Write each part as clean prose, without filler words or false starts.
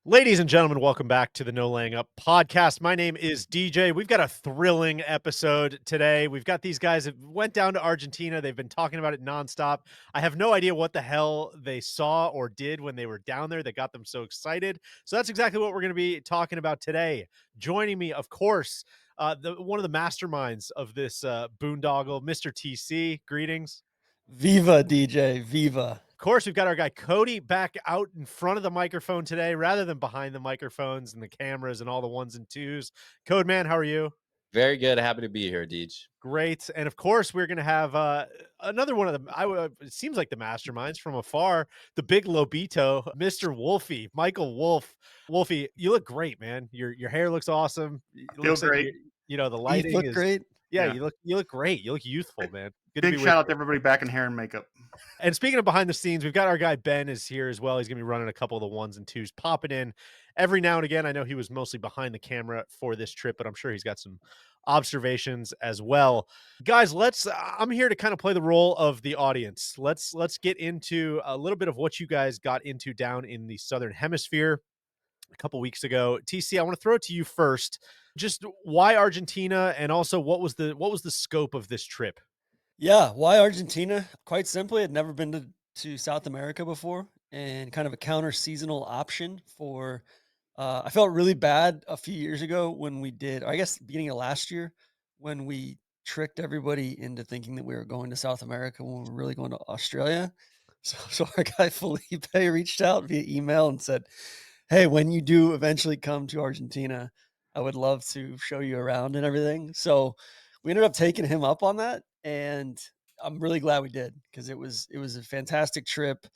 Ladies and gentlemen, welcome back to the No Laying Up podcast. My name is DJ. We've got a thrilling episode today. We've got these guys that went down to Argentina. They've been talking about it nonstop. I have no idea what the hell they saw or did when they were down there that got them so excited. So that's exactly what we're going to be talking about today. Joining me, of course, one of the masterminds of this boondoggle, Mr. TC. Greetings. Viva DJ, Viva. Of course, we've got our guy Cody back out in front of the microphone today rather than behind the microphones and the cameras and all the ones and twos. Code man, how are you? Very good. Happy to be here, Deej. Great. And of course, we're going to have another one of them. It seems like the masterminds from afar, the big Lobito, Mr. Wolfie, Michael Wolf. Wolfie, you look great, man. Your hair looks awesome. It Feel looks great. like the You lighting look is great. yeah, Yeah. you look great. You look youthful, man. Good to Big be shout with out to everybody back in hair and makeup. And speaking of behind the scenes, we've got our guy Ben is here as well. He's going to be running a couple of the ones and twos, popping in every now and again. I know he was mostly behind the camera for this trip, but I'm sure he's got some observations as well. Guys, I'm here to kind of play the role of the audience. Let's get into a little bit of what you guys got into down in the Southern Hemisphere a couple weeks ago. TC, I want to throw it to you first. Just why Argentina, and also what was the scope of this trip? Yeah, why Argentina? Quite simply, I'd never been to South America before, and kind of a counter seasonal option for. I felt really bad a few years ago when we did, I guess, beginning of last year, when we tricked everybody into thinking that we were going to South America when we were really going to Australia. So our guy Felipe reached out via email and said, "Hey, when you do eventually come to Argentina, I would love to show you around and everything." So we ended up taking him up on that, and I'm really glad we did because it was a fantastic trip.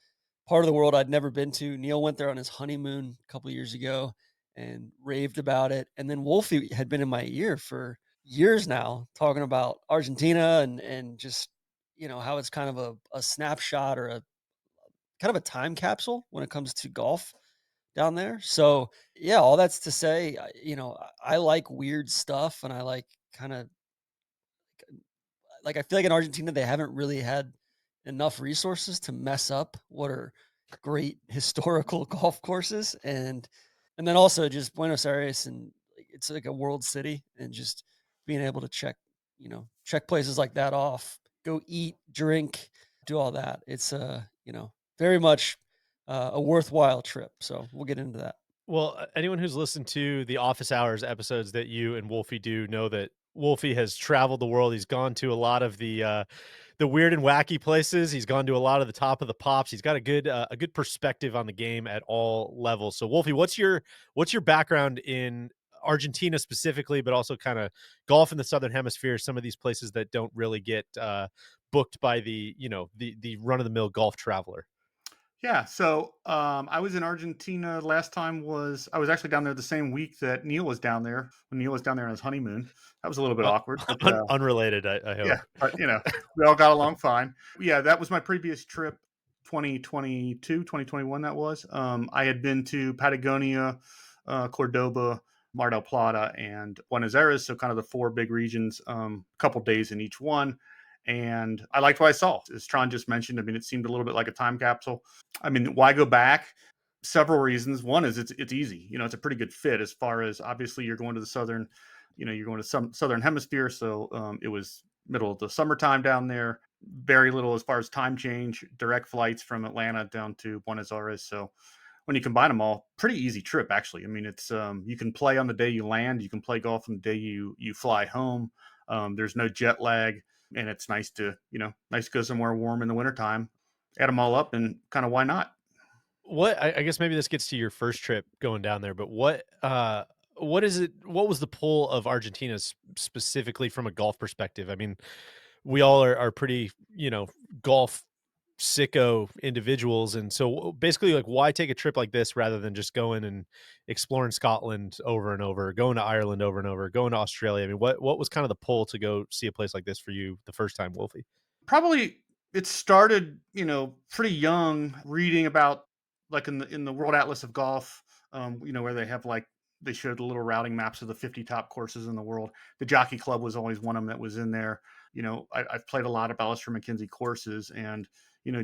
Part of the world I'd never been to. Neil went there on his honeymoon a couple years ago and raved about it. And then Wolfie had been in my ear for years now, talking about Argentina and just how it's kind of a snapshot or a kind of a time capsule when it comes to golf down there. So yeah, all that's to say, I like weird stuff, and I like kind of like I feel like in Argentina they haven't really had enough resources to mess up what are great historical golf courses, and then also just Buenos Aires, and it's like a world city, and just being able to check places like that off, go eat, drink, do all that. It's very much a worthwhile trip. So we'll get into that. Well, anyone who's listened to the Office Hours episodes that you and Wolfie do know that Wolfie has traveled the world. He's gone to a lot of the weird and wacky places. He's gone to a lot of the top of the pops. He's got a good perspective on the game at all levels. So, Wolfie, what's your background in Argentina specifically, but also kind of golf in the Southern Hemisphere? Some of these places that don't really get booked by the run of the mill golf traveler. Yeah, so I was in Argentina last time. I was actually down there the same week that Neil was down there, when Neil was down there on his honeymoon. That was a little bit awkward, but Unrelated, I hope. yeah, but we all got along fine. Yeah, that was my previous trip, 2022, 2021. That was. I had been to Patagonia, Cordoba, Mar del Plata, and Buenos Aires, so kind of the four big regions. Couple days in each one. And I liked what I saw. As Tron just mentioned, I mean, it seemed a little bit like a time capsule. I mean, why go back? Several reasons. One is it's easy. It's a pretty good fit as far as, obviously, you're going to the southern, you're going to some southern hemisphere. So it was middle of the summertime down there. Very little as far as time change. Direct flights from Atlanta down to Buenos Aires. So when you combine them all, pretty easy trip, actually. I mean, it's you can play on the day you land. You can play golf on the day you fly home. There's no jet lag, and it's nice to go somewhere warm in the wintertime. Add them all up, and kind of why not? I guess maybe this gets to your first trip going down there, but what is it? What was the pull of Argentina specifically from a golf perspective? I mean, we all are pretty, golf sicko individuals. And so basically, like, why take a trip like this rather than just going and exploring Scotland over and over, going to Ireland over and over, going to Australia? I mean, what was kind of the pull to go see a place like this for you the first time, Wolfie? Probably it started, pretty young, reading about, like, in the World Atlas of Golf, where they have, like, they showed the little routing maps of the 50 top courses in the world. The Jockey Club was always one of them that was in there. I've played a lot of Alister MacKenzie courses, and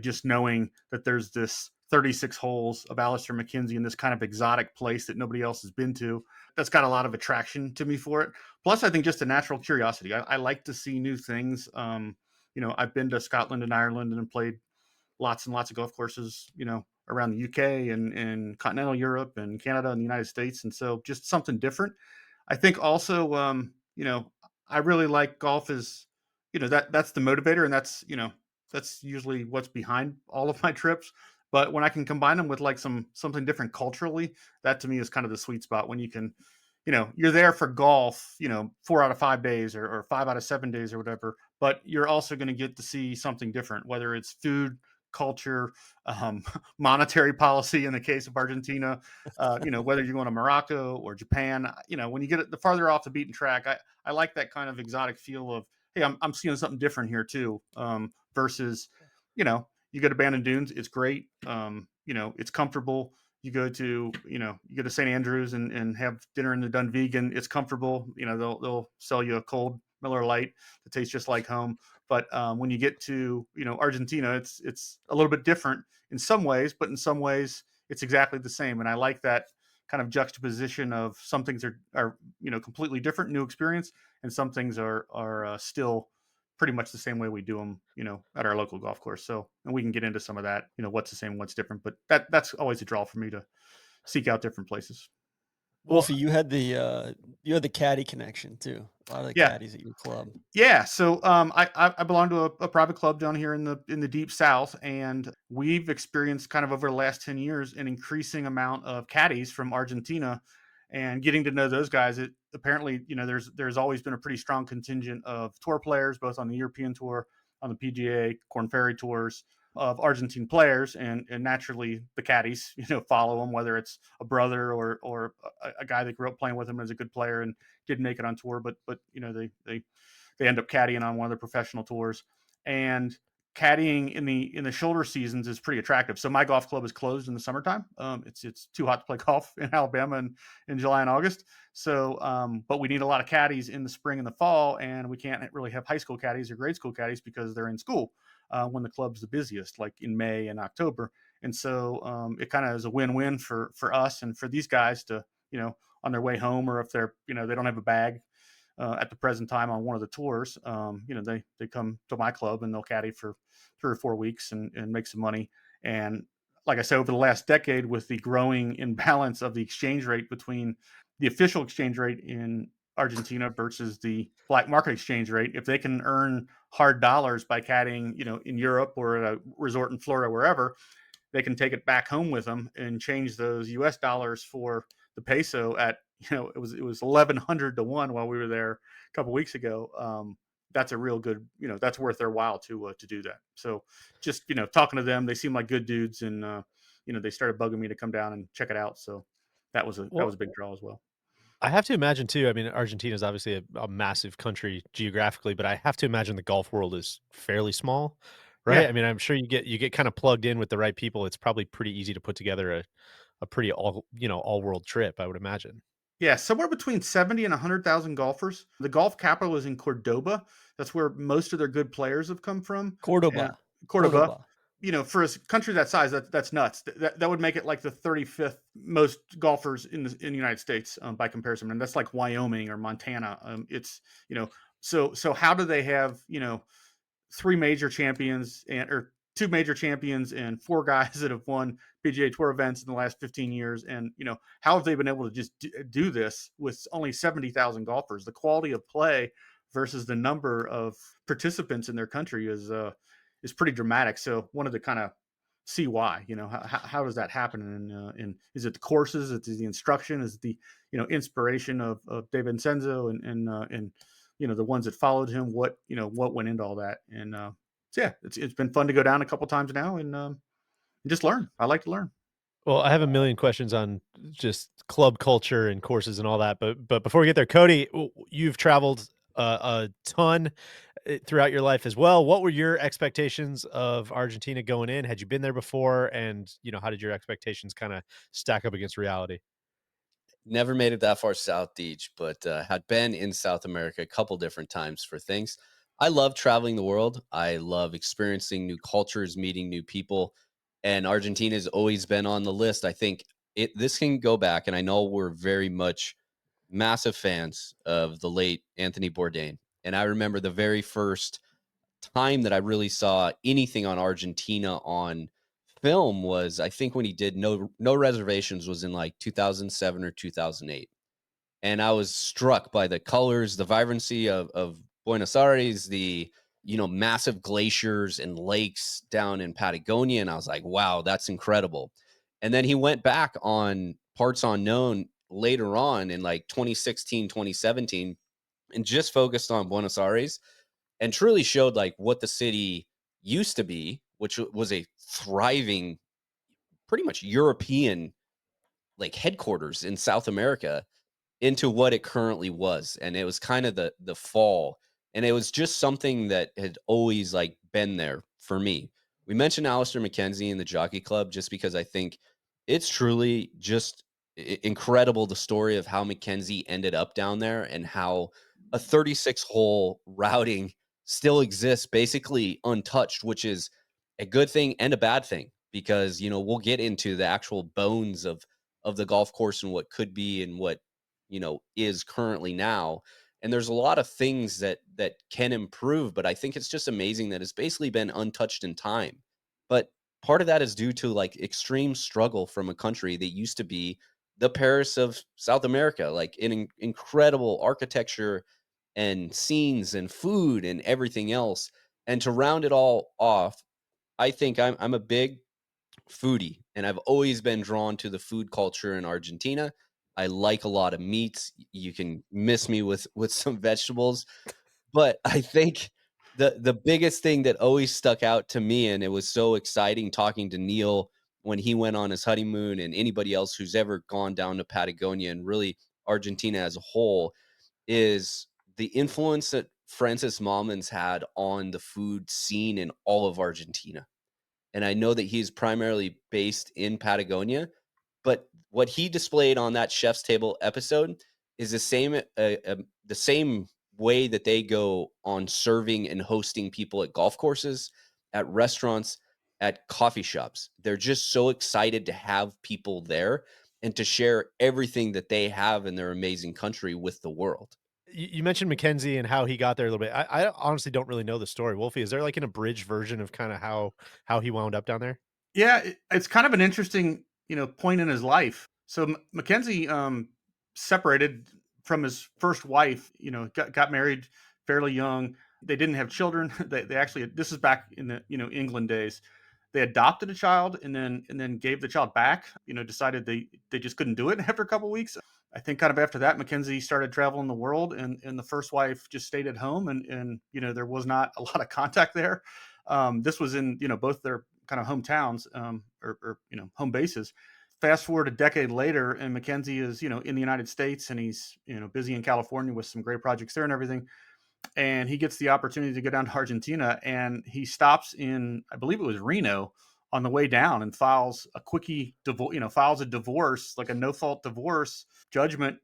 just knowing that there's this 36 holes of Alister MacKenzie in this kind of exotic place that nobody else has been to. That's got a lot of attraction to me for it. Plus, I think just a natural curiosity. I like to see new things. I've been to Scotland and Ireland and played lots and lots of golf courses, around the UK and continental Europe and Canada and the United States. And so just something different. I think also, I really like golf as, that's the motivator, and that's usually what's behind all of my trips. But when I can combine them with like something different culturally, that to me is kind of the sweet spot when you can, you're there for golf, 4 out of 5 days or 5 out of 7 days or whatever, but you're also going to get to see something different, whether it's food, culture, monetary policy in the case of Argentina, whether you're going to Morocco or Japan, when you get the farther off the beaten track, I like that kind of exotic feel of, hey, I'm seeing something different here too, versus, you go to Bandon Dunes, it's great. It's comfortable. You go to St. Andrews and have dinner in the Dunvegan. It's comfortable. They'll sell you a cold Miller Lite that tastes just like home. But when you get to Argentina, it's a little bit different in some ways, but in some ways it's exactly the same. And I like that kind of juxtaposition of some things are completely different, new experience, and some things are still pretty much the same way we do them, at our local golf course. So, and we can get into some of that, what's the same, what's different, but that's always a draw for me to seek out different places. Wolfie, you had the caddy connection too. A lot of the Yeah. caddies at your club. Yeah. So, I belong to a private club down here in the deep South, and we've experienced kind of over the last 10 years an increasing amount of caddies from Argentina, and getting to know those guys. It apparently, there's always been a pretty strong contingent of tour players, both on the European tour, on the PGA, Corn Ferry tours, of Argentine players, and naturally the caddies, follow them, whether it's a brother or a guy that grew up playing with him as a good player and didn't make it on tour, but they end up caddying on one of the professional tours. And caddying in the shoulder seasons is pretty attractive. So my golf club is closed in the summertime. It's too hot to play golf in Alabama in July and August. So, but we need a lot of caddies in the spring and the fall, and we can't really have high school caddies or grade school caddies because they're in school when the club's the busiest, like in May and October. And so it kind of is a win-win for us and for these guys to, on their way home, or if they're, they don't have a bag at the present time on one of the tours, they come to my club and they'll caddy for 3 or 4 weeks and make some money. And like I said, over the last decade, with the growing imbalance of the exchange rate between the official exchange rate in Argentina versus the black market exchange rate, if they can earn hard dollars by caddying, in Europe or at a resort in Florida, wherever, they can take it back home with them and change those US dollars for the peso at, it was 1,100 to 1 while we were there a couple weeks ago. That's a real good, that's worth their while to do that. So just, talking to them, they seem like good dudes, and they started bugging me to come down and check it out. So that was a big draw as well. I have to imagine too. I mean, Argentina is obviously a massive country geographically, but I have to imagine the golf world is fairly small, right? Yeah. I mean, I'm sure you get kind of plugged in with the right people. It's probably pretty easy to put together a pretty all world trip, I would imagine. Yeah, somewhere between 70 and 100,000 golfers. The golf capital is in Cordoba. That's where most of their good players have come from. And Cordoba. Cordoba. For a country that size, that's nuts. That would make it like the 35th most golfers in the United States, by comparison, and that's like Wyoming or Montana. It's so how do they have 3 major champions or 2 major champions and 4 guys that have won PGA Tour events in the last 15 years? And how have they been able to just do this with only 70,000 golfers? The quality of play versus the number of participants in their country is pretty dramatic. So wanted to kind of see why. How does that happen? And is it the courses? Is it the instruction? Is it the inspiration of David Vincenzo and the ones that followed him? What went into all that? And so yeah, it's been fun to go down a couple times now and just learn. I like to learn. Well, I have a million questions on just club culture and courses and all that, but before we get there, Cody, you've traveled a ton throughout your life as well. What were your expectations of Argentina going in? Had you been there before? And how did your expectations kind of stack up against reality? Never made it that far south, Deej, but had been in South America a couple different times for things. I love traveling the world. I love experiencing new cultures, meeting new people. and Argentina's always been on the list. I think this can go back, and I know we're very much massive fans of the late Anthony Bourdain. And I remember the very first time that I really saw anything on Argentina on film was, I think, when he did No Reservations, was in like 2007 or 2008. And I was struck by the colors, the vibrancy of Buenos Aires, the massive glaciers and lakes down in Patagonia, and I was like, wow, that's incredible. And then he went back on Parts Unknown later on in like 2016, 2017, and just focused on Buenos Aires and truly showed like what the city used to be, which was a thriving, pretty much European like headquarters in South America, into what it currently was. And it was kind of the fall. And it was just something that had always like been there for me. We mentioned Alister MacKenzie and the Jockey Club just because I think it's truly just incredible, the story of how MacKenzie ended up down there and how a 36 hole routing still exists basically untouched, which is a good thing and a bad thing, because we'll get into the actual bones of the golf course and what could be and what is currently now. And there's a lot of things that can improve, but I think it's just amazing that it's basically been untouched in time. But part of that is due to like extreme struggle from a country that used to be the Paris of South America, like incredible architecture and scenes and food and everything else. And to round it all off, I think I'm a big foodie, and I've always been drawn to the food culture in Argentina. I like a lot of meats. You can miss me with some vegetables, but I think the biggest thing that always stuck out to me, and it was so exciting talking to Neil when he went on his honeymoon, and anybody else who's ever gone down to Patagonia and really Argentina as a whole, is the influence that Francis Malman's had on the food scene in all of Argentina. And I know that he's primarily based in Patagonia, but what he displayed on that Chef's Table episode is the same way that they go on serving and hosting people at golf courses, at restaurants, at coffee shops. They're just so excited to have people there and to share everything that they have in their amazing country with the world. You mentioned Mackenzie and how he got there a little bit. I honestly don't really know the story. Wolfie, is there like an abridged version of kind of how he wound up down there? Yeah, it's kind of an interesting, point in his life. So Mackenzie separated from his first wife. Got married fairly young. They didn't have children. They actually, this is back in the England days. They adopted a child and then gave the child back. Decided they just couldn't do it after a couple weeks. I think kind of after that, Mackenzie started traveling the world, and the first wife just stayed at home, and there was not a lot of contact there. This was in both their kind of hometowns, or home bases. Fast forward a decade later, and Mackenzie is in the United States, and he's busy in California with some great projects there and everything. And he gets the opportunity to go down to Argentina, and he stops in, I believe it was Reno, on the way down, and files a quickie divorce. Files a divorce, like a no fault divorce judgment.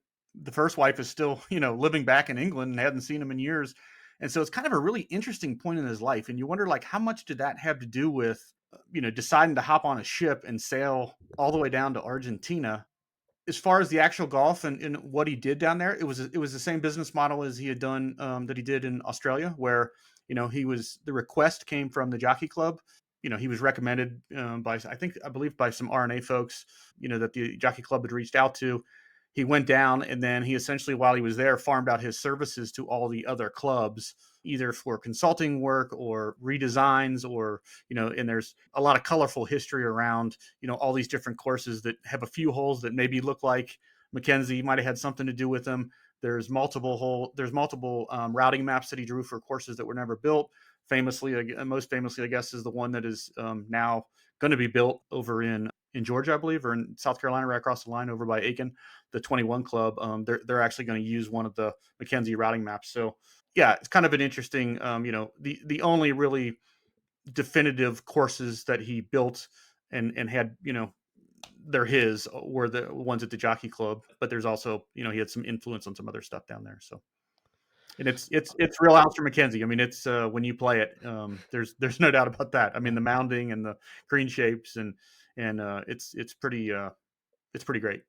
The first wife is still living back in England and hadn't seen him in years. And so it's kind of a really interesting point in his life, and you wonder, like, how much did that have to do with deciding to hop on a ship and sail all the way down to Argentina. As far as the actual golf and what he did down there, it was the same business model as he had done, that he did in Australia, where he was the request came from the Jockey Club. He was recommended, by, I believe, by some RNA folks, that the Jockey Club had reached out to. He went down, and then he essentially, while he was there, farmed out his services to all the other clubs, either for consulting work or redesigns, or and there's a lot of colorful history around all these different courses that have a few holes that maybe look like Mackenzie might have had something to do with them. There's multiple routing maps that he drew for courses that were never built. Most famously, I guess, is the one that is now going to be built over in Georgia, I believe, or in South Carolina, right across the line over by Aiken, the 21 Club. They're actually going to use one of the Mackenzie routing maps. So yeah, it's kind of an interesting, the only really definitive courses that he built and had, they're his, were the ones at the Jockey Club, but there's also, he had some influence on some other stuff down there. So And it's real Alister MacKenzie. I mean, it's when you play it, there's no doubt about that. I mean, the mounding and the green shapes and it's pretty great.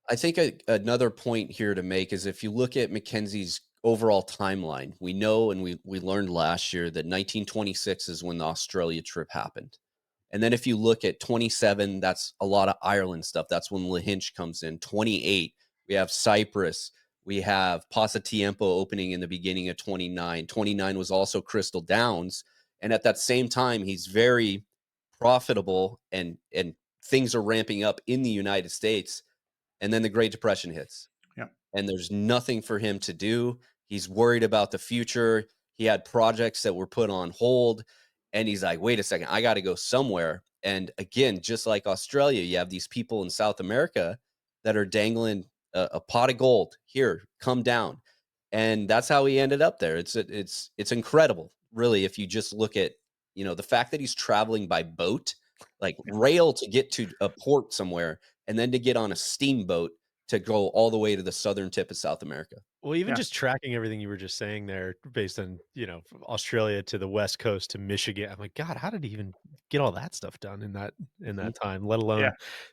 I think another point here to make is if you look at Mackenzie's overall timeline, we know and we learned last year that 1926 is when the Australia trip happened. And then if you look at 27, that's a lot of Ireland stuff. That's when Lahinch comes in. 28, we have Cyprus. We have Pasatiempo opening in the beginning of 29. 29 was also Crystal Downs. And at that same time, he's very profitable and things are ramping up in the United States. And then the Great Depression hits. Yeah. And there's nothing for him to do. He's worried about the future. He had projects that were put on hold. And he's like, wait a second, I got to go somewhere. And again, just like Australia, you have these people in South America that are dangling a pot of gold. Here, come down. And that's how he ended up there. It's incredible, really, if you just look at, the fact that he's traveling by boat, like rail to get to a port somewhere, and then to get on a steamboat to go all the way to the southern tip of South America. Well, even Yeah. just tracking everything you were just saying there based on, from Australia to the West Coast to Michigan. I'm like, God, how did he even get all that stuff done in that time, let alone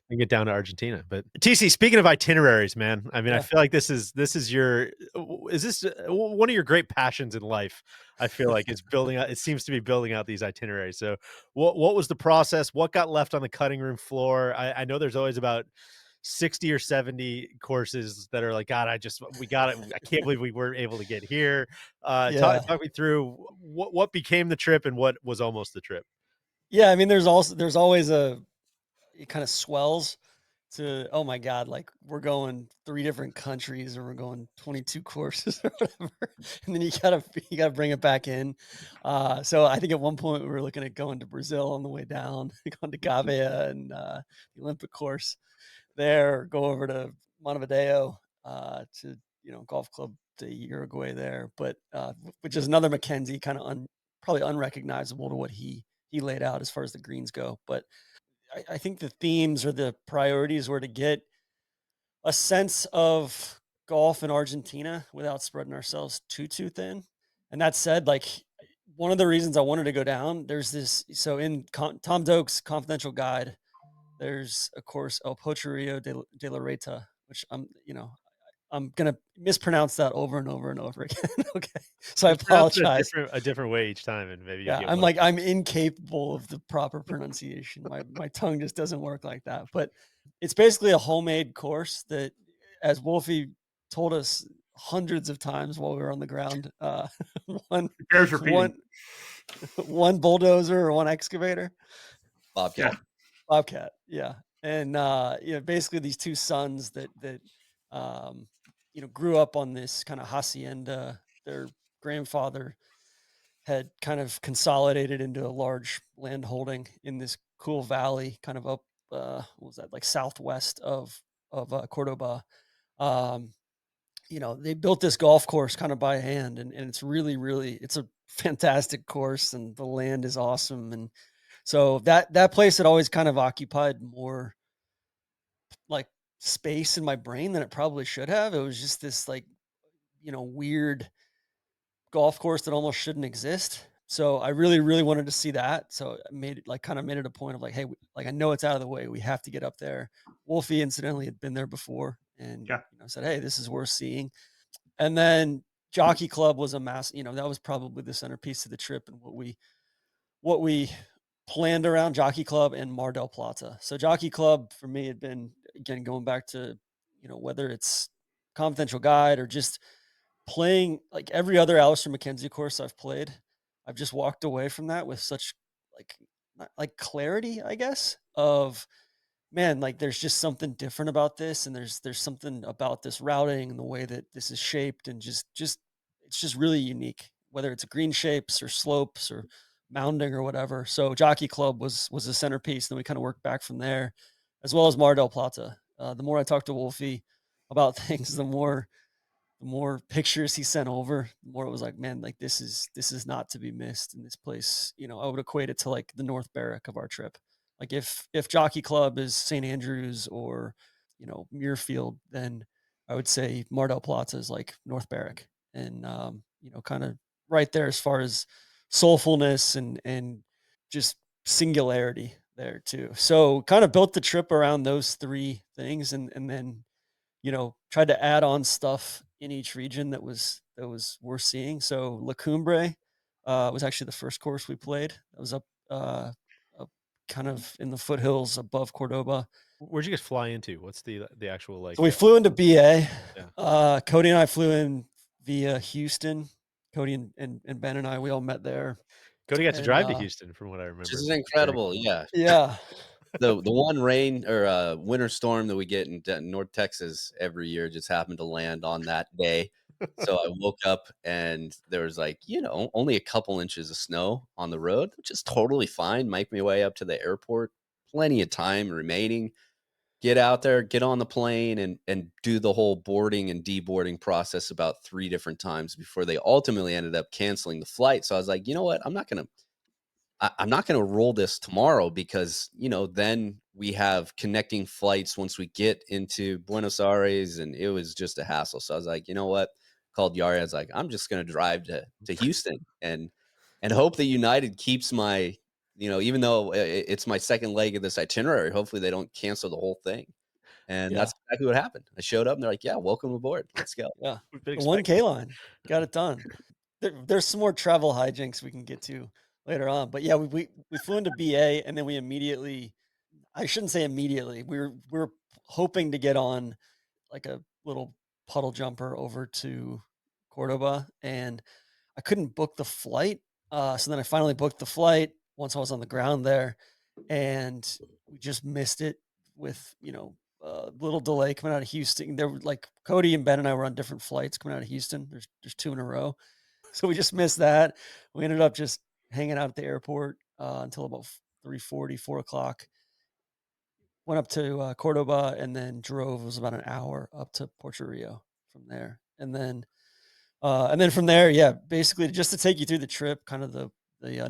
and get down to Argentina? But TC, speaking of itineraries, man, I mean, I Yeah. feel like this is your is this one of your great passions in life? I feel like it's building out, it seems to be building out these itineraries. So what was the process? What got left on the cutting room floor? I know there's always about 60 or 70 courses that are like, God, we got it. I can't believe we weren't able to get here. Yeah. Talk me through what became the trip and what was almost the trip. Yeah, I mean, there's always it kind of swells to, oh my God, like we're going 3 different countries or we're going 22 courses or whatever. And then you gotta bring it back in. So I think at one point we were looking at going to Brazil on the way down, going to Gavea and the Olympic course there, go over to Montevideo to golf club to Uruguay there, but which is another Mackenzie kind of probably unrecognizable to what he laid out as far as the greens go. But I think the themes or the priorities were to get a sense of golf in Argentina without spreading ourselves too thin. And that said, like one of the reasons I wanted to go down, there's this. So in Tom Doak's confidential guide, there's of course El Pocherio de la Reta, which I'm gonna mispronounce that over and over and over again. Okay, so I Just pronounce it apologize. a different way each time, and maybe you'll Yeah, get I'm one. like I'm incapable of the proper pronunciation. My tongue just doesn't work like that. But it's basically a homemade course that, as Wolfie told us hundreds of times while we were on the ground, one It bears repeating. one one bulldozer or one excavator. Bobcat. Yeah. Bobcat, yeah, and, basically these 2 sons that, um, grew up on this kinda hacienda. Their grandfather had kind of consolidated into a large land holding in this cool valley kind of up, what was that, like, southwest of Cordoba. Um, they built this golf course kinda by hand, and it's really, really it's a fantastic course, and the land is awesome, and so that place had always kind of occupied more, like, space in my brain than it probably should have. It was just this, like, weird golf course that almost shouldn't exist. So I really, really wanted to see that. So I kind of made it a point of like, hey, like I know it's out of the way. We have to get up there. Wolfie incidentally had been there before and Yeah. said, hey, this is worth seeing. And then Jockey Club was a mass, that was probably the centerpiece of the trip and what we planned around Jockey Club and Mar del Plata. So Jockey Club for me had been again going back to, whether it's confidential guide or just playing like every other Alister MacKenzie course I've played, I've just walked away from that with such like not like clarity, I guess, of man, like there's just something different about this, and there's something about this routing and the way that this is shaped, and just it's just really unique, whether it's green shapes or slopes or mounding or whatever. So Jockey Club was a centerpiece. Then we kind of worked back from there, as well as Mar del Plata. The more I talked to Wolfie about things, the more pictures he sent over, the more it was like, man, like this is not to be missed in this place. I would equate it to like the North Berwick of our trip. Like if Jockey Club is St. Andrews or Muirfield, then I would say Mar del Plata is like North Berwick. And kind of right there as far as soulfulness and just singularity there too. So kind of built the trip around those three things, and then tried to add on stuff in each region that was worth seeing. So La Cumbre was actually the first course we played. That was up kind of in the foothills above Cordoba. Where'd you guys fly into? What's the actual So like? we flew into BA. Yeah. Cody and I flew in via Houston. Cody and Ben and I, we all met there. Cody got to And drive to Houston, from what I Which remember. is Very incredible. cool. Yeah. yeah, The one rain or winter storm that we get in North Texas every year just happened to land on that day. So I woke up and there was like, only a couple inches of snow on the road, which is totally fine. Make my way up to the airport, plenty of time remaining. Get out there, get on the plane, and do the whole boarding and deboarding process about 3 different times before they ultimately ended up canceling the flight. So I was like, you know what? I'm not going to roll this tomorrow because, then we have connecting flights once we get into Buenos Aires, and it was just a hassle. So I was like, you know what? Called Yari. I was like, I'm just going to drive to Houston and hope that United keeps my, even though it's my second leg of this itinerary, hopefully they don't cancel the whole thing. And yeah, that's exactly what happened. I showed up and they're like, yeah, welcome aboard. Let's go. yeah. We've been The one expecting K it. line got it done. There's some more travel hijinks we can get to later on, but yeah, we flew into BA and then we immediately. I shouldn't say immediately. We were hoping to get on like a little puddle jumper over to Cordoba, and I couldn't book the flight. So then I finally booked the flight once I was on the ground there, and we just missed it with a little delay coming out of Houston. There were like Cody and Ben and I were on different flights coming out of Houston. There's two in a row, so we just missed that. We ended up just hanging out at the airport until about 3:40, 4 o'clock. Went up to Cordoba and then drove. It was about an hour up to Puerto Rio from there, and then from there, yeah, basically just to take you through the trip, kind of the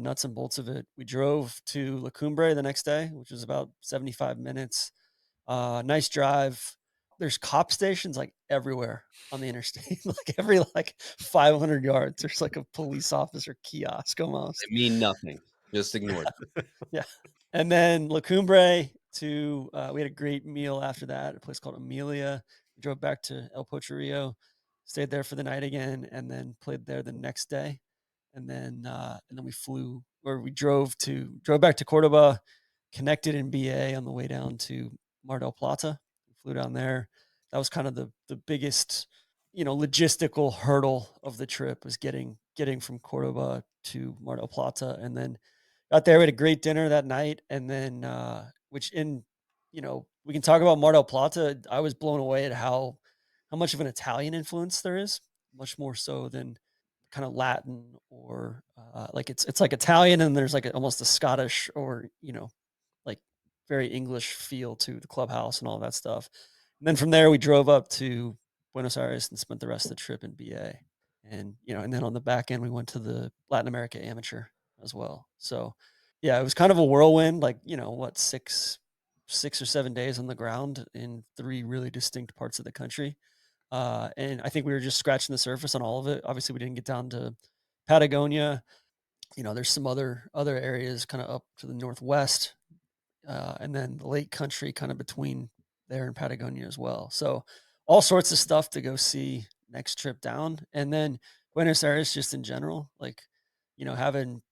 nuts and bolts of it. We drove to La Cumbre the next day, which was about 75 minutes. Nice drive. There's cop stations like everywhere on the interstate, like every like 500 yards. There's like a police officer kiosk almost. They mean nothing. Just ignore them. Yeah. And then La Cumbre we had a great meal after that, a place called Amelia. We drove back to El Pochorio, stayed there for the night again, and then played there the next day. And then we drove back to Cordoba, connected in BA on the way down to Mar del Plata. We flew down there. That was kind of the biggest, logistical hurdle of the trip was getting from Cordoba to Mar del Plata, and then got there, we had a great dinner that night, and then, we can talk about Mar del Plata. I was blown away at how much of an Italian influence there is, much more so than kind of Latin or like it's like Italian, and there's like almost a Scottish or like very English feel to the clubhouse and all that stuff. And then from there, we drove up to Buenos Aires and spent the rest of the trip in BA. And then on the back end, we went to the Latin America Amateur as well. So, yeah, it was kind of a whirlwind, like, what, 6 or 7 days on the ground in three really distinct parts of the country. And I think we were just scratching the surface on all of it. Obviously, we didn't get down to Patagonia. There's some other areas kind of up to the northwest, and then the lake country kind of between there and Patagonia as well. So all sorts of stuff to go see next trip down. And then Buenos Aires just in general, like, having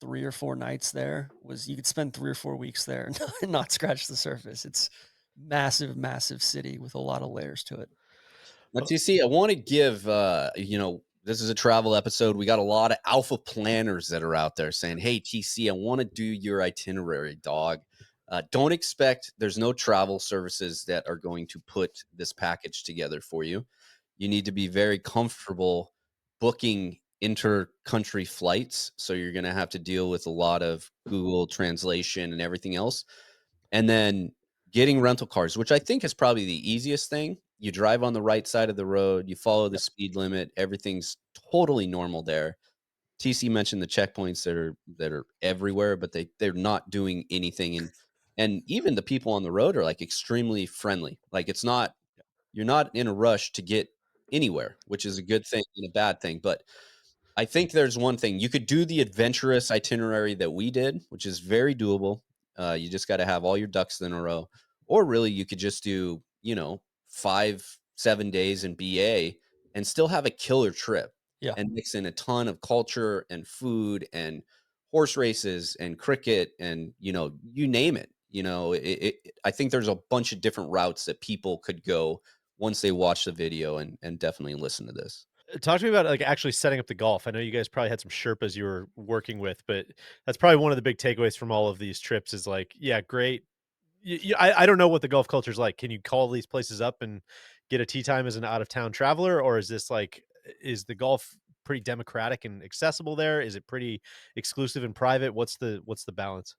3 or 4 nights there was you could spend 3 or 4 weeks there and not scratch the surface. It's massive, massive city with a lot of layers to it. But you see, I want to give, this is a travel episode. We got a lot of alpha planners that are out there saying, hey, TC, I want to do your itinerary, dog. Don't expect there's no travel services that are going to put this package together for you. You need to be very comfortable booking inter-country flights. So you're going to have to deal with a lot of Google translation and everything else. And then getting rental cars, which I think is probably the easiest thing. You drive on the right side of the road, you follow the speed limit, everything's totally normal there. TC mentioned the checkpoints that are everywhere, but they're not doing anything. And even the people on the road are like extremely friendly. Like it's not you're not in a rush to get anywhere, which is a good thing and a bad thing. But I think there's one thing you could do the adventurous itinerary that we did, which is very doable. You just got to have all your ducks in a row, or really you could just do, 5, 7 days in BA and still have a killer trip Yeah. and mix in a ton of culture and food and horse races and cricket and, you name it. I think there's a bunch of different routes that people could go once they watch the video and definitely listen to this. Talk to me about, like, actually setting up the golf. I know you guys probably had some Sherpas you were working with, but that's probably one of the big takeaways from all of these trips is like, yeah, great. I don't know what the golf culture is like. Can you call these places up and get a tee time as an out of town traveler, or is this like, is the golf pretty democratic and accessible there? Is it pretty exclusive and private? What's the balance?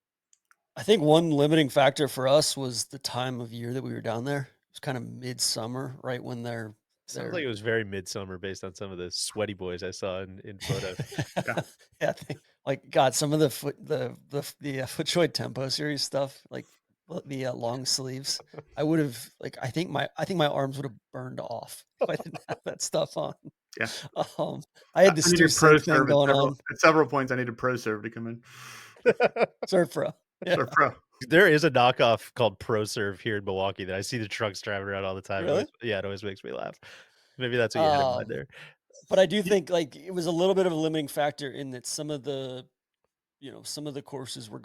I think one limiting factor for us was the time of year that we were down there. It was kind of midsummer, right when Sounds like they're it was very midsummer based on some of the sweaty boys I saw in photos. Yeah. Yeah, I think, like, God, some of the FootJoy Tempo series stuff, like the long sleeves, I would have like I think my arms would have burned off if I didn't have that stuff on. Yeah. Um, I had the I Stu needed pro Cink thing serve at going several on. at several points. I needed pro serve to come in. Surf Pro. Yeah. Surf pro. There is a knockoff called Pro Serve here in Milwaukee that I see the trucks driving around all the time. Really? It always makes me laugh. Maybe that's what you had in mind Um, there. but I do think like it was a little bit of a limiting factor in that some of the courses were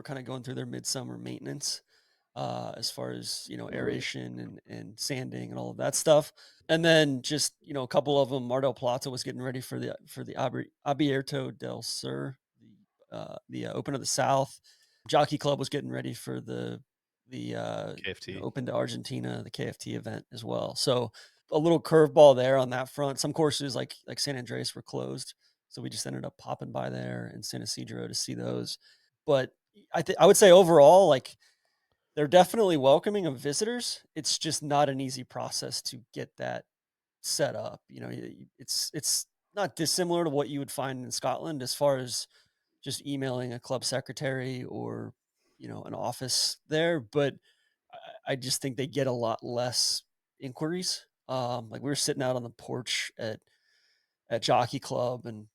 kind of going through their midsummer maintenance, as far as aeration and sanding and all of that stuff. And then just a couple of them, Mar del Plata was getting ready for the Abierto del Sur, the Open of the South. Jockey Club was getting ready for the KFT. Open to Argentina, the KFT event as well. So a little curveball there on that front. Some courses like San Andreas were closed, so we just ended up popping by there in San Isidro to see those. But I would say overall, like, they're definitely welcoming of visitors. It's just not an easy process to get that set up. It's not dissimilar to what you would find in Scotland as far as just emailing a club secretary or an office there, but I just think they get a lot less inquiries. Like, we were sitting out on the porch at Jockey Club, and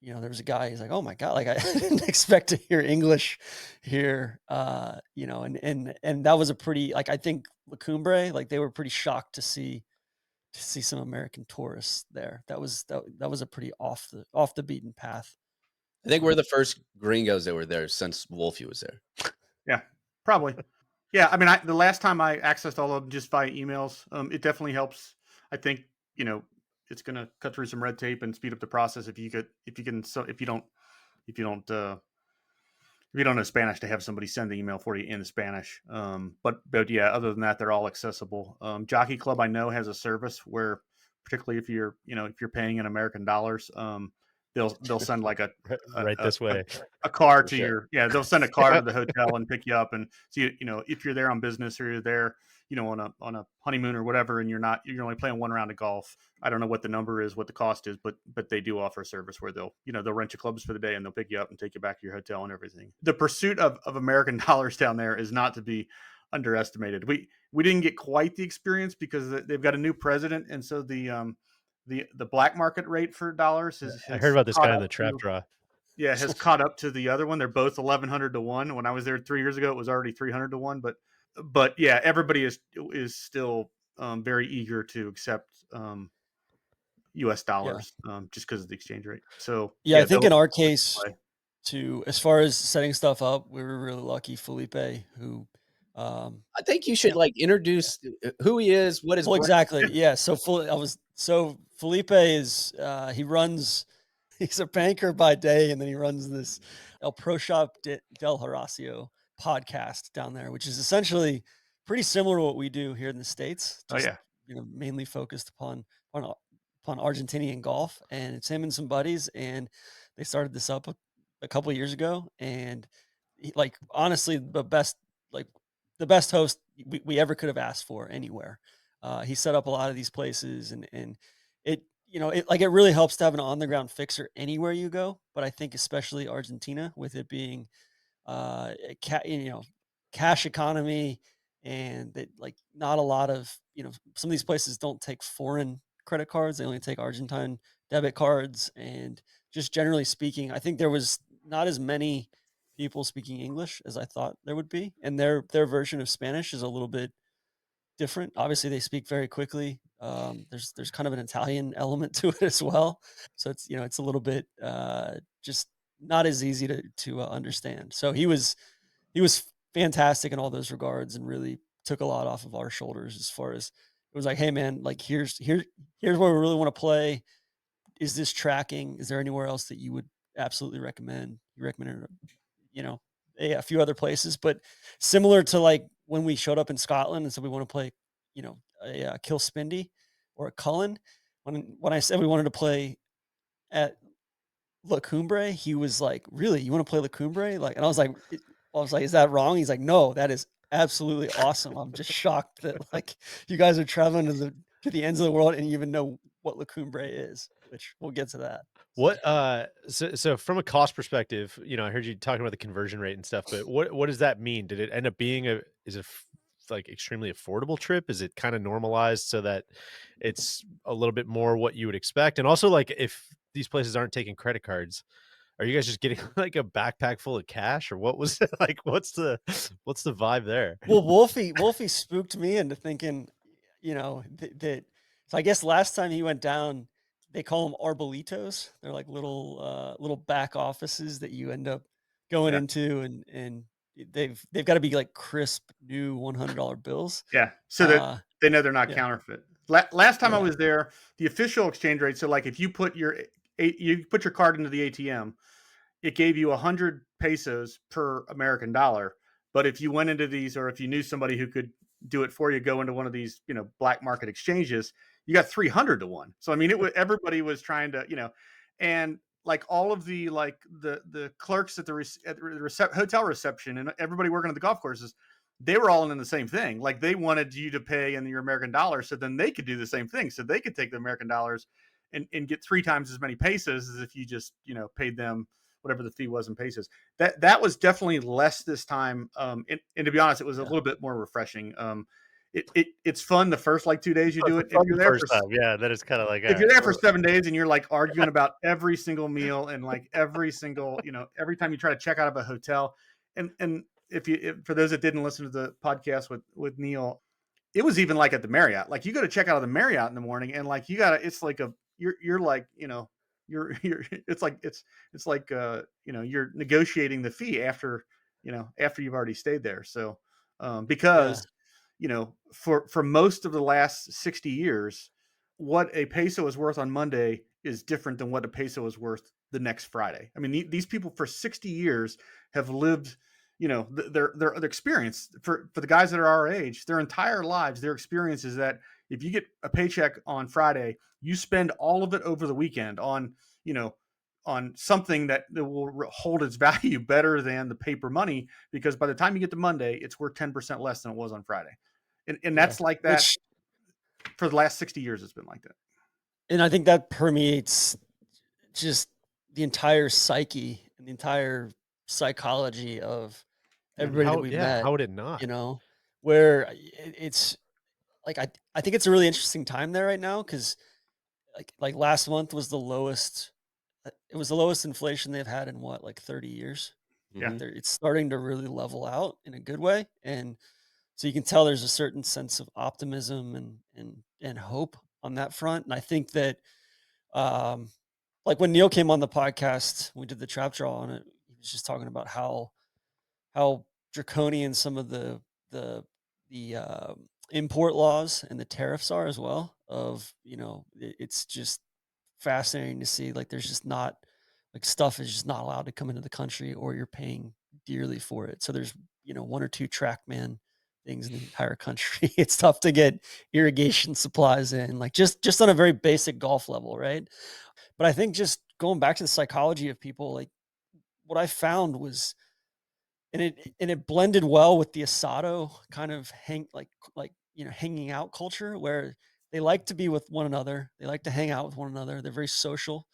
there was a guy. He's like, "Oh my god! Like, I didn't expect to hear English here." And that was a pretty, like, I think Lacumbre, like, they were pretty shocked to see some American tourists there. That was a pretty off the beaten path. I think we're Um, the first gringos that were there since Wolfie was there. Yeah, probably. Yeah, I mean, the last time I accessed all of them just via emails, it definitely helps. I think you know it's going to cut through some red tape and speed up the process if you don't if you don't know Spanish to have somebody send the email for you in Spanish. But yeah, other than that, they're all accessible. Jockey Club I know has a service where, particularly if you're paying in American dollars, they'll send like a, Right this way. a car For to sure. your they'll send a car to the hotel and pick you up, and so if you're there on business or you're there on a honeymoon or whatever, and you're only playing one round of golf. I don't know what the number is, what the cost is, but they do offer a service where they'll rent your clubs for the day and they'll pick you up and take you back to your hotel and everything. The pursuit of American dollars down there is not to be underestimated. We didn't get quite the experience because they've got a new president, and so the black market rate for dollars I heard has about this caught guy in up the trap to draw. has caught up to the other one. They're both 1,100 to 1. When I was there 3 years ago, it was already 300 to 1. But yeah, everybody is still very eager to accept U.S. yeah. dollars just because of the exchange rate. So Yeah, I yeah, think in our they'll case, play. as far as setting stuff up, we were really lucky. Felipe, who, I think you yeah, should like introduce who he is, what his well, brand. exactly, yeah. So Felipe is he runs. He's a banker by day, and then he runs this El Pro Shop del Horacio podcast down there, which is essentially pretty similar to what we do here in the States, Oh just yeah, mainly focused upon upon Argentinian golf. And it's him and some buddies, and they started this up a couple of years ago. And like, honestly, like the best host we ever could have asked for anywhere. He set up a lot of these places, and it really helps to have an on the ground fixer anywhere you go. But I think especially Argentina, with it being a cash economy, and that, like, not a lot of some of these places don't take foreign credit cards. They only take Argentine debit cards. And just generally speaking, I think there was not as many people speaking English as I thought there would be. And their version of Spanish is a little bit different. Obviously, they speak very quickly. There's kind of an Italian element to it as well. So it's it's a little bit just not as easy to understand. So he was fantastic in all those regards and really took a lot off of our shoulders as far as it was like, hey man, like here's where we really want to play. Is this tracking? Is there anywhere else that you would absolutely recommend? You recommended, you know, a few other places, but similar to like when we showed up in Scotland and said we want to play, a Kilspindy or a Cullen. When I said we wanted to play at La Cumbre, he was like, "Really? You wanna play La Cumbre?" Like, and I was like, "Is that wrong?" He's like, "No, that is absolutely awesome. I'm just shocked that, like, you guys are traveling to the ends of the world and you even know what La Cumbre is," which we'll get to that. So, So from a cost perspective, I heard you talking about the conversion rate and stuff, but what does that mean? Did it end up being is it like extremely affordable trip? Is it kind of normalized so that it's a little bit more what you would expect? And also, like, if these places aren't taking credit cards, are you guys just getting like a backpack full of cash, or what was it like? What's the vibe there? well, Wolfie spooked me into thinking, that so I guess last time he went down, they call them arbolitos. They're like little back offices that you end up going Yeah. into, and they've got to be like crisp new $100 bills. Yeah, so that Uh, they know they're not yeah, counterfeit. Last time I yeah, was there, the official exchange rate. So, like, if you put your card into the ATM, it gave you 100 pesos per American dollar. But if you went into these, or if you knew somebody who could do it for you, go into one of these, black market exchanges, you got 300 to one. So I mean, everybody was trying to, and like all of the the clerks at the hotel reception and everybody working at the golf courses, they were all in the same thing. Like they wanted you to pay in your American dollars, so then they could do the same thing. So they could take the American dollars and get 3 times as many pesos as if you just paid them whatever the fee was in pesos. That was definitely less this time. And to be honest, it was a yeah, little bit more refreshing. It's fun the first like 2 days you do it. Fun the first time, yeah. Then it's kind of like, all If you're right, there for 7 days and you're like arguing about every single meal and like every single, every time you try to check out of a hotel, and if for those that didn't listen to the podcast with Neil, it was even like at the Marriott. Like you go to check out of the Marriott in the morning, and like you gotta, it's like you're like you're it's like you're negotiating the fee after after you've already stayed there. So yeah, because for most of the last 60 years, what a peso is worth on Monday is different than what a peso is worth the next Friday. I mean, these people for 60 years have lived, their experience for the guys that are our age, their entire lives, their experience is that if you get a paycheck on Friday, you spend all of it over the weekend on, on something that will hold its value better than the paper money, because by the time you get to Monday, it's worth 10% less than it was on Friday. And yeah. that's like that Which for the last 60 years. It's been like that. and I think that permeates just the entire psyche and the entire psychology of Yeah. everybody that how we've yeah, met, how would it not? you know, where it's like I think it's a really interesting time there right now because like last month was the lowest. It was the lowest inflation they've had in what, like 30 years. Yeah. Mhm. It's starting to really level out in a good way, and so you can tell there's a certain sense of optimism and hope on that front. And I think that um, like when Neil came on the podcast, we did the trap draw on it. He was just talking about how draconian some of the import laws and the tariffs are as well. Of it's just fascinating to see like there's just not like stuff is just not allowed to come into the country or you're paying dearly for it. So there's one or two trackman things in the entire country. It's tough to get irrigation supplies in, like just on a very basic golf level, right? But I think just going back to the psychology of people, like what I found was and it blended well with the Asado kind of hanging out culture where they like to be with one another. They like to hang out with one another. They're very social.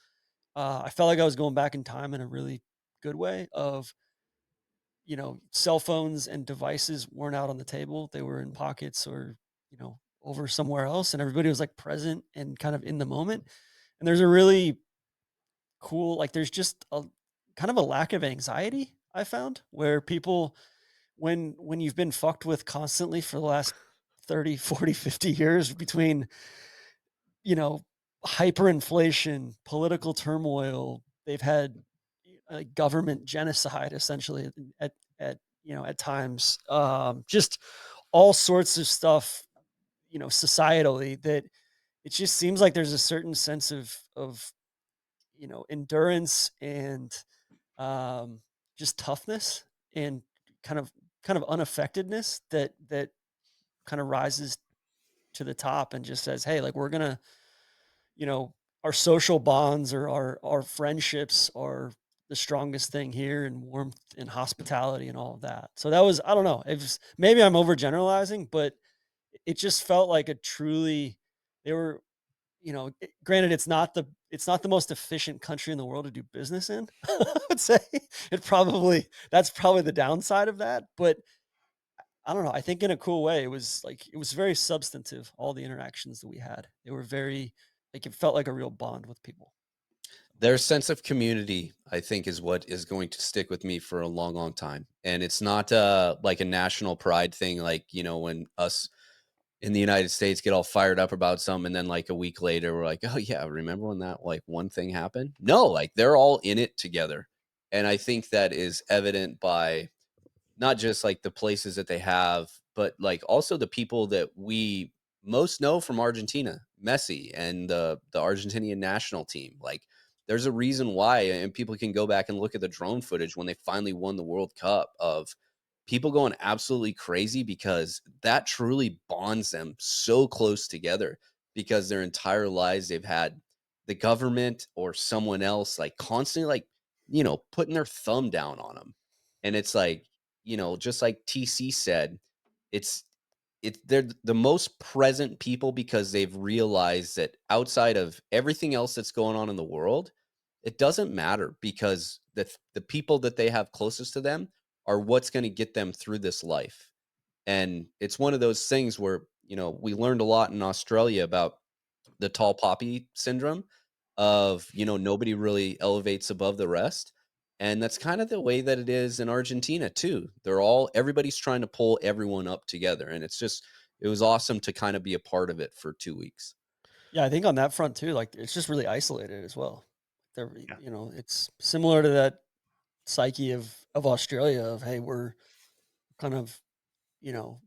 I felt like I was going back in time in a really good way of, cell phones and devices weren't out on the table. They were in pockets or, over somewhere else, and everybody was like present and kind of in the moment. And there's a really cool, like there's just a kind of a lack of anxiety I found, where people, when you've been fucked with constantly for the last 30, 40, 50 years between, you know, hyperinflation, political turmoil, they've had government genocide essentially at at times, just all sorts of stuff, societally, that it just seems like there's a certain sense of endurance and um, just toughness and kind of unaffectedness that kind of rises to the top and just says, hey, like we're gonna, you know, our social bonds or our friendships are the strongest thing here, and warmth and hospitality and all of that. So that was, I don't know, it was, maybe I'm overgeneralizing, but it just felt like a truly, they were, granted, it's not the most efficient country in the world to do business in. I would say that's probably the downside of that. But I don't know. I think in a cool way, it was very substantive. All the interactions that we had, they were very, like, it felt like a real bond with people. Their sense of community, I think, is what is going to stick with me for a long, long time. And it's not like a national pride thing, like, when us in the United States get all fired up about something, and then like a week later, we're like, oh yeah, remember when that like one thing happened? No, like they're all in it together. And I think that is evident by not just like the places that they have, but like also the people that we most know from Argentina, Messi and the Argentinian national team. Like there's a reason why, and people can go back and look at the drone footage when they finally won the World Cup, of people going absolutely crazy, because that truly bonds them so close together, because their entire lives they've had the government or someone else like constantly like, putting their thumb down on them. And it's like, just like TC said, it's they're the most present people because they've realized that outside of everything else that's going on in the world, it doesn't matter, because the people that they have closest to them are what's going to get them through this life. And it's one of those things where, we learned a lot in Australia about the tall poppy syndrome of, nobody really elevates above the rest. And that's kind of the way that it is in Argentina too. Everybody's trying to pull everyone up together. And it was awesome to kind of be a part of it for 2 weeks. Yeah, I think on that front too, like it's just really isolated as well. There, Yeah. it's similar to that psyche of Australia of, hey, we're kind of,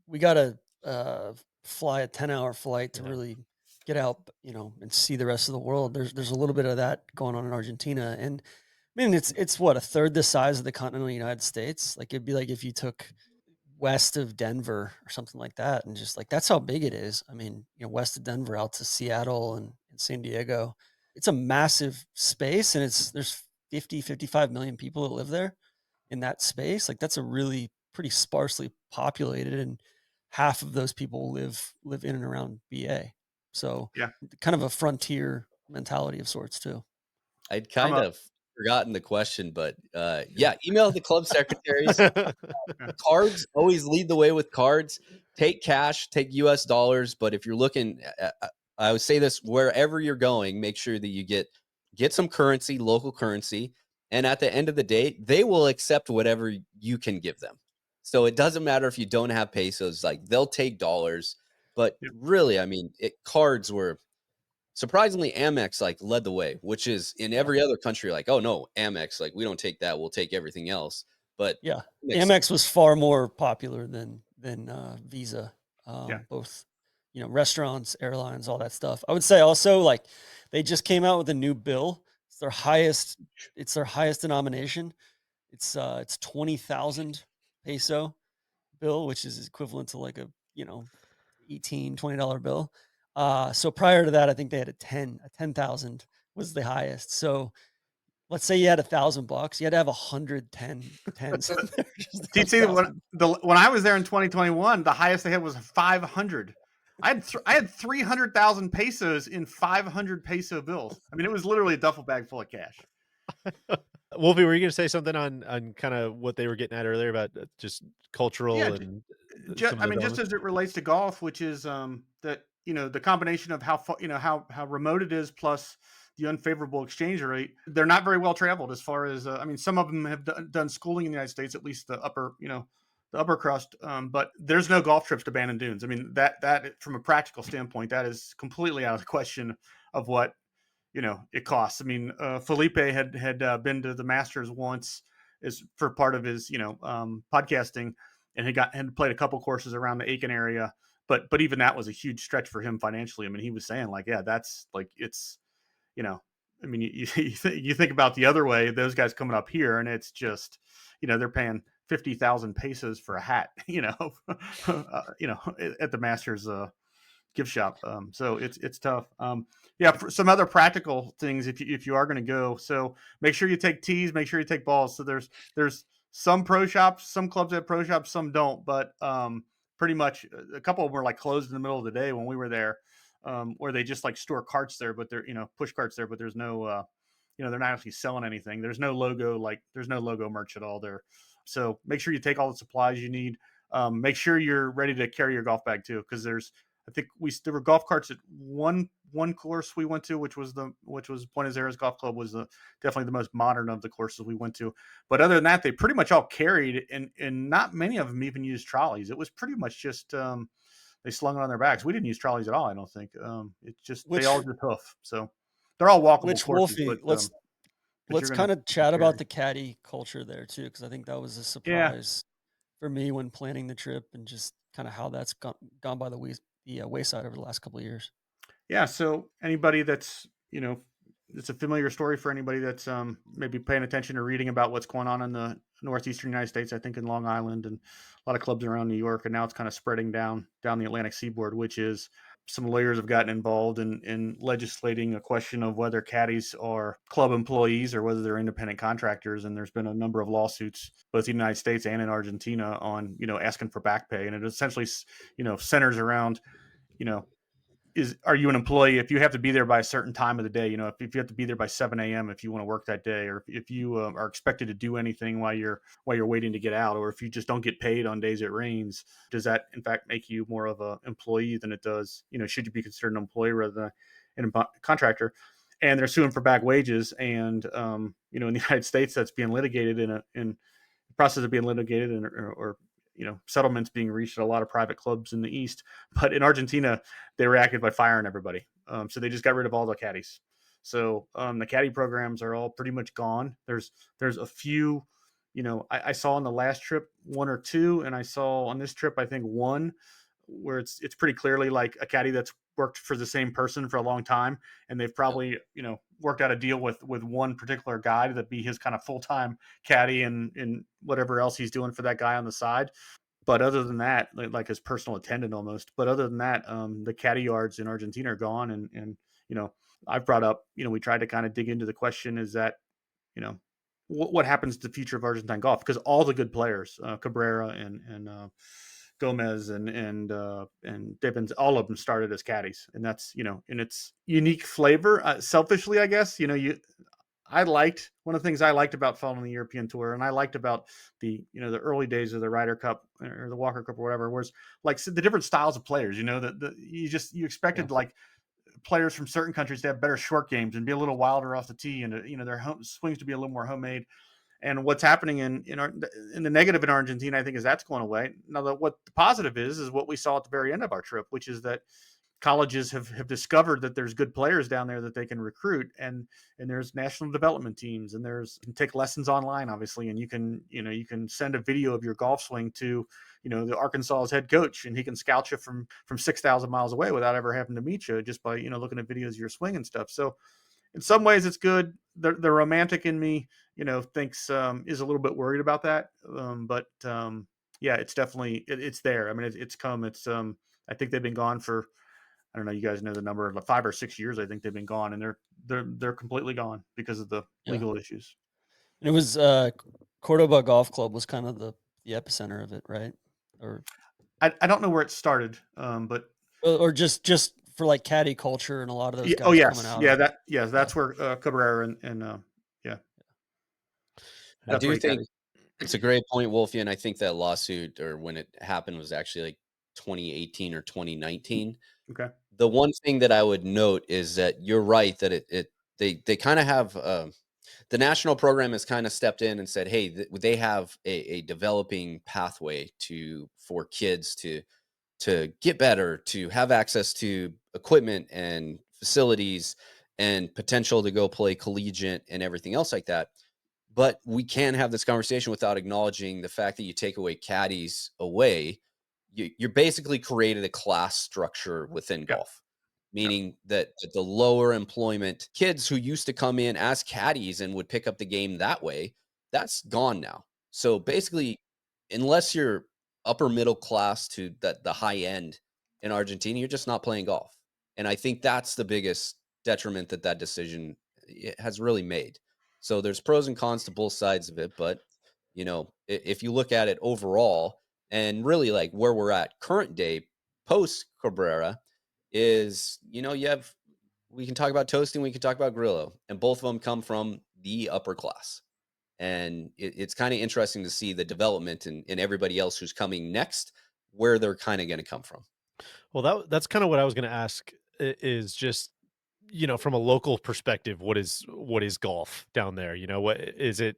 we gotta fly a 10-hour flight to Yeah. really get out, and see the rest of the world. There's a little bit of that going on in Argentina. And I mean, it's what, a third the size of the continental United States. Like it'd be like if you took west of Denver or something like that, and just like that's how big it is. I mean, west of Denver out to Seattle and San Diego. It's a massive space, and there's 55 million people that live there in that space. Like that's a really pretty sparsely populated, and half of those people live in and around BA. So Yeah. kind of a frontier mentality of sorts too. I'd From kind a of forgotten the question, but yeah, email the club secretaries. Cards, always lead the way with cards. Take cash, take US dollars. But if you're looking, I would say this, wherever you're going, make sure that you get some currency, local currency. And at the end of the day, they will accept whatever you can give them. So it doesn't matter if you don't have pesos, like they'll take dollars. But Yep. really, I mean, cards were surprisingly, Amex like led the way, which is in every other country, like, oh no, Amex, like we don't take that, we'll take everything else. But Yeah, Amex, Amex was far more popular than Visa. Yeah. Both, restaurants, airlines, all that stuff. I would say also, like, they just came out with a new bill. It's their highest. It's their highest denomination. It's 20,000 peso bill, which is equivalent to like a 18 $20 bill. So prior to that, I think they had a 10,000 was the highest. So let's say you had $1,000, you had to have 110 tens in there just to have TC, when 1,000. when I was there in 2021, the highest they had was 500. I had 300,000 pesos in 500 peso bills. I mean, it was literally a duffel bag full of cash. Wolfie, were you gonna say something on kind of what they were getting at earlier about just Yeah, cultural and just some of I those mean, just elements? as it relates to golf, which is that the combination of how how remote it is, plus the unfavorable exchange rate, they're not very well traveled as far as I mean, some of them have done schooling in the United States, at least the upper the upper crust, but there's no golf trips to Bandon Dunes. I mean, that from a practical standpoint, that is completely out of the question of what it costs. I mean, Felipe had been to the Masters once as for part of his podcasting, and had played a couple courses around the Aiken area. But even that was a huge stretch for him financially. I mean, he was saying like, yeah, that's like it's you know, I mean, you think about the other way, those guys coming up here, and it's just they're paying 50,000 pesos for a hat, at the Masters gift shop. So it's tough. Yeah, for some other practical things if you are going to go. So make sure you take tees, make sure you take balls. So there's some pro shops, some clubs have pro shops, some don't. But pretty much a couple of them were like closed in the middle of the day when we were there, or they just like store carts there, but they're push carts there, but there's no they're not actually selling anything. There's no logo merch at all there. So make sure you take all the supplies you need. Make sure you're ready to carry your golf bag too, because I think there were golf carts at one course we went to, which was Buenos Aires Golf Club, was definitely the most modern of the courses we went to. But other than that, they pretty much all carried, and not many of them even used trolleys. It was pretty much just they slung it on their backs. We didn't use trolleys at all. I don't think. It's just they all Which just hoof. So they're all walkable which courses, Wolfie, but you're let's gonna kind of chat about carry. the caddy culture there too, because I think that was a Yeah, surprise for me when planning the trip and just kind of how that's gone by the wayside over the last couple of years. yeah. So anybody that's it's a familiar story for anybody that's maybe paying attention or reading about what's going on in the northeastern United States. I think in Long Island and a lot of clubs around New York, and now it's kind of spreading down the Atlantic seaboard, which is some lawyers have gotten involved in legislating a question of whether caddies are club employees or whether they're independent contractors. And there's been a number of lawsuits, both in the United States and in Argentina, on asking for back pay, and it essentially centers around you know are you an employee if you have to be there by a certain time of the day, if you have to be there by 7 a.m. if you want to work that day, or if you are expected to do anything while you're waiting to get out, or if you just don't get paid on days it rains, does that in fact make you more of an employee than it does, should you be considered an employee rather than a contractor? And they're suing for back wages, and in the United States that's being litigated in the process of being litigated, or settlements being reached at a lot of private clubs in the East. But in Argentina, they reacted by firing everybody. So they just got rid of all the caddies. So the caddy programs are all pretty much gone. There's a few, I saw on the last trip one or two, and I saw on this trip I think one, where it's pretty clearly like a caddy that's worked for the same person for a long time, and they've Yep. probably worked out a deal with one particular guy to be his kind of full-time caddy, and whatever else he's doing for that guy on the side. But other than that, like his personal attendant almost. But other than that, the caddy yards in Argentina are gone. And you know, I've brought up, we tried to kind of dig into the question is that, you know, what happens to the future of Argentine golf? Because all the good players, Cabrera and Gomez and Dibbins, all of them started as caddies, and that's in its unique flavor. Selfishly, I guess I liked one of the things I liked about following the European Tour, and I liked about the early days of the Ryder Cup or the Walker Cup or whatever, was like the different styles of players. You Yeah. expected like players from certain countries to have better short games and be a little wilder off the tee, and their swings to be a little more homemade. And what's happening in the negative in Argentina, I think, is that's going away. Now, what the positive is what we saw at the very end of our trip, which is that colleges have discovered that there's good players down there that they can recruit, and there's national development teams, and you can take lessons online, obviously, and you can send a video of your golf swing to the Arkansas's head coach, and he can scout you from 6,000 miles away without ever having to meet you, just by looking at videos of your swing and stuff. So in some ways it's good. The romantic in me thinks is a little bit worried about that, but yeah, it's definitely it's there. I mean, it's come. It's I think they've been gone for, I don't know, you guys know the number, like 5 or 6 years. I think they've been gone, and they're completely gone because of the Yeah. legal issues. And it was Cordoba Golf Club was kind of the epicenter of it, right? Or I don't know where it started, but or just for like caddy culture and a lot of those oh guys coming yes, out yeah, of it. that's Yeah. where Cabrera and yeah. I That's where do he got think it. it's a great point, Wolfie, and I think that lawsuit, or when it happened, was actually like 2018 or 2019. Okay. The one thing that I would note is that you're right that they kind of have the national program has kind of stepped in and said, hey, they have a developing pathway for kids to get better, to have access to equipment and facilities and potential to go play collegiate and everything else like that. But we can't have this conversation without acknowledging the fact that you take away caddies away. You're basically created a class structure within Yep. golf, meaning that the lower employment kids who used to come in as caddies and would pick up the game that way, that's gone now. So basically, unless you're upper middle class to the high end in Argentina, you're just not playing golf. And I think that's the biggest detriment that decision has really made. So there's pros and cons to both sides of it, but if you look at it overall and really like where we're at current day post Cabrera is, you have we can talk about toasting, we can talk about Grillo, and both of them come from the upper class. And it's kind of interesting to see the development in everybody else who's coming next, where they're kind of going to come from. Well, that's kind of what I was going to ask is just, from a local perspective, what is golf down there? What is it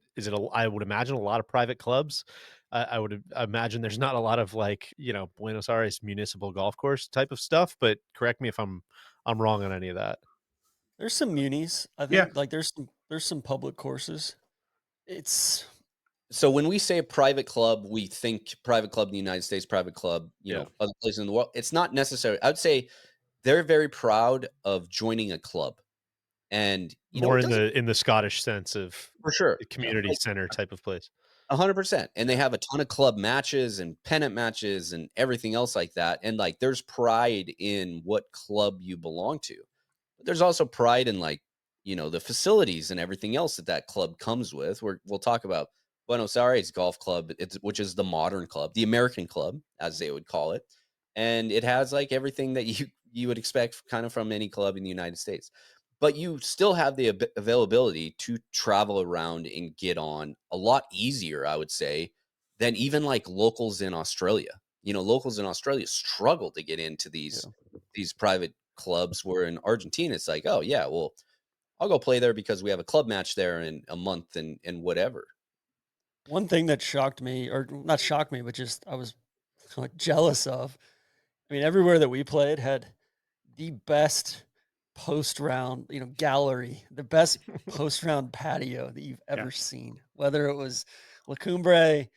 I would imagine a lot of private clubs. I would imagine there's not a lot of like, Buenos Aires municipal golf course type of stuff, but correct me if I'm wrong on any of that. There's some munis. I Yeah. think like there's some public courses. It's So when we say a private club, we think private club in the United States, private club, Yeah. other places in the world. It's not necessary. I would say they're very proud of joining a club. And More it in doesn't the Scottish sense of for sure. a community center type of place. 100%. And they have a ton of club matches and pennant matches and everything else like that. And like there's pride in what club you belong to. But there's also pride in like, the facilities and everything else that club comes with. We'll talk about Buenos Aires Golf Club, which is the modern club, the American club, as they would call it. And it has like everything that you would expect kind of from any club in the United States. But you still have the availability to travel around and get on a lot easier, I would say, than even like locals in Australia. Locals in Australia struggle to get into yeah. these private clubs, where in Argentina it's like, oh yeah, well, I'll go play there because we have a club match there in a month and whatever. One thing that shocked me, or not shocked me, but just I was like jealous of. I mean, everywhere that we played had the best post round, gallery, the best post round patio that you've Yeah. ever seen. Whether it was La Cumbre,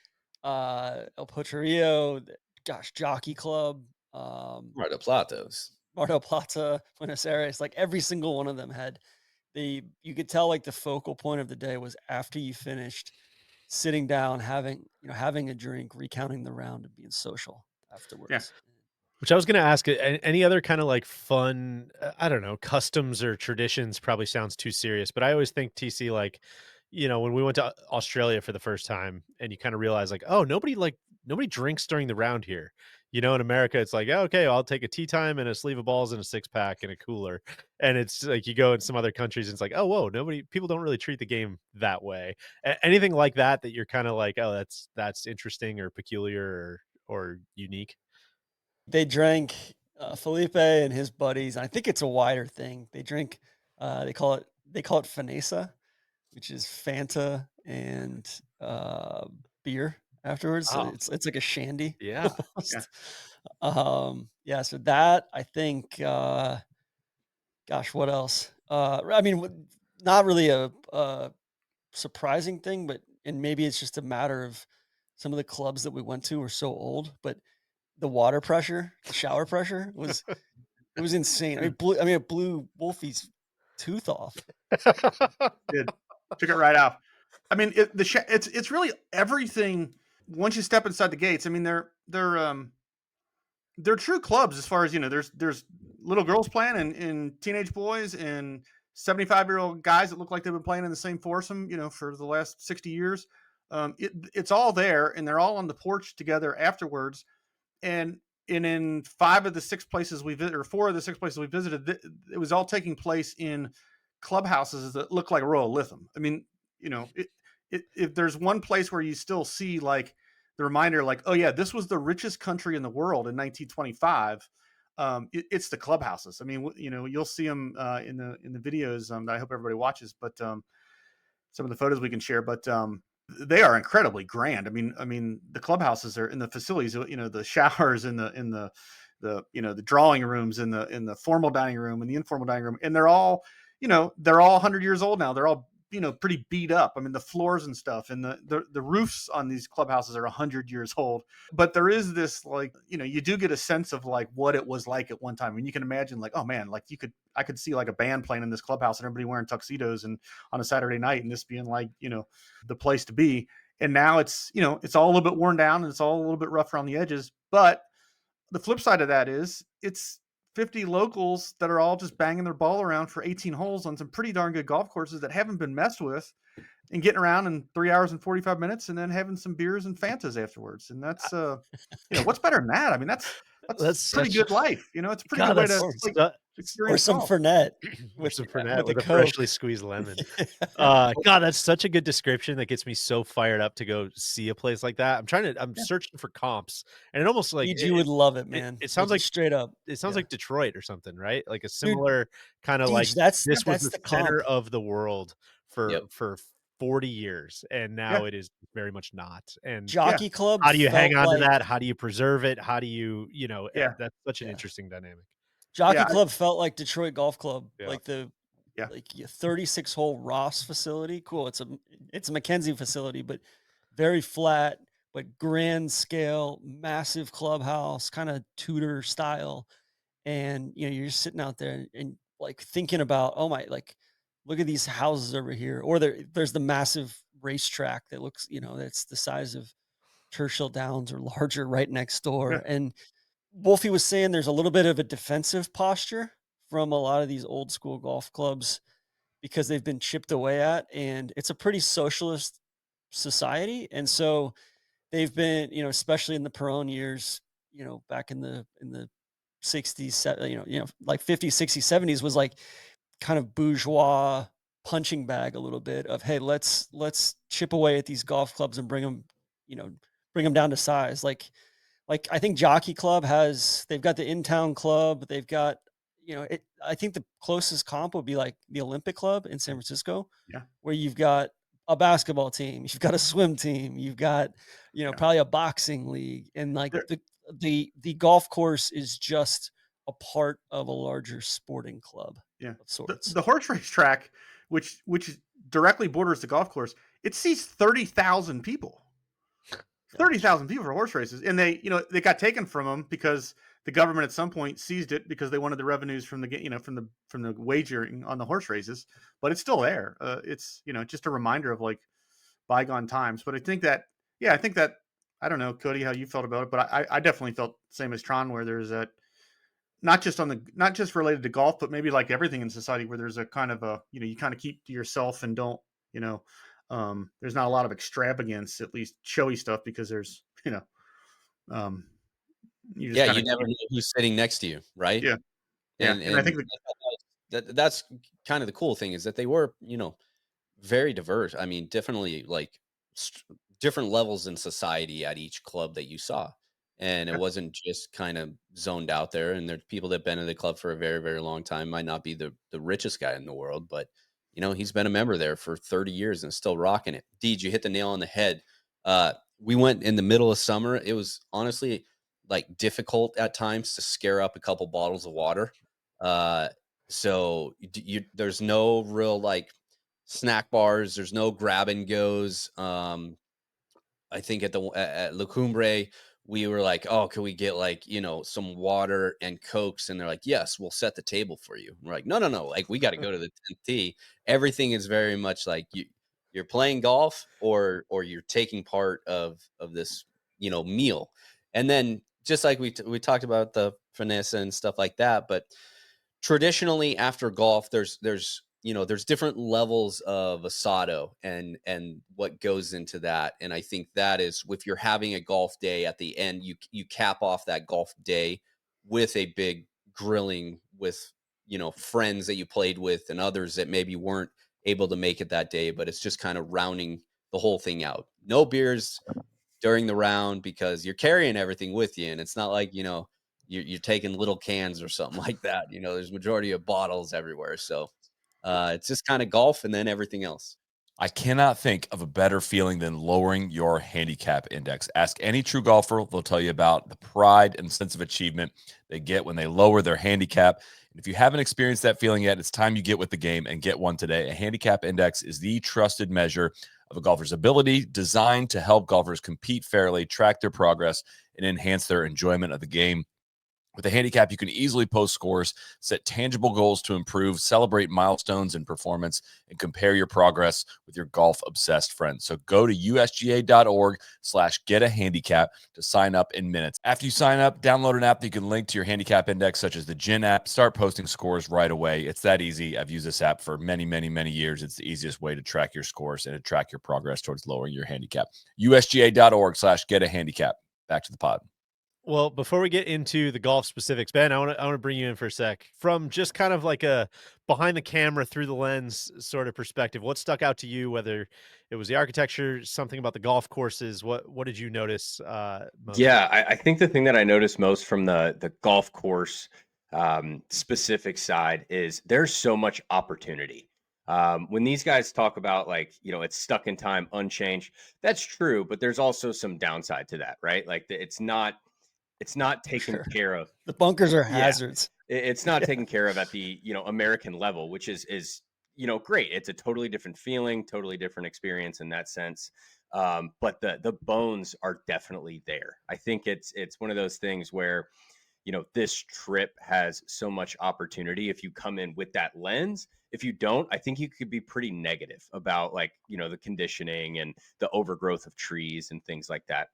El Potrillo, gosh, Jockey Club, Right, the Platos. Mar del Plata, Buenos Aires, like every single one of them had you could tell like the focal point of the day was after you finished sitting down, having a drink, recounting the round and being social Yeah. afterwards. Which I was gonna ask, any other kind of like fun, I don't know, customs or traditions probably sounds too serious, but I always think TC like, when we went to Australia for the first time and you kind of realize like, oh, nobody drinks during the round here. In America, it's like, "Oh, okay, I'll take a tea time and a sleeve of balls and a six pack and a cooler." And it's like you go in some other countries and it's like, oh, whoa, people don't really treat the game that way. Anything like that you're kind of like, oh, that's interesting or peculiar or unique. They drank, Felipe and his buddies, I think it's a wider thing. They drink, they call it Fanesa, which is Fanta and, beer afterwards, so Oh, it's like a shandy yeah. Yeah. almost. Yeah, so that I think, gosh, what else? I mean, not really a surprising thing, but and maybe it's just a matter of some of the clubs that we went to were so old, but the water pressure, the shower pressure was insane. It blew Wolfie's tooth off. Did. Took it right out. I mean, it's really everything once you step inside the gates. I mean, they're true clubs as far as there's little girls playing and teenage boys and 75-year-old guys that look like they've been playing in the same foursome for the last 60 years. It's all there, and they're all on the porch together afterwards. And in 4 of the 6 places we visited, it was all taking place in clubhouses that look like Royal Lytham. I mean, if there's one place where you still see like the reminder, like, oh yeah, this was the richest country in the world in 1925. It's the clubhouses. I mean, you'll see them in the videos that I hope everybody watches, but some of the photos we can share. But they are incredibly grand. I mean, the clubhouses are in the facilities. The showers the drawing rooms in the formal dining room and the informal dining room, and they're all 100 years old now. They're all pretty beat up. I mean, the floors and stuff, and the roofs on these clubhouses are 100 years old. But there is this, like, you do get a sense of like what it was like at one time. I mean, you can imagine, like, oh man, like I could see like a band playing in this clubhouse and everybody wearing tuxedos and on a Saturday night, and this being like the place to be. And now it's all a little bit worn down and it's all a little bit rough around the edges. But the flip side of that is it's 50 locals that are all just banging their ball around for 18 holes on some pretty darn good golf courses that haven't been messed with, and getting around in 3 hours and 45 minutes and then having some beers and Fantas afterwards. And that's, what's better than that? I mean, that's pretty such good life. It's a pretty God, good way that's to Or, like or experience some golf. Fernet with some Fernet with a with a freshly Coke. squeezed lemon. God, that's such a good description that gets me so fired up to go see a place like that. I'm Yeah. searching for comps, and it almost like You would love it, it, man. it sounds Like like straight up. it sounds Yeah. like Detroit or something, right? Like a Dude, similar kind of like Deej, that's this was that's the the center comp. of the world Yep. for 40 years, and Yeah. now it is very much not. And Yeah. Jockey Club how do you hang felt on to like that? How do you preserve it? How do Yeah. that's such an yeah. interesting dynamic. Jockey Yeah. Club felt like Detroit Golf Club, Yeah. like the Yeah. like 36 hole Ross facility. Cool. It's a MacKenzie facility, but very flat, but grand scale, massive clubhouse, kind of Tudor style. And you're just sitting out there and like thinking about, oh my, like look at these houses over here. Or there's the massive racetrack that looks, that's the size of Churchill Downs or larger right next Yeah. door. And Wolfie was saying there's a little bit of a defensive posture from a lot of these old school golf clubs because they've been chipped away at, and it's a pretty socialist society. And so they've been, especially in the Perone years, back in the 60s, like 50s, 60s, 70s was like kind of bourgeois punching bag a little bit of, hey, let's chip away at these golf clubs and you know, bring them down to size. Like I think Jockey Club they've got the in-town club, they've got, I think the closest comp would be like the Olympic Club in San Francisco, Yeah. where you've got a basketball team, you've got a swim team, you've got, Yeah. probably a boxing league, and like There- the golf course is just a part of a larger sporting club Yeah. of sorts. The horse race track, which directly borders the golf course, it sees 30,000 people. 30,000 people for horse races, and they got taken from them because the government at some point seized it because they wanted the revenues from the wagering on the horse races. But it's still there. It's just a reminder of like bygone times. But I think that I don't know, Cody, how you felt about it, but I definitely felt the same as Tron, where there's that not just related to golf, but maybe like everything in society, where there's a kind of you kind of keep to yourself and don't you know there's not a lot of extravagance, at least showy stuff, because there's um you just Yeah, kind you of never know who's sitting next to you, right? yeah. Yeah, And and I think that's kind of the cool thing is that they were, very diverse. I mean, definitely like different levels in society at each club that you saw. And it yeah, wasn't just kind of zoned out there. And there's people that have been in the club for a very, very long time. Might not be the richest guy in the world, but he's been a member there for 30 years and still rocking it. Deej, you hit the nail on the head. We went in the middle of summer. It was honestly like difficult at times to scare up a couple bottles of water. So there's no real like snack bars. There's no grab and goes. I think at La Cumbre, we were like, oh, can we get like, some water and Cokes? And they're like, yes, we'll set the table for you. We're like, no, no, no. Like we got to go to the 10th tee. Everything is very much like you're playing golf or you're taking part of this, meal. And then just like we talked about the finesse and stuff like that, but traditionally after golf there's different levels of asado and what goes into that. And I think that is, if you're having a golf day at the end, you cap off that golf day with a big grilling with friends that you played with and others that maybe weren't able to make it that day, but it's just kind of rounding the whole thing out. No beers during the round because you're carrying everything with you. And it's not like, you're taking little cans or something like that. There's majority of bottles everywhere. So it's just kind of golf and then everything else. I cannot think of a better feeling than lowering your handicap index. Ask any true golfer. They'll tell you about the pride and sense of achievement they get when they lower their handicap. And if you haven't experienced that feeling yet, it's time you get with the game and get one today. A handicap index is the trusted measure of a golfer's ability, designed to help golfers compete fairly, track their progress, and enhance their enjoyment of the game. With a handicap, you can easily post scores, set tangible goals to improve, celebrate milestones in performance, and compare your progress with your golf-obsessed friends. So go to usga.org/get-a-handicap to sign up in minutes. After you sign up, download an app that you can link to your handicap index, such as the Gin app. Start posting scores right away. It's that easy. I've used this app for many, many, many years. It's the easiest way to track your scores and to track your progress towards lowering your handicap. usga.org/get-a-handicap. Back to the pod. Well, before we get into the golf specifics, Ben, I want to bring you in for a sec. From just kind of like a behind the camera, through the lens sort of perspective, what stuck out to you? Whether it was the architecture, something about the golf courses, what did you notice most? Yeah, I think the thing that I noticed most from the golf course specific side is there's so much opportunity. When these guys talk about it's stuck in time, unchanged, that's true, but there's also some downside to that, right? Like it's not taken Sure. care of. The bunkers are Yeah. hazards. It's not taken care of at the American level, which is great. It's a totally different feeling, totally different experience in that sense. But the bones are definitely there. I think it's one of those things where this trip has so much opportunity if you come in with that lens. If you don't, I think you could be pretty negative about the conditioning and the overgrowth of trees and things like that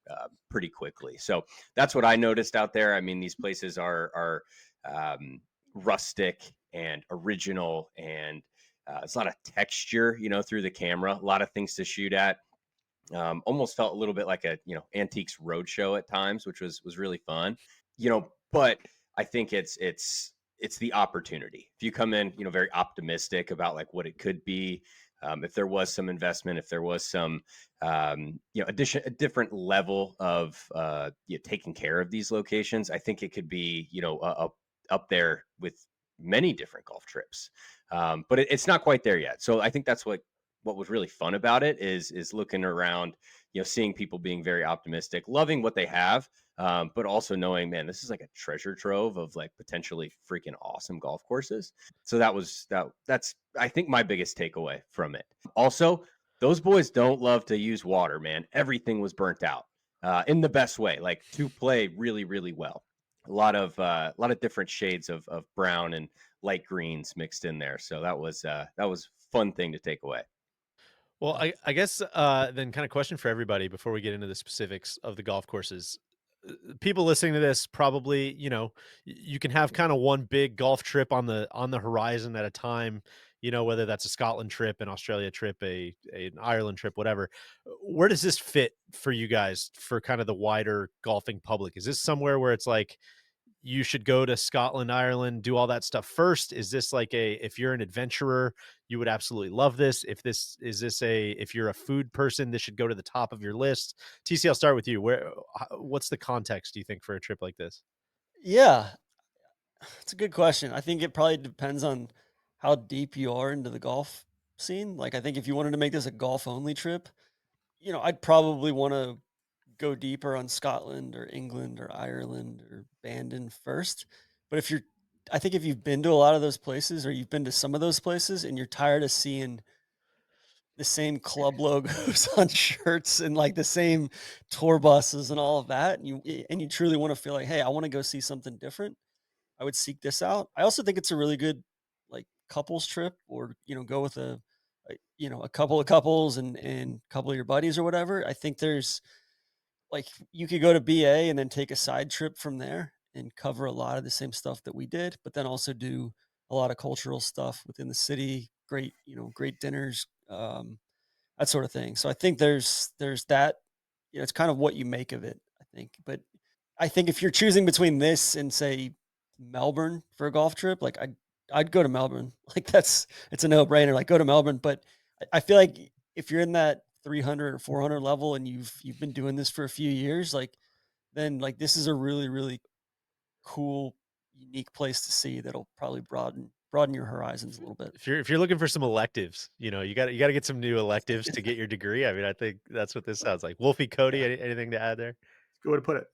pretty quickly. So that's what I noticed out there. I mean, these places are rustic and original, and it's a lot of texture, through the camera, a lot of things to shoot at. Almost felt a little bit like a antiques roadshow at times, which was really fun. But I think it's the opportunity. If you come in very optimistic about what it could be, if there was some investment, if there was some a different level of taking care of these locations, I think it could be up there with many different golf trips. But it's not quite there yet. So I think that's what was really fun about it is looking around, seeing people being very optimistic, loving what they have, but also knowing, man, this is like a treasure trove of potentially freaking awesome golf courses. So that's I think my biggest takeaway from it. Also, those boys don't love to use water, man. Everything was burnt out in the best way, to play really, really well. A lot of different shades of brown and light greens mixed in there. So that was fun thing to take away. Well, I guess then kind of question for everybody before we get into the specifics of the golf courses. People listening to this probably, you can have kind of one big golf trip on the horizon at a time, whether that's a Scotland trip, an Australia trip, an Ireland trip, whatever. Where does this fit for you guys for kind of the wider golfing public? Is this somewhere where it's like you should go to Scotland, Ireland, do all that stuff first? Is this if you're an adventurer, you would absolutely love this? If you're a food person, this should go to the top of your list? TC, I'll start with you. What's the context, do you think, for a trip like this? Yeah, it's a good question. I think it probably depends on how deep you are into the golf scene. Like, I think if you wanted to make this a golf only trip, I'd probably want to go deeper on Scotland or England or Ireland or Bandon first. But I think if you've been to a lot of those places or you've been to some of those places and you're tired of seeing the same club logos on shirts and the same tour buses and all of that, and you truly want to feel like, hey, I want to go see something different, I would seek this out. I also think it's a really good couples trip, or go with a couple of couples and a couple of your buddies or whatever. I think there's you could go to BA and then take a side trip from there and cover a lot of the same stuff that we did, but then also do a lot of cultural stuff within the city. Great dinners, that sort of thing. So I think there's that. It's kind of what you make of it, I think. But I think if you're choosing between this and say Melbourne for a golf trip, I'd go to Melbourne. It's a no brainer. Go to Melbourne. But I feel like if you're in that 300 or 400 level and you've been doing this for a few years, like then like this is a really, really cool, unique place to see that'll probably broaden your horizons a little bit. If you're looking for some electives, you know, you got to get some new electives to get your degree. I mean, I think that's what this sounds like. Wolfie, Cody, Yeah. anything to add there? Good way to put it.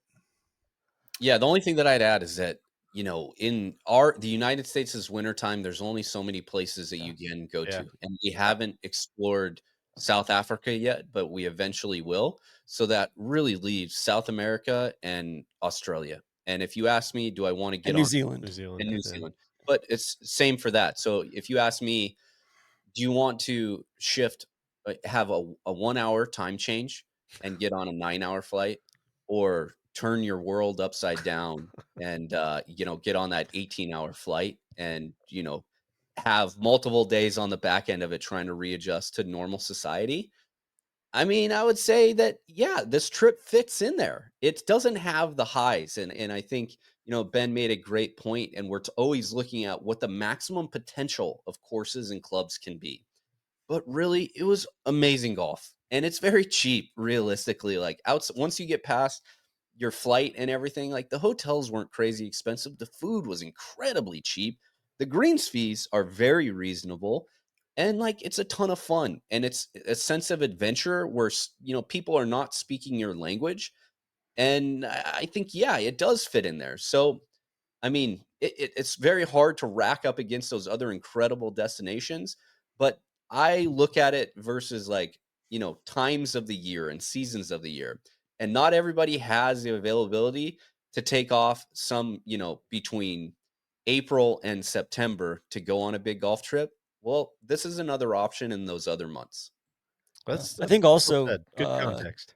Yeah, the only thing that I'd add is that, you know, in the United States' wintertime, there's only so many places that you can go Yeah. to. And we haven't explored South Africa yet, but we eventually will. So that really leaves South America and Australia. And if you ask me, do I want to get And New on Zealand. New Zealand. in New yeah. Zealand? But it's same for that. So if you ask me, do you want to shift, have a 1 hour time change and get on a 9 hour flight, or turn your world upside down and, you know, get on that 18-hour flight and, you know, have multiple days on the back end of it trying to readjust to normal society? I mean, I would say that, yeah, this trip fits in there. It doesn't have the highs. And I think, you know, Ben made a great point, and we're always looking at what the maximum potential of courses and clubs can be. But really, it was amazing golf, and it's very cheap, realistically. Like, once you get past your flight and everything, like, the hotels weren't crazy expensive. The food was incredibly cheap. The greens fees are very reasonable, and like, it's a ton of fun, and it's a sense of adventure where you know, people are not speaking your language, and I think, yeah, it does fit in there. So I mean, it's very hard to rack up against those other incredible destinations, but I look at it versus, like, you know, times of the year and seasons of the year. And not everybody has the availability to take off some, you know, between April and September to go on a big golf trip. Well, this is another option in those other months. I That's think well also said. Good context.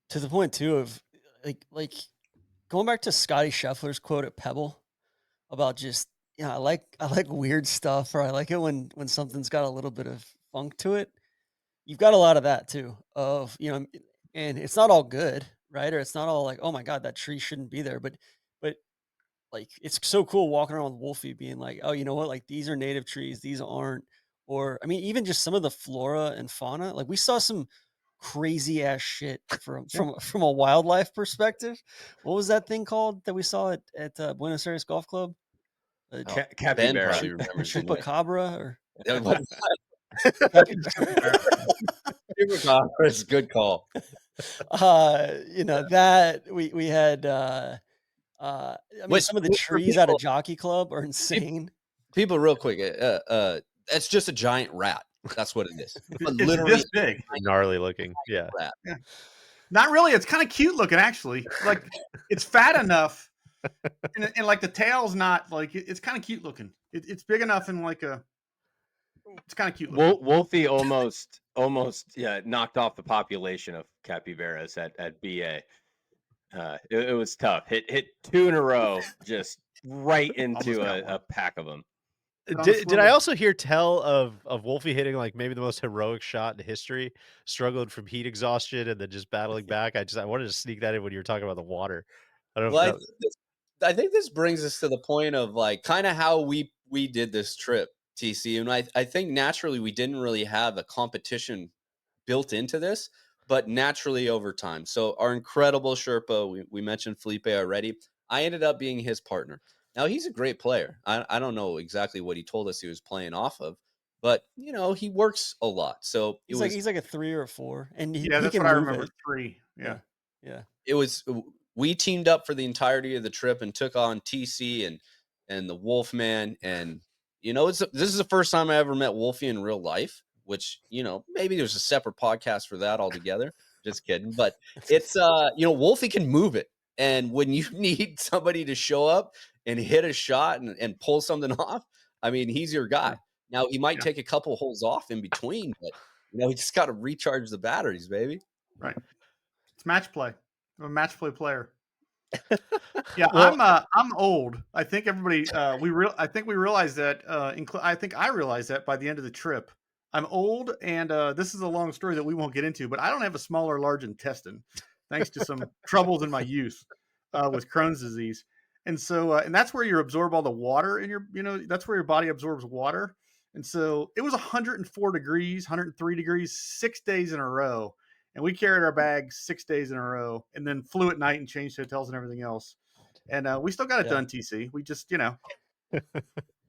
to the point too of like going back to Scotty Scheffler's quote at Pebble about just I like weird stuff, or I like it when something's got a little bit of funk to it. You've got a lot of that too of, and it's not all good, right? Or it's not all like, oh my god, that tree shouldn't be there, but like it's so cool walking around with Wolfie being like, oh, you know what? Like these are native trees, these aren't. Or I mean, even just some of the flora and fauna. Like we saw some crazy ass shit from a wildlife perspective. What was that thing called that we saw at Buenos Aires Golf Club? Uh, Oh, Ben Capybara. probably remembers the name. Chupacabra or It's a good call. that we had I mean Which, some of the for trees out of Jockey Club are insane. people real quick, it's just a giant rat. That's what it is. But It's literally this big. Gnarly looking. Yeah. rat. Yeah. Not really. It's kind of cute looking, actually. Like it's fat enough, and like the tail's not like it's kind of cute looking. It's big enough and like it's kind of cute looking. Wolfie almost knocked off the population of capybaras at BA. It was tough. Hit two in a row, just right into a pack of them. Did I also hear tell of Wolfie hitting like maybe the most heroic shot in history, struggled from heat exhaustion and then just battling back? I wanted to sneak that in when you were talking about the water. I don't know Well, if I think this brings us to the point of like kind of how we did this trip, TC. And I think naturally we didn't really have a competition built into this, but naturally over time. So our incredible Sherpa, we mentioned Felipe already. I ended up being his partner. Now he's a great player. I don't know exactly what he told us he was playing off of, but you know, he works a lot. So He's like a 3 or a 4, and Yeah, he that's can what I move remember. it. 3. Yeah. Yeah. it was we teamed up for the entirety of the trip and took on TC and the Wolfman. And you know, this is the first time I ever met Wolfie in real life, which, you know, maybe there's a separate podcast for that altogether. Just kidding. But it's you know, Wolfie can move it. And when you need somebody to show up and hit a shot and pull something off, I mean, he's your guy. Now he might take a couple holes off in between, but you know, he just got to recharge the batteries, baby. Right. It's match play. I'm a match play player. Yeah, Well, I'm old. I think everybody I think we realized that I think I realized that by the end of the trip. I'm old, and this is a long story that we won't get into, but I don't have a small or large intestine thanks to some troubles in my youth with Crohn's disease. And so and that's where you absorb all the water in your, that's where your body absorbs water. And so it was 104 degrees, 103 degrees, 6 days in a row. And we carried our bags 6 days in a row and then flew at night and changed hotels and everything else. And we still got it Yeah. done, TC. We just, we got it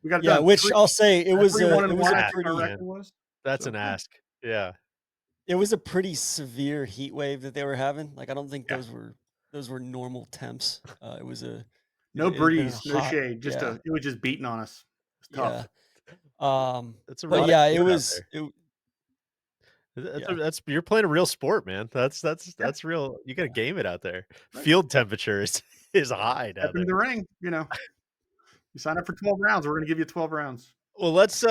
Yeah, done. which I'll say it was 3-1 a and it was one, a I think our pretty record was. That's So, an yeah. ask. Yeah. it was a pretty severe heat wave that they were having. Like I don't think Yeah. those were normal temps. It was a No it had been a breeze, no hot, shade. Just yeah, it was just beating on us. It's tough. yeah. That's a But lot of yeah, it game out was there. it That's yeah. that's you're playing a real sport, man. That's Yeah. real. You got to Yeah. game it out there. Right. Field temperature is high down Step into there. the ring, You sign up for 12 rounds. We're going to give you 12 rounds. Well, let's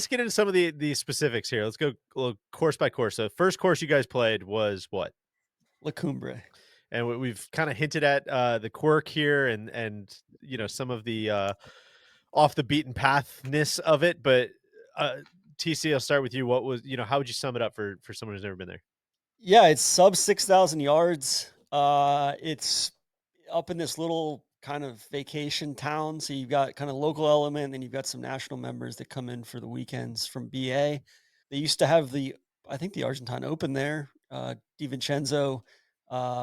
get into some of the specifics here. Let's go course by course. So, first course you guys played was what? La Cumbre. And we've kind of hinted at the quirk here and some of the off the beaten pathness of it. But TC, I'll start with you. What was how would you sum it up for someone who's never been there? Yeah, it's sub 6,000 yards. It's up in this little kind of vacation town. So you've got kind of local element, and you've got some national members that come in for the weekends from BA. They used to have I think the Argentine Open there. DiVincenzo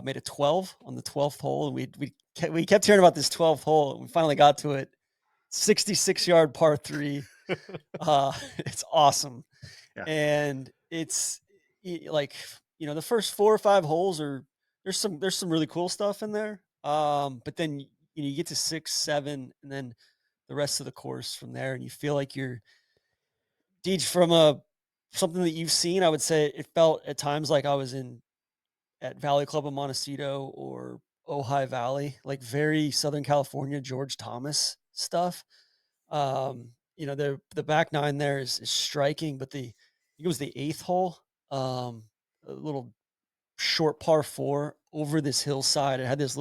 made a 12 on the 12th hole, and we kept hearing about this 12th hole, and we finally got to it. 66-yard par three. It's awesome. Yeah. And it's like, the first 4 or 5 holes there's some really cool stuff in there. But then, you get to 6, 7, and then the rest of the course from there, and you feel like you're Deej from something that you've seen. I would say it felt at times like I was at Valley Club of Montecito or Ojai Valley, like very Southern California, George Thomas stuff. The back nine there is striking, but I think it was the 8th hole, a little short par 4 over this hillside. It had this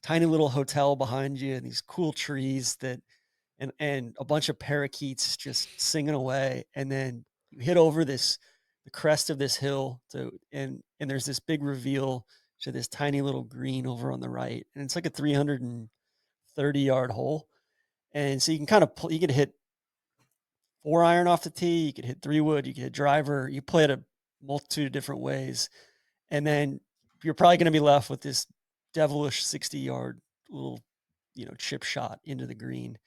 tiny little hotel behind you and these cool trees and a bunch of parakeets just singing away. And then you hit over the crest of this hill and there's this big reveal to this tiny little green over on the right. And it's like a 330-yard hole. And so you can kind of you could hit 4-iron off the tee, you could hit 3-wood, you could hit driver, you play it a multitude of different ways. And then you're probably going to be left with this devilish 60-yard little, chip shot into the green.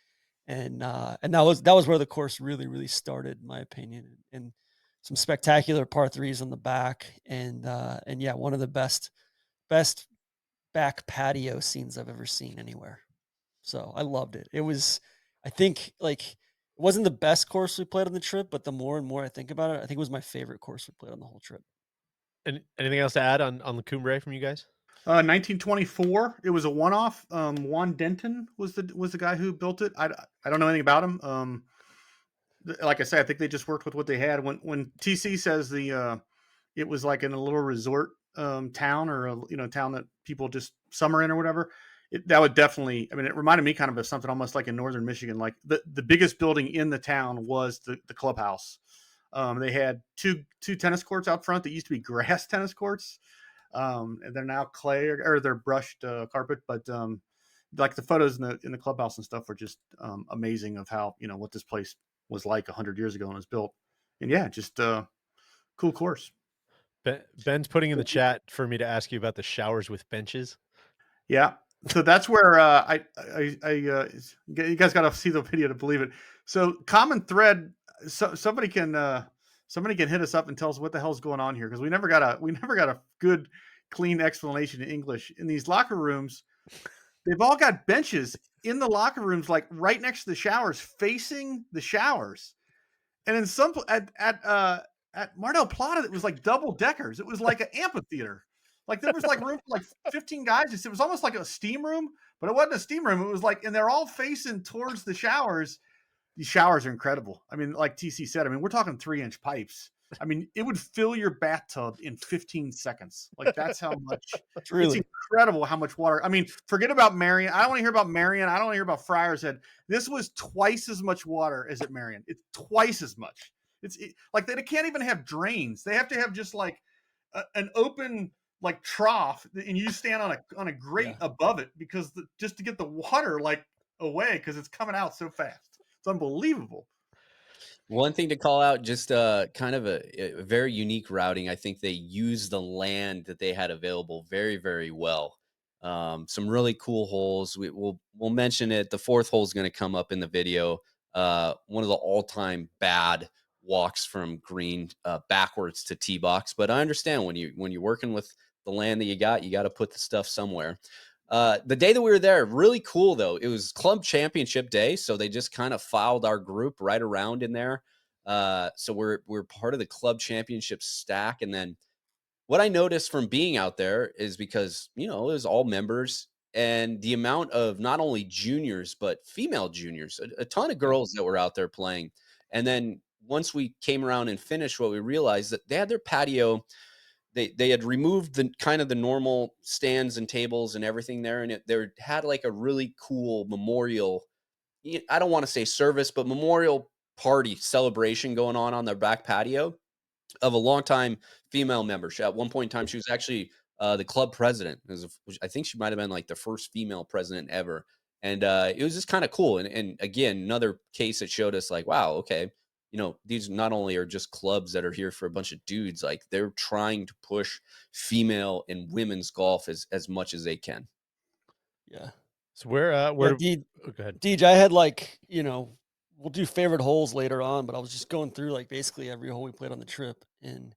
And that was where the course really, really started, in my opinion. And some spectacular par threes on the back. And yeah, one of the best back patio scenes I've ever seen anywhere. So I loved it. It was, I think, it wasn't the best course we played on the trip, but the more and more I think about it, I think it was my favorite course we played on the whole trip. And anything else to add on La Cumbre from you guys? 1924. It was a one-off. Juan Denton was the guy who built it. I don't know anything about him. Like I say, I think they just worked with what they had. When TC says it was like in a little resort town or a town that people just summer in or whatever. That would definitely. I mean, it reminded me kind of something almost like in northern Michigan. Like the biggest building in the town was the clubhouse. They had two tennis courts out front that used to be grass tennis courts. And they're now clay or they're brushed carpet, but like the photos in the clubhouse and stuff were just amazing of how what this place was like 100 years ago when it was built. And yeah, just cool course. Ben's putting in the chat for me to ask you about the showers with benches. Yeah, so that's where you guys got to see the video to believe it. So common thread. So somebody can hit us up and tell us what the hell's going on here, because we never got a good clean explanation in English. In these locker rooms, they've all got benches in the locker rooms, like right next to the showers, facing the showers. And in some at Mar del Plata, it was like double deckers. It was like an amphitheater. Like there was like room for like 15 guys. It was almost like a steam room, but it wasn't a steam room. It was like, and they're all facing towards the showers. These showers are incredible. I mean, like TC said, I mean, we're talking 3-inch pipes. I mean, it would fill your bathtub in 15 seconds. Like that's how much. It's incredible how much water. I mean, forget about Marion. I don't want to hear about Marion. I don't want to hear about Friars Head. This was twice as much water as at Marion. It's twice as much. Like they can't even have drains. They have to have just like an open like trough, and you stand on a grate above it because just to get the water like away because it's coming out so fast. It's unbelievable. One thing to call out, just kind of a very unique routing. I think they used the land that they had available very, very well. Some really cool holes. We'll mention it. The fourth hole is going to come up in the video. One of the all-time bad walks from green backwards to tee box. But I understand when you're working with the land that you got to put the stuff somewhere. The day that we were there, really cool though. It was club championship day, so they just kind of filed our group right around in there. So we're part of the club championship stack. And then what I noticed from being out there is because, it was all members, and the amount of not only juniors, but female juniors, a ton of girls that were out there playing. And then once we came around and finished, what we realized that they had their patio. They had removed the kind of the normal stands and tables and everything there. And they had like a really cool memorial, I don't want to say service, but memorial party celebration going on their back patio of a longtime female member. At one point in time, she was actually the club president. I think she might have been like the first female president ever. And it was just kind of cool. And again, another case that showed us like, wow, okay, these not only are just clubs that are here for a bunch of dudes, like they're trying to push female and women's golf as much as they can. Yeah. So where Yeah, go ahead. Deej, I had like, we'll do favorite holes later on, but I was just going through like basically every hole we played on the trip, and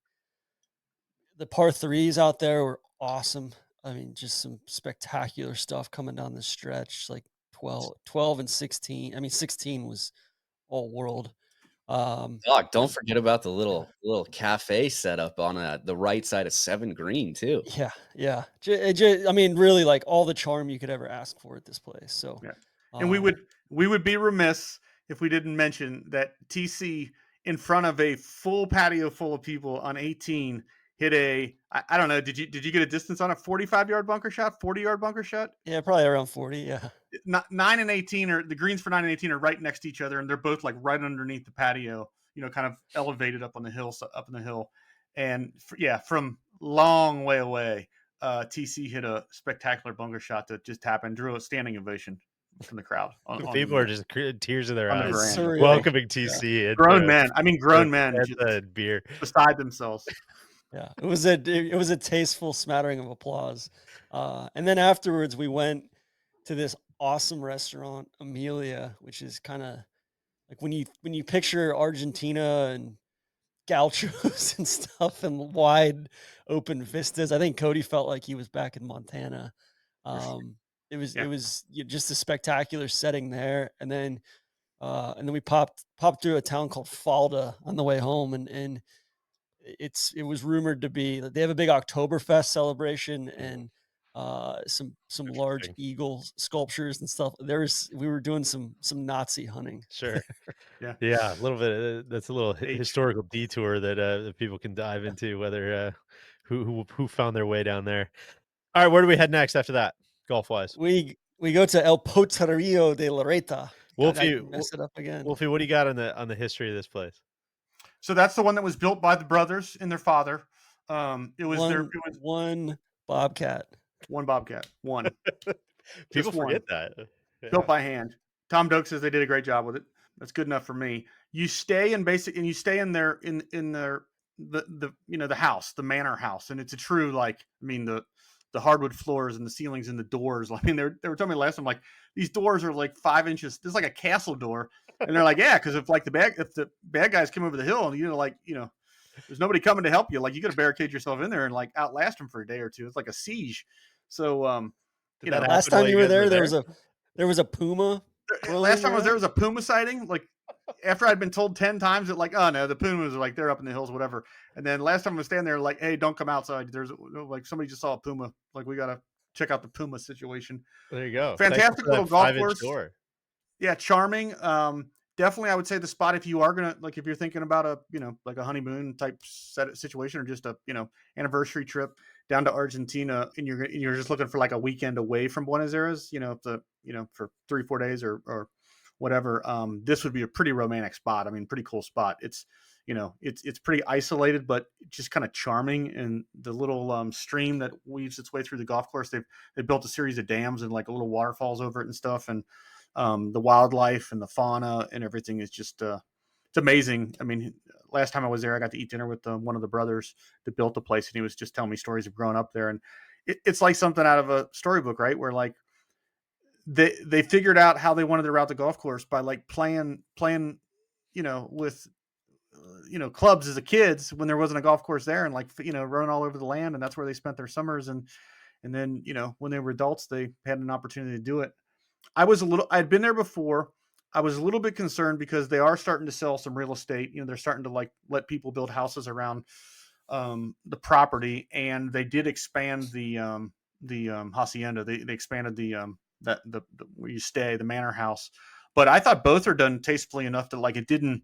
the par threes out there were awesome. I mean, just some spectacular stuff coming down the stretch, like 12 and 16. I mean, 16 was all world. Doc, don't but forget about the little cafe setup on the right side of 7 green too. yeah, yeah. I mean, really like all the charm you could ever ask for at this place. So, Yeah. And we um, would be remiss if we didn't mention that TC in front of a full patio full of people on 18 hit I don't know, did you get a distance on a 45-yard bunker shot, 40-yard bunker shot? yeah, probably around 40. Yeah. 9 and 18 are the greens for 9 and 18 are right next to each other, and they're both like right underneath the patio, kind of elevated up on the hill, up in the hill. And from long way away, TC hit a spectacular bunker shot that just happened, drew a standing ovation from the crowd. People are just tears in their on the eyes, veranda. Surreal. welcoming Yeah. TC. And Grown men. I mean, grown men and beer. beside themselves. Yeah, it was a tasteful smattering of applause. And then afterwards, we went to this awesome restaurant, Amelia, which is kind of like when you picture Argentina and gauchos and stuff and wide open vistas. I think Cody felt like he was back in Montana. It was just a spectacular setting there, and then we popped through a town called Falda on the way home, and it was rumored to be that they have a big Oktoberfest celebration and some large Interesting. eagle sculptures and stuff. We were doing some Nazi hunting. Sure. Yeah. Yeah, a little bit. That's a little H. historical detour that people can dive into. Whether who found their way down there. All right, where do we head next after that, golf wise? We go to El Potrero de Loreta. Wolfie, I messed it up again. Wolfie, what do you got on the history of this place? So that's the one that was built by the brothers and their father. It was one Bobcat. one Bobcat, one. People Just one. forget that. Built by hand. Tom Doak says they did a great job with it. That's good enough for me. You stay in their the house, the manor house, and it's a true the hardwood floors and the ceilings and the doors. I mean, they were telling me last time, like, these doors are like 5 inches. There's like a castle door, and they're like, yeah, because if the bad guys come over the hill and there's nobody coming to help you, like you got to barricade yourself in there and like outlast them for a day or two. It's like a siege. So last time you were there, there was a puma. Last time I was there was a puma sighting. Like after I'd been told 10 times that like, oh no, the pumas are like they're up in the hills, whatever. And then last time I was standing there, like, hey, don't come outside. There's like somebody just saw a puma. Like we gotta check out the puma situation. There you go. Fantastic little golf course. Door. Yeah, charming. Definitely, I would say the spot if you are gonna if you're thinking about a like a honeymoon type situation or just a anniversary trip down to Argentina and you're just looking for like a weekend away from Buenos Aires, for 3-4 days or whatever. This would be a pretty romantic spot. I mean, pretty cool spot. It's it's pretty isolated, but just kind of charming. And the little stream that weaves its way through the golf course, they built a series of dams and like little waterfalls over it and stuff. And the wildlife and the fauna and everything is just it's amazing. I mean, last time I was there, I got to eat dinner with one of the brothers that built the place, and he was just telling me stories of growing up there. And it's like something out of a storybook, right? Where like they figured out how they wanted to route the golf course by like playing, with clubs as a kids when there wasn't a golf course there, and like running all over the land, and that's where they spent their summers. And then when they were adults, they had an opportunity to do it. I'd been there before. I was a little bit concerned because they are starting to sell some real estate. They're starting to like let people build houses around the property, and they did expand the hacienda. They expanded the where you stay, the manor house. But I thought both are done tastefully enough that like it didn't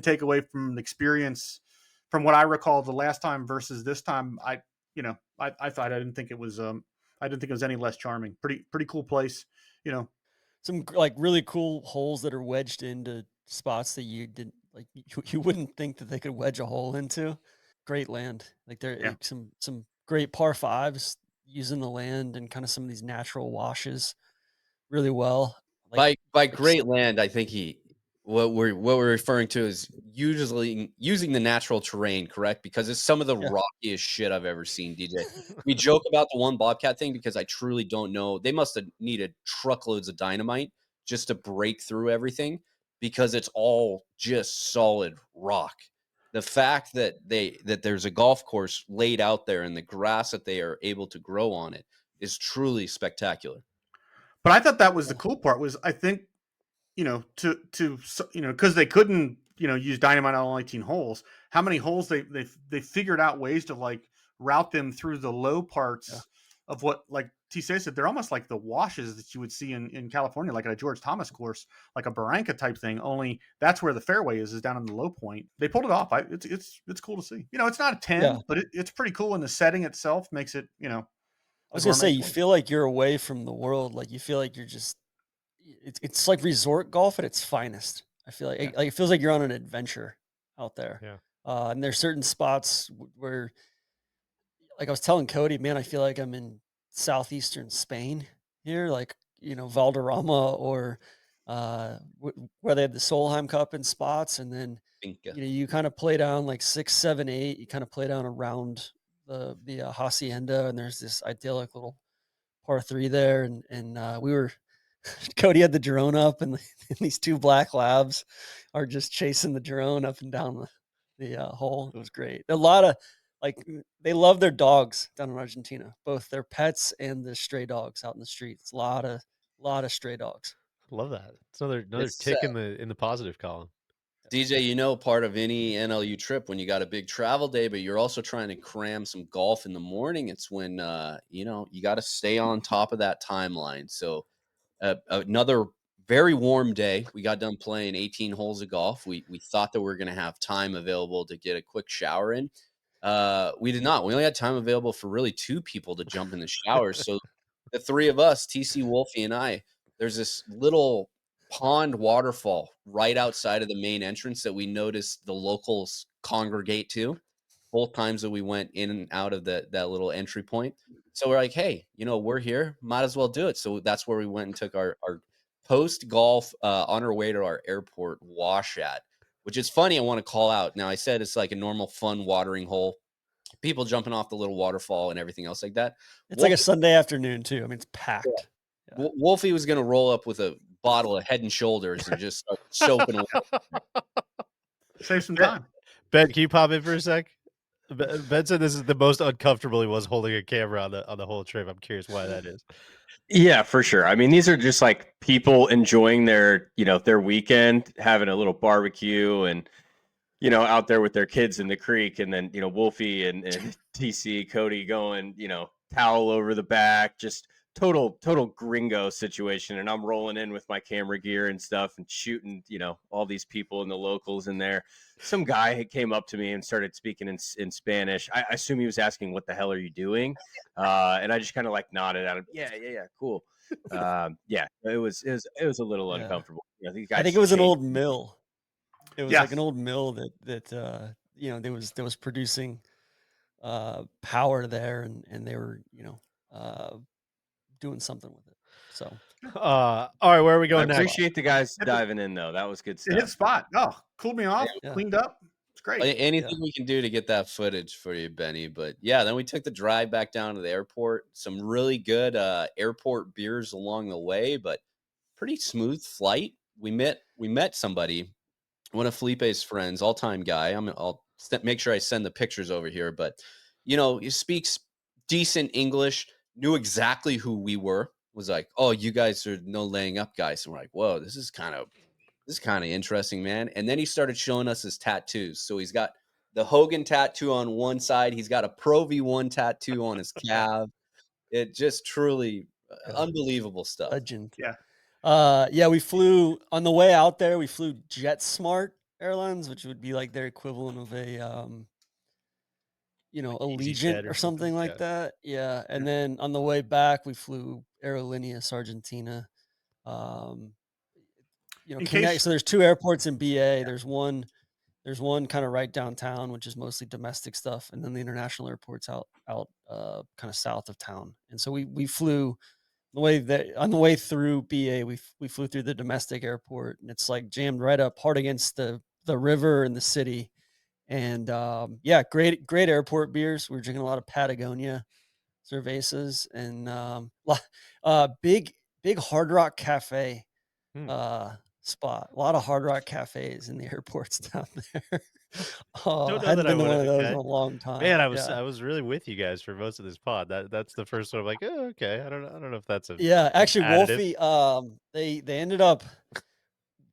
take away from the experience from what I recall the last time versus this time. I thought I didn't think it was any less charming. Pretty cool place. You know, Some like really cool holes that are wedged into spots that you didn't like. You wouldn't think that they could wedge a hole into. Great land, like there yeah. some great par fives using the land and kind of some of these natural washes really well. Like By like s- great land, I think what we're referring to is usually using the natural terrain, correct? Because it's some of the yeah, rockiest shit I've ever seen, DJ. We joke about the one Bobcat thing because I truly don't know. They must have needed truckloads of dynamite just to break through everything because it's all just solid rock. The fact that there's a golf course laid out there and the grass that they are able to grow on it is truly spectacular. But I thought that was the yeah, cool part was I think because they couldn't use dynamite on all 18 holes. How many holes they figured out ways to like route them through the low yeah. parts of what like TC said. They're almost like the washes that you would see in California, like at a George Thomas course, like a Barranca type thing. Only that's where the fairway is down in the low point. They pulled it off. It's cool to see. It's not a 10, Yeah. but it's pretty cool. And the setting itself makes it I a was gonna say gourmet you course. feel like you're away from the world. Like you feel like you're just it's like resort golf at its finest. I feel like Yeah. it feels like you're on an adventure out there. Yeah. And there's certain spots where, like I was telling Cody, man, I feel like I'm in southeastern Spain here, like Valderrama or where they had the Solheim Cup in spots, and then Finca. you kind of play down like 6, 7, 8. You kind of play down around the hacienda, and there's this idyllic little par three there, and we were Cody had the drone up, and, and these two black labs are just chasing the drone up and down the hole. It was great. A lot of they love their dogs down in Argentina, both their pets and the stray dogs out in the streets. A lot of stray dogs. Love that. It's another It's tick in the positive column. DJ, part of any NLU trip when you got a big travel day, but you're also trying to cram some golf in the morning. It's when you got to stay on top of that timeline. So another very warm day. We got done playing 18 holes of golf. We thought that we were going to have time available to get a quick shower in. We did not. We only had time available for really two people to jump in the shower. So the three of us, TC, Wolfie, and I, there's this little pond waterfall right outside of the main entrance that we noticed the locals congregate to both times that we went in and out of that little entry point. So we're like, hey, we're here, might as well do it. So that's where we went and took our post golf on our way to our airport wash at, which is funny. I want to call out. Now I said it's like a normal fun watering hole, people jumping off the little waterfall and everything else like that. It's like a Wolfie, Sunday afternoon too. I mean, it's packed. Yeah. Wolfie was going to roll up with a bottle of Head and Shoulders and just start soaking away. Save some Ben, time. Ben, can you pop in for a sec? Ben said this is the most uncomfortable he was holding a camera on the whole trip. I'm curious why that is. Yeah, for sure. I mean, these are just like people enjoying their weekend, having a little barbecue and, out there with their kids in the creek. And then, Wolfie and TC, Cody going, towel over the back, just total gringo situation. And I'm rolling in with my camera gear and stuff and shooting, all these people and the locals in there. Some guy came up to me and started speaking in Spanish. I assume he was asking, "What the hell are you doing?" And I just kind of like nodded at him. Yeah, cool. Yeah, it was a little Yeah. uncomfortable. These I think guys it was an changed. old mill. It was like an Yes. old mill that there was producing power there, and they were uh doing something with it. So All right, where are we I going next? appreciate the guys diving in though. That was good It hit stuff. spot. Oh, cooled me off, Yeah. cleaned up. It's great. Anything we can do to get that footage for you, Benny. But yeah, then we took the drive back down to the airport. Some really good airport beers along the way, but pretty smooth flight. We met somebody, one of Felipe's friends, all-time guy. I'll make sure I send the pictures over here, but he speaks decent English, knew exactly who we were, was like, "Oh, you guys are no laying up guys." And we're like, "Whoa, this is kind of interesting, man." And then he started showing us his tattoos. So he's got the Hogan tattoo on one side, he's got a Pro V1 tattoo on his calf. It just truly unbelievable stuff. legend. Yeah. Yeah, we flew on the way out there. We flew JetSmart Airlines, which would be like their equivalent of a EasyJet Allegiant or or something, something like yeah. that. Yeah, and then on the way back, we flew Aerolíneas Argentina. In Connect. case, So there's 2 airports in BA. There's one kind of right downtown, which is mostly domestic stuff, and then the international airports out kind of south of town. And so we flew on the way through BA, we flew through the domestic airport, and it's like jammed right up hard against the river and the city. And yeah, great airport beers. We were drinking a lot of Patagonia cervezas and big Hard Rock Cafe Hmm. spot. A lot of Hard Rock cafes in the airports down there. Don't know Hadn't that I been to would one have. of those in Okay. a long time. Man, I Yeah. was really with you guys for most of this pod. That's the first one. I'm like, oh, okay. I don't know if that's an Yeah, actually, additive. Wolfie, they ended up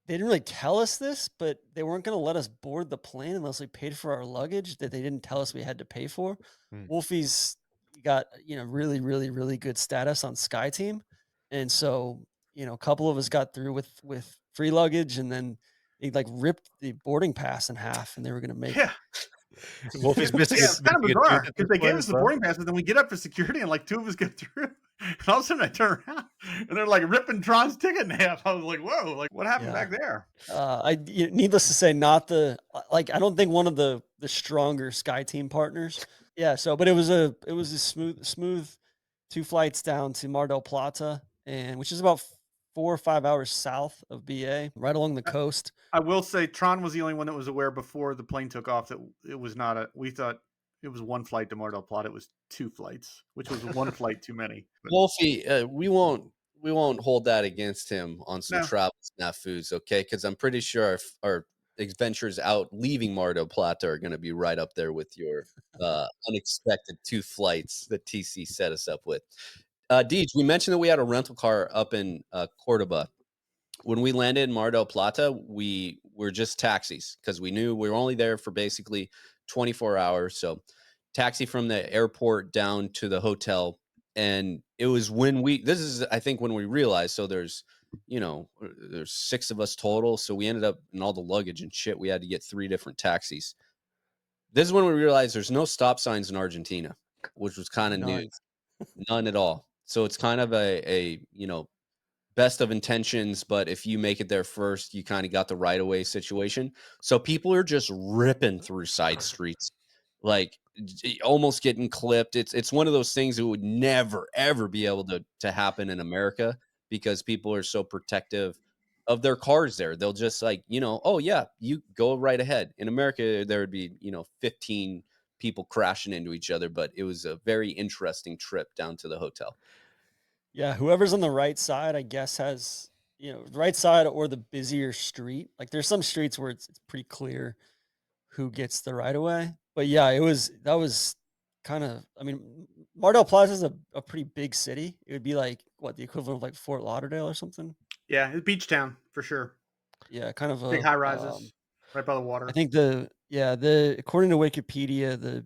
they didn't really tell us this, but they weren't gonna let us board the plane unless we paid for our luggage that they didn't tell us we had to pay for. Hmm. Wolfie's got, really, really, really good status on Sky Team. And so, a couple of us got through with free luggage, and then they like ripped the boarding pass in half, and they were gonna make yeah. Wolfie's missing Yeah, it's kind of missing a tooth bizarre at this because they point gave us as the well. boarding passes, then we get up for security and like 2 of us get through. And all of a sudden I turn around and they're like ripping Tron's ticket in half. I was like, whoa, like what happened Yeah. back there? Needless to say, not the I don't think one of the stronger Sky Team partners. Yeah. So, but it was a smooth 2 flights down to Mar del Plata, and which is about 4 or 5 hours south of BA, right along the coast. I will say Tron was the only one that was aware before the plane took off that it was not we thought it was 1 flight to Mar del Plata. It was 2 flights, which was 1 flight too many. But Wolfie, we won't hold that against him on some no, travel snafus, okay? Because I'm pretty sure our adventures out leaving Mar del Plata are going to be right up there with your unexpected 2 flights that TC set us up with. Deej, we mentioned that we had a rental car up in Cordoba. When we landed in Mar del Plata, we were just taxis because we knew we were only there for basically 24 hours. So taxi from the airport down to the hotel. And it was this is, I think, when we realized, so there's 6 of us total. So we ended up in all the luggage and shit. We had to get 3 different taxis. This is when we realized there's no stop signs in Argentina, which was kind of None. news. None at all. So it's kind of a best of intentions, but if you make it there first, you kind of got the right of way situation. So people are just ripping through side streets, like almost getting clipped. It's one of those things that would never ever be able to happen in America because people are so protective of their cars there. They'll just like, oh yeah, you go right ahead. In America, there would be, 15 people crashing into each other, but it was a very interesting trip down to the hotel. Yeah, whoever's on the right side, I guess, has right side or the busier street. Like there's some streets where it's pretty clear who gets the right of way. But yeah, that was kind of. I mean, Mar del Plaza is a pretty big city. It would be like what the equivalent of like Fort Lauderdale or something. yeah, it's beach town for sure. Yeah, kind of Big a. high rises right by the water. I think the according to Wikipedia, the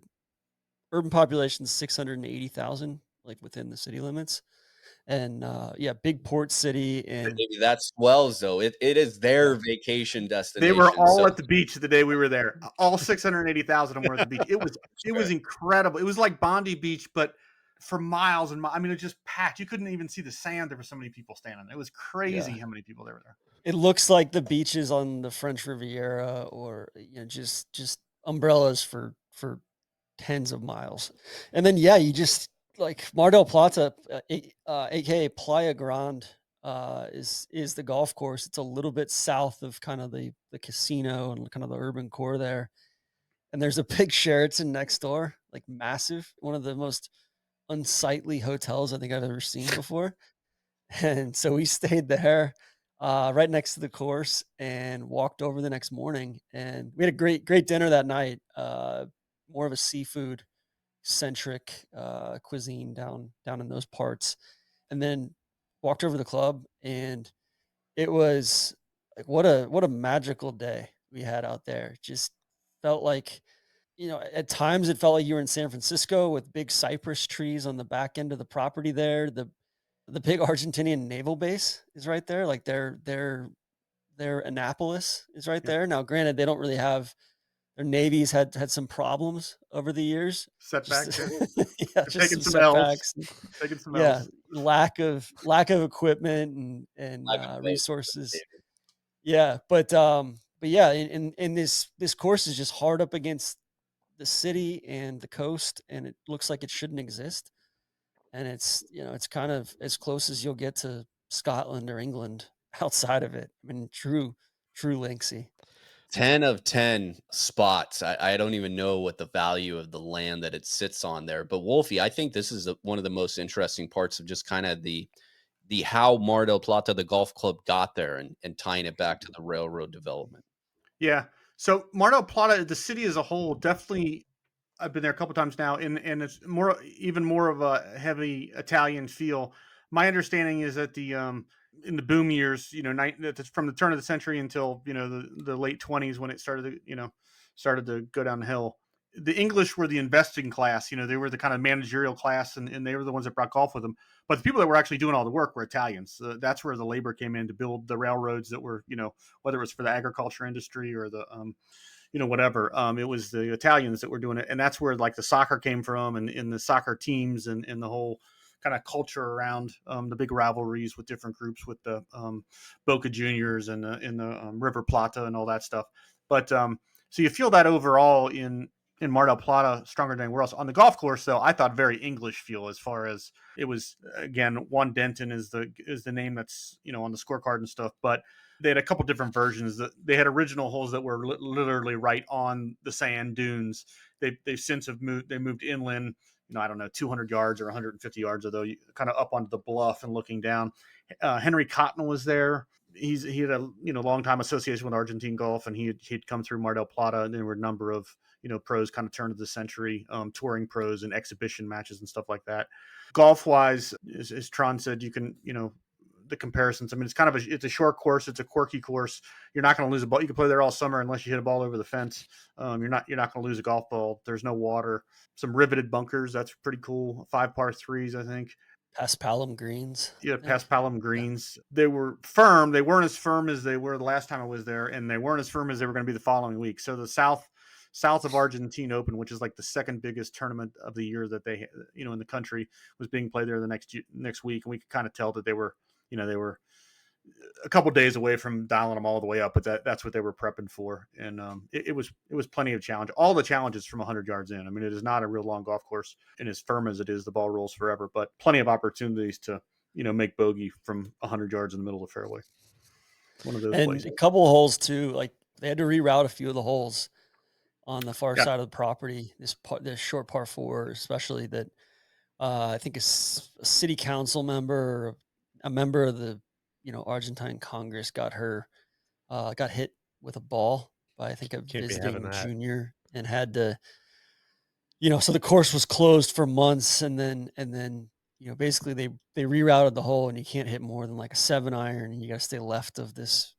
urban population is 680,000, like within the city limits. And yeah, big port city, and Maybe that swells though. It is their yeah, vacation They were destination. all So at the beach the day we were there. All 680,000 of them were at the beach. It was incredible. It was like Bondi Beach, but for miles and miles. I mean, it was just packed. You couldn't even see the sand. There were so many people standing. It was crazy yeah. how many people there were there. It looks like the beaches on the French Riviera, or just umbrellas for tens of miles. And then yeah, you just like Mar del Plata, aka Playa Grande, is the golf course. It's a little bit south of kind of the casino and kind of the urban core there. And there's a big Sheraton next door, like massive, one of the most unsightly hotels I think I've ever seen before. And so we stayed there, right next to the course, and walked over the next morning. And we had a great dinner that night. More of a seafood centric cuisine down in those parts, and then walked over to the club, and it was like what a magical day we had out there. Just felt like, at times it felt like you were in San Francisco with big cypress trees on the back end of the property there. The big Argentinian naval base is right there. Like their Annapolis is right Yeah. there. Now, granted, they don't really have their navies had some problems over the years. Setbacks. Just Yeah. yeah, They're just taking some some L's. setbacks. Taking some Yeah, L's. lack of equipment and Lack of faith. resources. Yeah, but yeah, in this course is just hard up against the city and the coast, and it looks like it shouldn't exist. And it's kind of as close as you'll get to Scotland or England outside of it. I mean, true Linksy. 10 of 10 spots. I don't even know what the value of the land that it sits on there. But Wolfie, I think this is one of the most interesting parts of just kind of the how Mar del Plata, the golf club, got there, and tying it back to the railroad development. Yeah. So Mar del Plata, the city as a whole, definitely. I've been there a couple times now, and it's even more of a heavy Italian feel. My understanding is that the in the boom years, that's from the turn of the century until the late 20s when it started to started to go downhill. The English were the investing class. They were the kind of managerial class, and they were the ones that brought golf with them. But the people that were actually doing all the work were Italians. That's where the labor came in to build the railroads that were, whether it was for the agriculture industry or the whatever. It was the Italians that were doing it. And that's where like the soccer came from, and in the soccer teams, and the whole kind of culture around the big rivalries with different groups with the Boca Juniors and the River Plata and all that stuff. But so you feel that overall in Mar del Plata stronger than anywhere else. On the golf course, though, I thought very English feel, as far as it was. Again, Juan Denton is the name that's on the scorecard and stuff, but they had a couple different versions. That they had original holes that were literally right on the sand dunes. They've since have moved. They moved inland. I don't know, 200 yards or 150 yards, although kind of up onto the bluff and looking down. Henry Cotton was there. He had a long time association with Argentine golf, and he'd come through Mar del Plata, and there were a number of pros kind of turn of the century, touring pros and exhibition matches and stuff like that. Golf wise, as Tron said, you can the comparisons. I mean, it's a short course, it's a quirky course. You're not going to lose a ball. You can play there all summer unless you hit a ball over the fence. You're not going to lose a golf ball. There's no water. Some riveted bunkers. That's pretty cool. 5 par 3s, I think. Paspalum greens. Yeah, Paspalum greens. Yeah. They were firm. They weren't as firm as they were the last time I was there, and they weren't as firm as they were going to be the following week. So the south of Argentine Open, which is like the second biggest tournament of the year that they in the country, was being played there the next week, and we could kind of tell that they were a couple days away from dialing them all the way up, but that's what they were prepping for. And it was plenty of challenge. All the challenges from 100 yards in. I mean, it is not a real long golf course, and as firm as it is, the ball rolls forever, but plenty of opportunities to, make bogey from 100 yards in the middle of the fairway. One of those And places. a couple of holes too, like they had to reroute a few of the holes on the far side of the property. This short par 4, especially, that I think a city council member or a member of the Argentine Congress got hit with a ball by, I think, a Can't be having visiting that. junior, and had to, so the course was closed for months, and then basically they rerouted the hole, and you can't hit more than like a 7-iron, and you got to stay left of this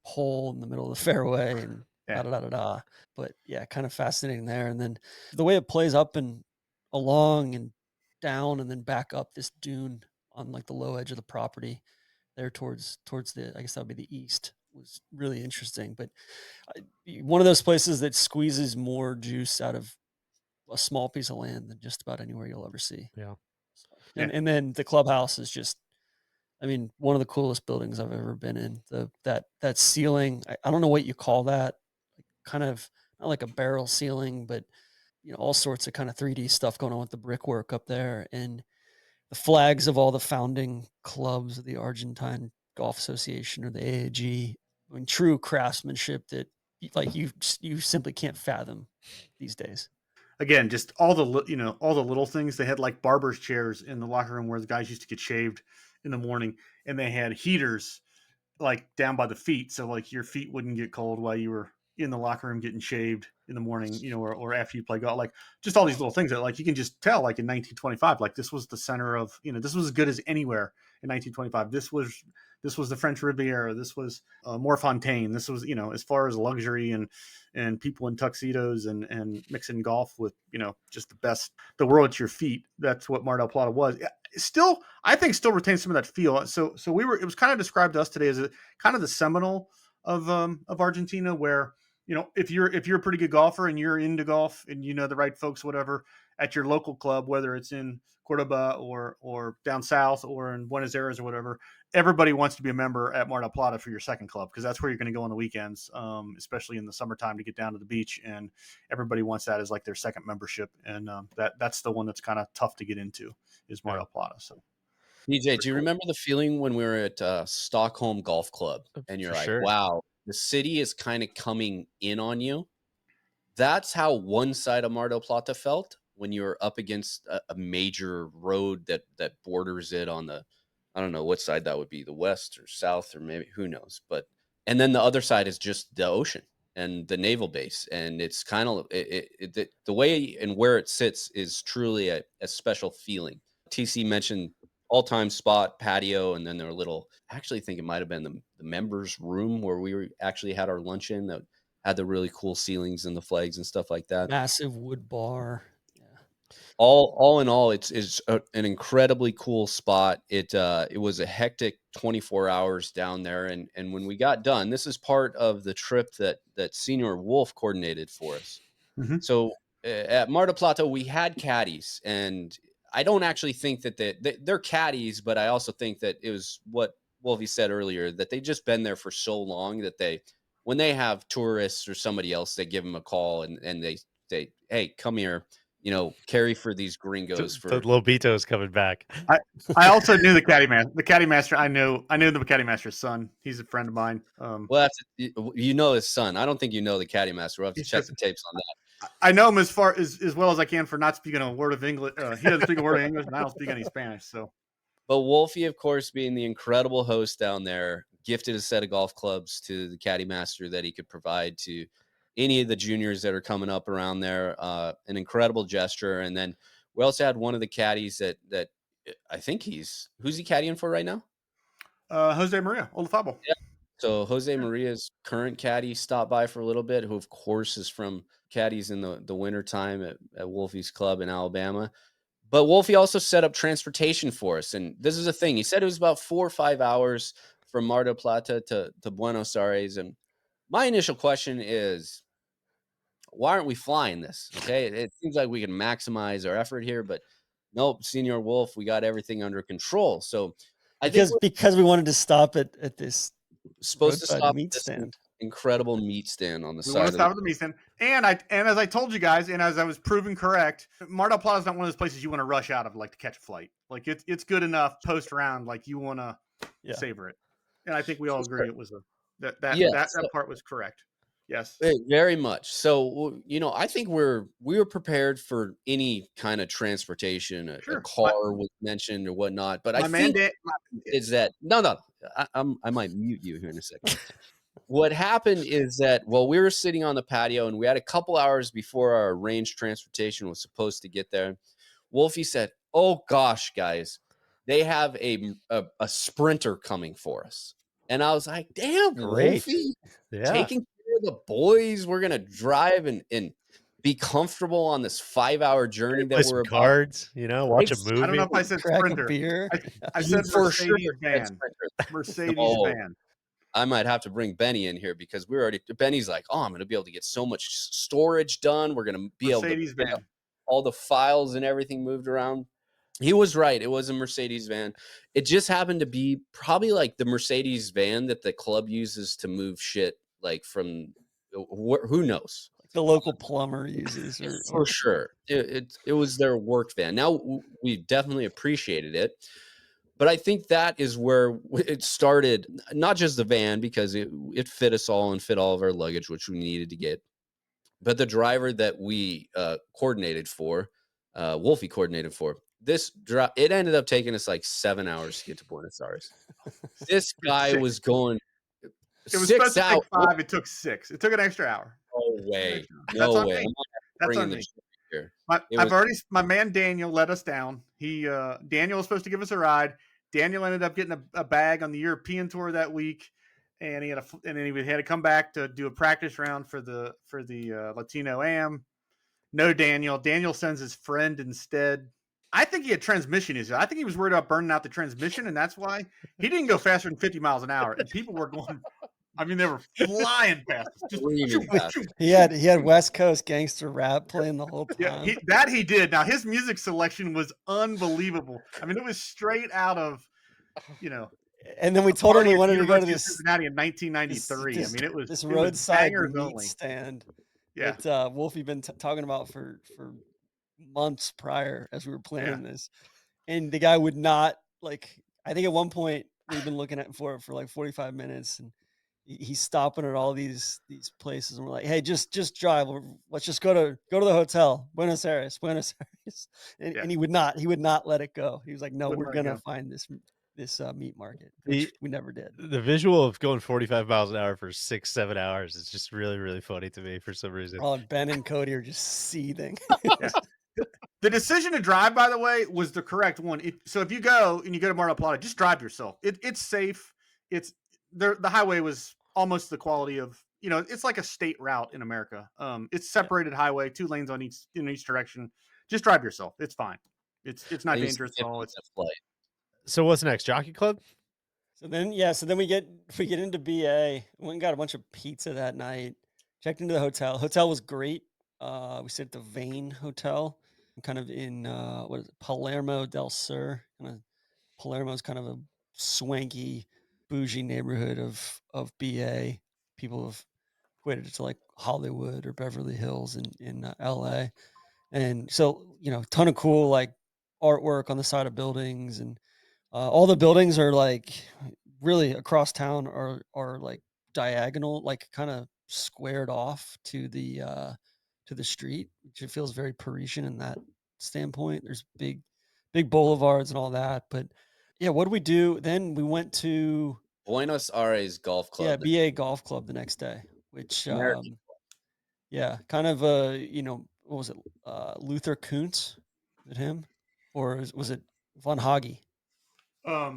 hole in the middle of the fairway, and Yeah. da da da da. But yeah, kind of fascinating there. And then the way it plays up and along and down and then back up this dune on like the low edge of the property there towards the, I guess that would be the east, was really interesting. But one of those places that squeezes more juice out of a small piece of land than just about anywhere you'll ever see. Yeah. So, and then the clubhouse is just, I mean, one of the coolest buildings I've ever been in. That ceiling, I don't know what you call that, kind of not like a barrel ceiling, but all sorts of kind of 3D stuff going on with the brickwork up there, and the flags of all the founding clubs of the Argentine Golf Association or the AAG. I mean, true craftsmanship that like you simply can't fathom these days. Again, just all the all the little things. They had like barber's chairs in the locker room where the guys used to get shaved in the morning, and they had heaters like down by the feet, so like your feet wouldn't get cold while you were in the locker room getting shaved in the morning, or after you play golf. Like just all these little things that like you can just tell, like in 1925, like this was the center of, this was as good as anywhere in 1925. This was the French Riviera. This was Morfontaine. This was, as far as luxury and people in tuxedos and mixing golf with, just the world at your feet. That's what Mar del Plata was. Still, I think still retains some of that feel. So it was kind of described to us today as a kind of the Seminole of Argentina, where, if you're a pretty good golfer and you're into golf and the right folks, whatever, at your local club, whether it's in Cordoba or down south or in Buenos Aires or whatever, everybody wants to be a member at Mar del Plata for your second club, because that's where you're going to go on the weekends, especially in the summertime to get down to the beach, and everybody wants that as like their second membership, and that's the one that's kind of tough to get into is Mar del Plata. So, DJ, do you remember the feeling when we were at Stockholm Golf Club and you're For like, sure. wow, the city is kind of coming in on you? That's how one side of Mar del Plata felt when you were up against a major road that borders it on the, I don't know what side that would be, the west or south or maybe, who knows. And then the other side is just the ocean and the naval base. And it's kind of, the way and where it sits is truly a special feeling. TC mentioned all-time spot, patio, and then there were I actually think it might have been the members' room where we actually had our luncheon that had the really cool ceilings and the flags and stuff like that. Massive wood bar. Yeah. All in all, it's an incredibly cool spot. It was a hectic 24 hours down there, and when we got done, this is part of the trip that Senior Wolf coordinated for us. Mhm. So at Mar del Plata, we had caddies, and I don't actually think that they're caddies, but I also think that it was what Wolfie said earlier, that they just been there for so long that when they have tourists or somebody else, they give them a call and they say, hey, come here, carry for these gringos The for. Lobito's coming back. I also knew the caddy man. The caddy master. I knew the caddy master's son. He's a friend of mine. Well, his son. I don't think the caddy master. We'll have to check the tapes on that. I know him as well as I can for not speaking a word of English. He doesn't speak a word of English, and I don't speak any Spanish. So, but Wolfie, of course, being the incredible host down there, gifted a set of golf clubs to the caddy master that he could provide to any of the juniors that are coming up around there. An incredible gesture. And then we also had one of the caddies that I think who's he caddying for right now? Jose Maria Olafabo. Yeah. So Jose Maria's current caddy stopped by for a little bit, who of course is from caddies in the winter time at Wolfie's club in Alabama. But Wolfie also set up transportation for us. And this is a thing. He said it was about 4 or 5 hours from Mar del Plata to Buenos Aires. And my initial question is, why aren't we flying this? Okay. It seems like we can maximize our effort here, but nope, Senior Wolf, we got everything under control. So I think Because we wanted to stop at this supposed to roadside stop meat this stand. incredible meat stand on the We side want of to stop at the meat stand, and as I told you guys, and as I was proven correct, Mar del Plata is not one of those places you want to rush out of, like to catch a flight. Like it's good enough post round, like you want to savor it. And I think we all agree it was that part was correct. Yes, very much. So I think we were prepared for any kind of transportation. A car was mentioned or whatnot, but I think is that no. I might mute you here in a second. What happened is that while we were sitting on the patio and we had a couple hours before our arranged transportation was supposed to get there, Wolfie said, "Oh gosh, guys, they have a sprinter coming for us." And I was like, "Damn, Great. Wolfie, Yeah. taking care of the boys. We're gonna drive and be comfortable on this 5-hour journey Play that some we're about." cards, watch a movie. I don't know if I said Crack a sprinter. beer. I said For sure Mercedes said van. sprinter. Mercedes van. I might have to bring Benny in here because Benny's like, oh, I'm going to be able to get so much storage done. We're going to be Mercedes able to van. get all the files and everything moved around. He was right. It was a Mercedes van. It just happened to be probably like the Mercedes van that the club uses to move shit, like from who knows. the local plumber uses, For sure. It was their work van. Now we definitely appreciated it, but I think that is where it started. Not just the van, because it fit us all and fit all of our luggage, which we needed to get, but the driver that we coordinated for, Wolfie coordinated for. It ended up taking us like 7 hours to get to Buenos Aires. This guy Six. was going It was 6 supposed to hours. take 5. It took 6. It took an extra hour. No way. That's No on way. me. I'm not That's bringing on the me. shit here. My man Daniel let us down. Daniel was supposed to give us a ride. Daniel ended up getting a bag on the European tour that week, and then he had to come back to do a practice round for the Latino Am. No Daniel. Daniel sends his friend instead. I think he had transmission issues. I think he was worried about burning out the transmission, and that's why he didn't go faster than 50 miles an hour. And people were going. I mean, they were flying past us. Just Screaming past us. He had West Coast gangster rap playing the whole time. Yeah, he did. Now his music selection was unbelievable. I mean, it was straight out of, And then we told him we wanted to go to University of this Cincinnati in 1993. this- I mean, it was this it was roadside bangers meat only. stand Yeah, that Wolfie been talking about for months prior as we were planning this. And the guy would not, like, I think at one point we've been looking at for like 45 minutes, and he's stopping at all these places, and we're like, hey, just drive. Let's just go to the hotel, Buenos Aires. And he would not let it go. He was like, no, Wouldn't we're let it gonna go. find this meat market, which we never did. The visual of going 45 miles an hour for 6-7 hours is just really, really funny to me for some reason. Oh, and Ben and Cody are just seething. Yeah. The decision to drive, by the way, was the correct one. So if you go to Mar del Plata, just drive yourself. It's safe. The highway was almost the quality of, it's like a state route in America. It's separated highway, 2 lanes in each direction. Just drive yourself. It's fine. It's not dangerous at all. It's flight. So what's next? Jockey Club? So then we get into BA. Went and got a bunch of pizza that night. Checked into the hotel. Hotel was great. We stayed at the Vane Hotel, kind of in what is it, Palermo del Sur. Palermo is kind of a swanky, bougie neighborhood of BA. People have equated it to like Hollywood or Beverly Hills in LA. And so, ton of cool like artwork on the side of buildings, and all the buildings are like really across town are like diagonal, like kind of squared off to the street, which it feels very Parisian in that standpoint. There's big boulevards and all that. But yeah, what did we do? Then we went to Buenos Aires Golf Club. BA Golf Club the next day, which kind of what was it? Luther Kuntz, is it him? Or was it Von Hagi? I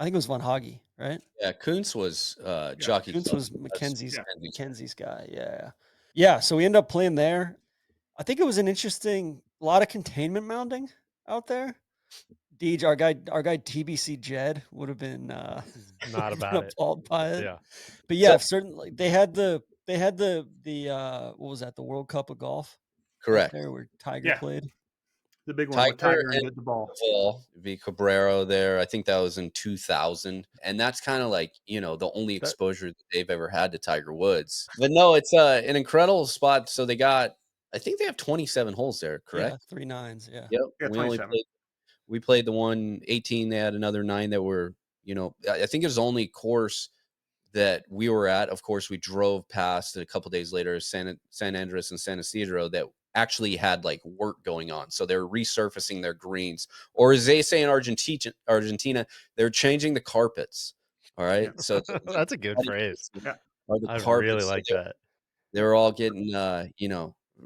think it was Von Hagi, right? Yeah, Kuntz was Jockey Kuntz Club. was McKenzie's That's- McKenzie's guy. Yeah. So we ended up playing there. I think it was an interesting, a lot of containment mounting out there. Deej, our guy TBC Jed would have been Not about it. appalled by it. Yeah. But yeah, certainly they had the what was that? The World Cup of Golf. Correct. There where Tiger Yeah. played. the big one with Tiger and hit the ball. V Cabrera there. I think that was in 2000. And that's kind of like, the only exposure that they've ever had to Tiger Woods. But no, it's an incredible spot. So I think they have 27 holes there, correct? Yeah, 3 9s. Yeah. Yep. Yeah, 27. We played the one 18. They had another 9 that were, I think it was the only course that we were at. Of course, we drove past a couple days later, San Andres and San Isidro, that actually had like work going on. So they're resurfacing their greens, or as they say in Argentina, they're changing the carpets. All right. Yeah. So That's a good phrase. I carpets. really like that. They were all getting,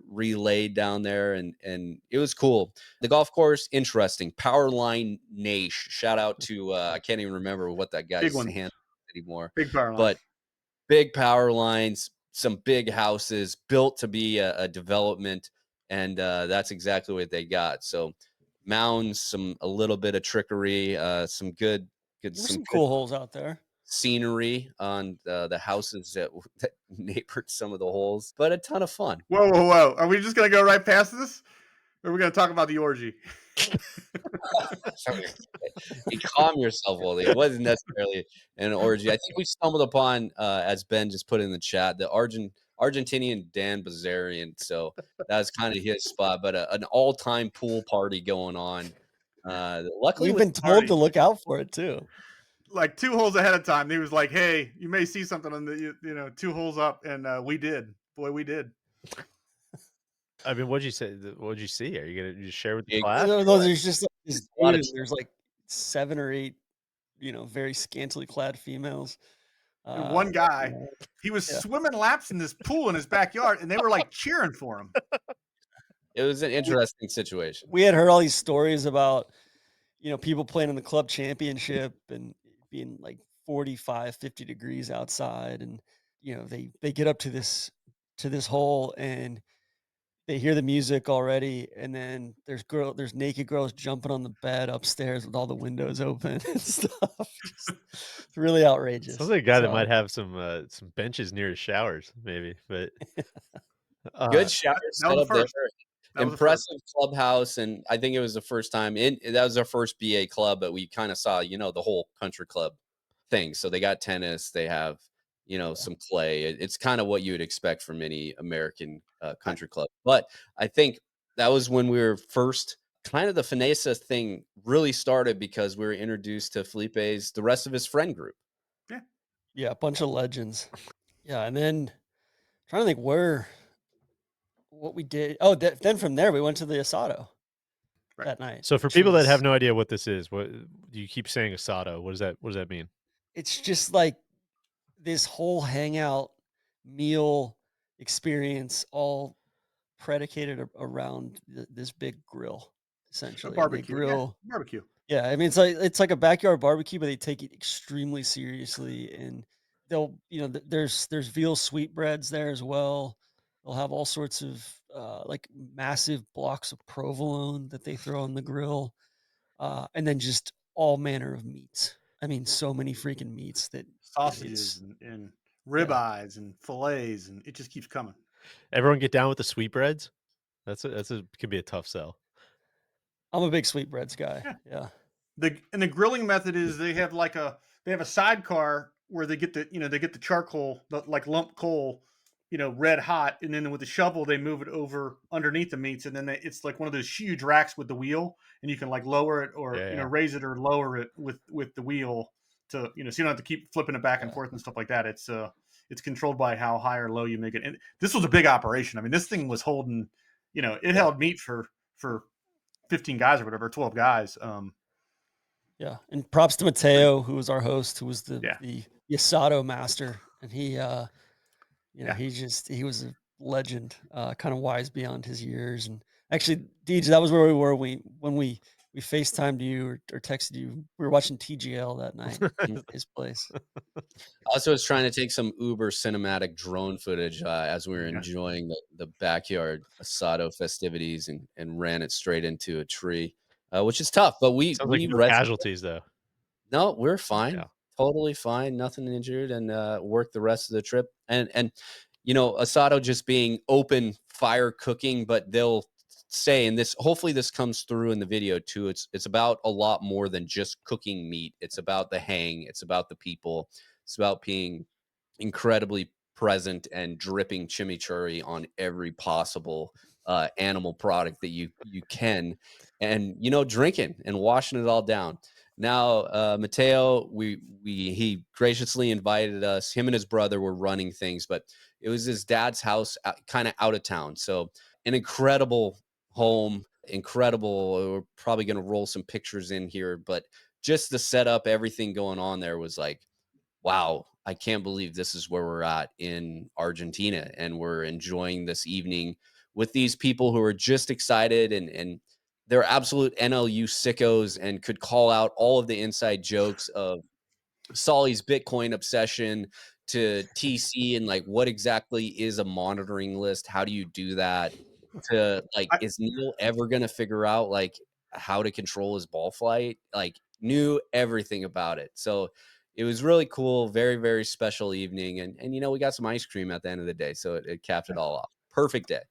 relayed down there, and it was cool. The golf course, interesting. Powerline Nash. Shout out to I can't even remember what that guy's hand anymore. Big power line. But big power lines, some big houses built to be a development, and that's exactly what they got. So mounds, a little bit of trickery, some good some cool holes out there. Scenery on the houses that neighbored some of the holes, but a ton of fun. Whoa! Are we just gonna go right past this, or are we gonna talk about the orgy? Calm yourself, Wally. It wasn't necessarily an orgy. I think we stumbled upon, as Ben just put in the chat, the Argentinian Dan Bazarian. So that was kind of his spot, but an all-time pool party going on. Luckily We've with been told party. to look out for it too. Like 2 holes ahead of time, he was like, "Hey, you may see something on the 2 holes up," and we did. Boy, we did. I mean, what'd you say? What'd you see? Are you gonna just share with the Big- class? No, there's just like this A lot dude, of and there's like 7 or 8, very scantily clad females. And one guy, Yeah. he was Yeah. swimming laps in this pool in his backyard, and they were like cheering for him. It was an interesting situation. We had heard all these stories about, people playing in the club championship and being like 45, 50 degrees outside. And, they get up to this hole and they hear the music already. And then there's naked girls jumping on the bed upstairs with all the windows open and stuff. Just, it's really outrageous. Sounds like a guy that So, might have some benches near his showers, maybe. But Good showers That set was up the there. first. That was the first. Impressive clubhouse, and I think it was the first time that was our first BA club, but we kind of saw, the whole country club thing. So they got tennis, they have, some clay. It's kind of what you would expect from any American country club. But I think that was when we were first kind of the Finesa thing really started because we were introduced to Felipe's, the rest of his friend group. yeah, a bunch of legends. Yeah. And then trying to think what we did. Oh, then from there we went to the Asado Right. that night. so for which people that was- have no idea what this is, what you keep saying Asado? What does that mean? it's just like this whole hangout meal experience, all predicated around this big grill, A essentially. barbecue. They grill. Yeah, barbecue. Yeah, I mean it's like a backyard barbecue, but they take it extremely seriously, and they'll there's veal sweetbreads there as well. They'll have all sorts of like massive blocks of provolone that they throw on the grill, and then just all manner of meats. I mean, so many freaking meats that Sausages and ribeyes and fillets, and it just keeps coming. Everyone get down with the sweetbreads. Could be a tough sell. I'm a big sweetbreads guy. Yeah. The grilling method is they have a sidecar where they get the charcoal, like lump coal, red hot, and then with the shovel they move it over underneath the meats, and then it's like one of those huge racks with the wheel, and you can like lower it or raise it or lower it with the wheel to so you don't have to keep flipping it back and forth and stuff like that. It's controlled by how high or low you make it. And this was a big operation. I mean, this thing was holding, it held meat for 15 guys or whatever, 12 guys. Yeah, and props to Mateo, who was our host, who was the Yeah. Asado master, and he, he was a legend, kind of wise beyond his years. And actually, Deej, that was where we were when we FaceTimed you or texted you. We were watching TGL that night at his place. I also was trying to take some Uber cinematic drone footage as we were enjoying the backyard Asado festivities and ran it straight into a tree, which is tough. But we Sounds like no rested. casualties though. No, we're fine. Yeah. Totally fine. Nothing injured, and worked the rest of the trip. And Asado just being open fire cooking, but they'll say, and hopefully this comes through in the video too. It's about a lot more than just cooking meat. It's about the hang. It's about the people. It's about being incredibly present and dripping chimichurri on every possible animal product that you can, and drinking and washing it all down. Now, Mateo, he graciously invited us. Him and his brother were running things, but it was his dad's house, kind of out of town. So an incredible home, incredible. We're probably going to roll some pictures in here, but just the setup, everything going on there was like, wow, I can't believe this is where we're at in Argentina, and we're enjoying this evening with these people who are just excited and they're absolute NLU sickos and could call out all of the inside jokes of Solly's Bitcoin obsession to TC and like what exactly is a monitoring list? How do you do that? To like, is Neil ever gonna figure out like how to control his ball flight? Like, knew everything about it. So it was really cool, very, very special evening. And we got some ice cream at the end of the day. So it capped it all off. Perfect day.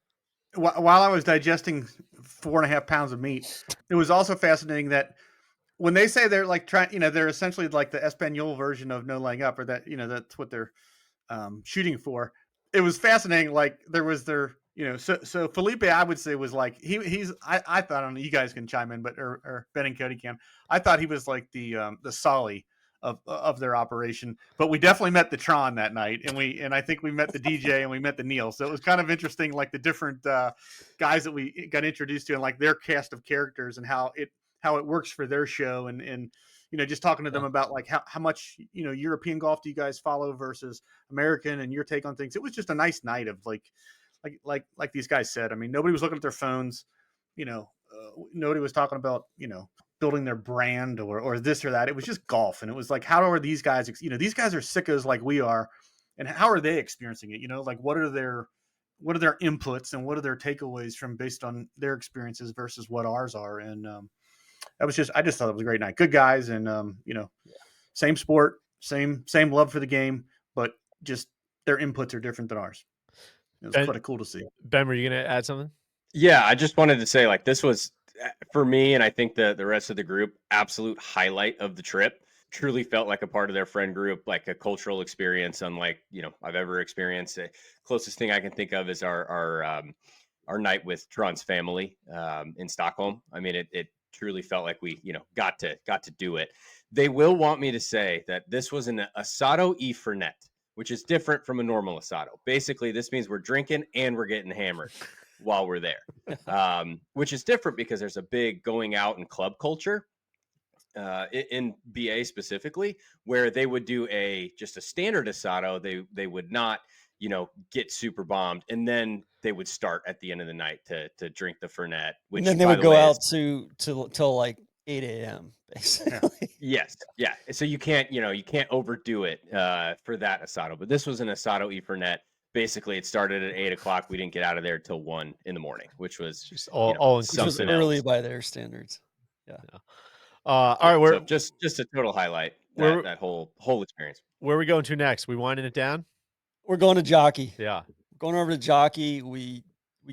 While I was digesting 4.5 pounds of meat, it was also fascinating that when they say they're like trying, they're essentially like the Espanol version of no laying up, or that, that's what they're shooting for. it was fascinating. Like so Felipe, I would say was like I thought, I don't know, you guys can chime in, but or Ben and Cody can. I thought he was like the Solly of their operation, but we definitely met the Tron that night, and I think we met the DJ and we met the Neil. So it was kind of interesting, like the different guys that we got introduced to and like their cast of characters and how it works for their show and just talking to them about like how much European golf do you guys follow versus American and your take on things. It was just a nice night of like these guys said. I mean, nobody was looking at their phones, nobody was talking about building their brand or this or that. It was just golf, and it was like, how are these guys? These guys are sickos like we are, and how are they experiencing it? Like what are their inputs and what are their takeaways from based on their experiences versus what ours are? And I just thought it was a great night. Good guys, and same sport, same love for the game, but just their inputs are different than ours. It was quite cool to see. Ben, were you going to add something? Yeah, I just wanted to say, like, this was for me, and I think the rest of the group, absolute highlight of the trip. Truly felt like a part of their friend group, like a cultural experience, unlike I've ever experienced. The closest thing I can think of is our night with Tron's family in Stockholm. I mean, it truly felt like we got to do it. They will want me to say that this was an Asado e Fernet, which is different from a normal Asado. Basically, this means we're drinking and we're getting hammered while we're there, which is different because there's a big going out and club culture in BA specifically, where they would do just a standard Asado. They would not, get super bombed, and then they would start at the end of the night to drink the Fernet. Which, and then they would go out till like 8 a.m. basically. Yes, yeah. So you can't overdo it for that Asado. But this was an Asado e Fernet. Basically, it started at 8 o'clock. We didn't get out of there till 1 a.m, which was just all which was early by their standards. Yeah. All right, so just a total highlight that whole experience. Where are we going to next? We winding it down? We're going to Jockey. Yeah, going over to Jockey. We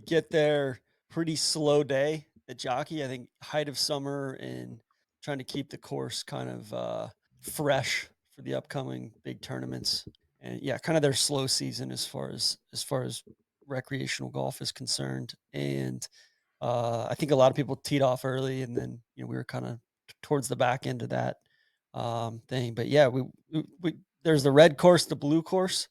get there pretty slow day at Jockey. I think height of summer and trying to keep the course kind of fresh for the upcoming big tournaments. And yeah, kind of their slow season as far as recreational golf is concerned. And I think a lot of people teed off early, and then we were kind of towards the back end of that thing. But yeah, we there's the red course, the blue course.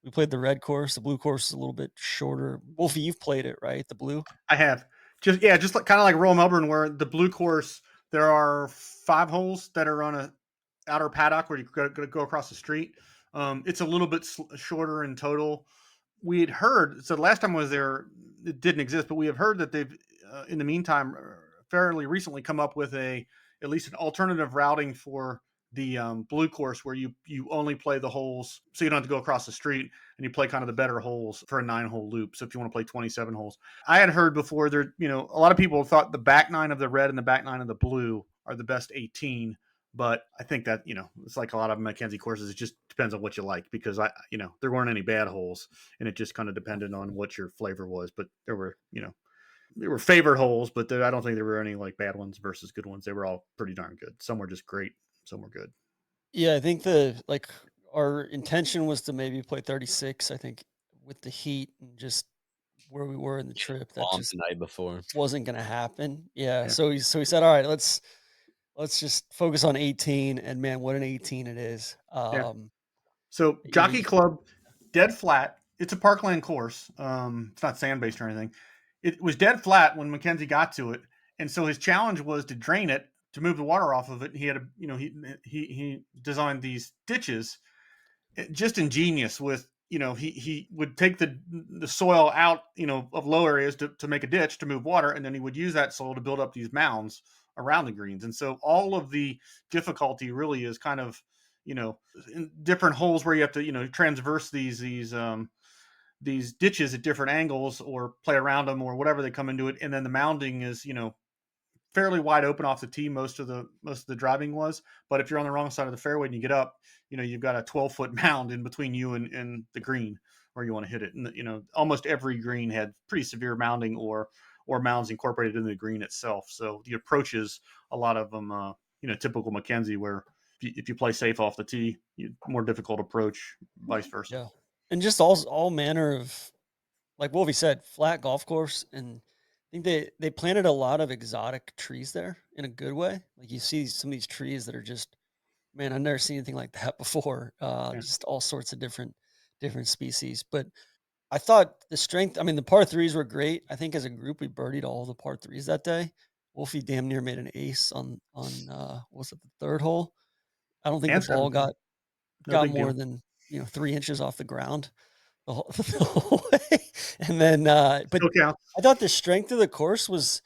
We played the red course. The blue course is a little bit shorter. Wolfie, you've played it, right? The blue. I have. Just kind of like Royal Melbourne, where the blue course there are 5 holes that are on a outer paddock where you got to go across the street. It's a little bit shorter in total. We had heard, so the last time I was there, it didn't exist, but we have heard that they've, in the meantime, fairly recently come up with at least an alternative routing for the blue course, where you only play the holes, so you don't have to go across the street, and you play kind of the better holes for a 9-hole loop. So if you want to play 27 holes, I had heard before there, a lot of people thought the back 9 of the red and the back 9 of the blue are the best 18. But I think that, it's like a lot of MacKenzie courses. It just depends on what you like, because there weren't any bad holes, and it just kind of depended on what your flavor was. But there were favorite holes, but I don't think there were any like bad ones versus good ones. They were all pretty darn good. Some were just great. Some were good. Yeah. I think our intention was to maybe play 36. I think with the heat and just where we were in the trip, that just the night before wasn't going to happen. Yeah. So he said, all right, let's just focus on 18, and man, what an 18 it is. So Jockey Club, dead flat. It's a parkland course. It's not sand based or anything. It was dead flat when MacKenzie got to it, and so his challenge was to drain it, to move the water off of it. He had he designed these ditches, just ingenious. With he would take the soil out of low areas to make a ditch to move water, and then he would use that soil to build up these mounds around the greens. And so all of the difficulty really is kind of in different holes where you have to transverse these ditches at different angles, or play around them, or whatever they come into it. And then the mounding is fairly wide open off the tee. Most of the driving was, but if you're on the wrong side of the fairway and you get up, you've got a 12-foot mound in between you and the green where you want to hit it. And almost every green had pretty severe mounding or mounds incorporated in the green itself. So the approaches, a lot of them, typical MacKenzie, where if you play safe off the tee, more difficult approach, vice versa. Yeah. and just all manner of, like Wolfie said, flat golf course, and I think they planted a lot of exotic trees there in a good way. Like you see some of these trees that are just, man, I've never seen anything like that before. Yeah. Just all sorts of different species. But I thought the strength, I mean, the par threes were great. I think as a group we birdied all the par threes that day. Wolfie damn near made an ace on what was it, the third hole? I don't think the And ball 17. No got big more deal. than 3 inches off the ground the whole, the whole way. And then, but Still counts. I thought the strength of the course was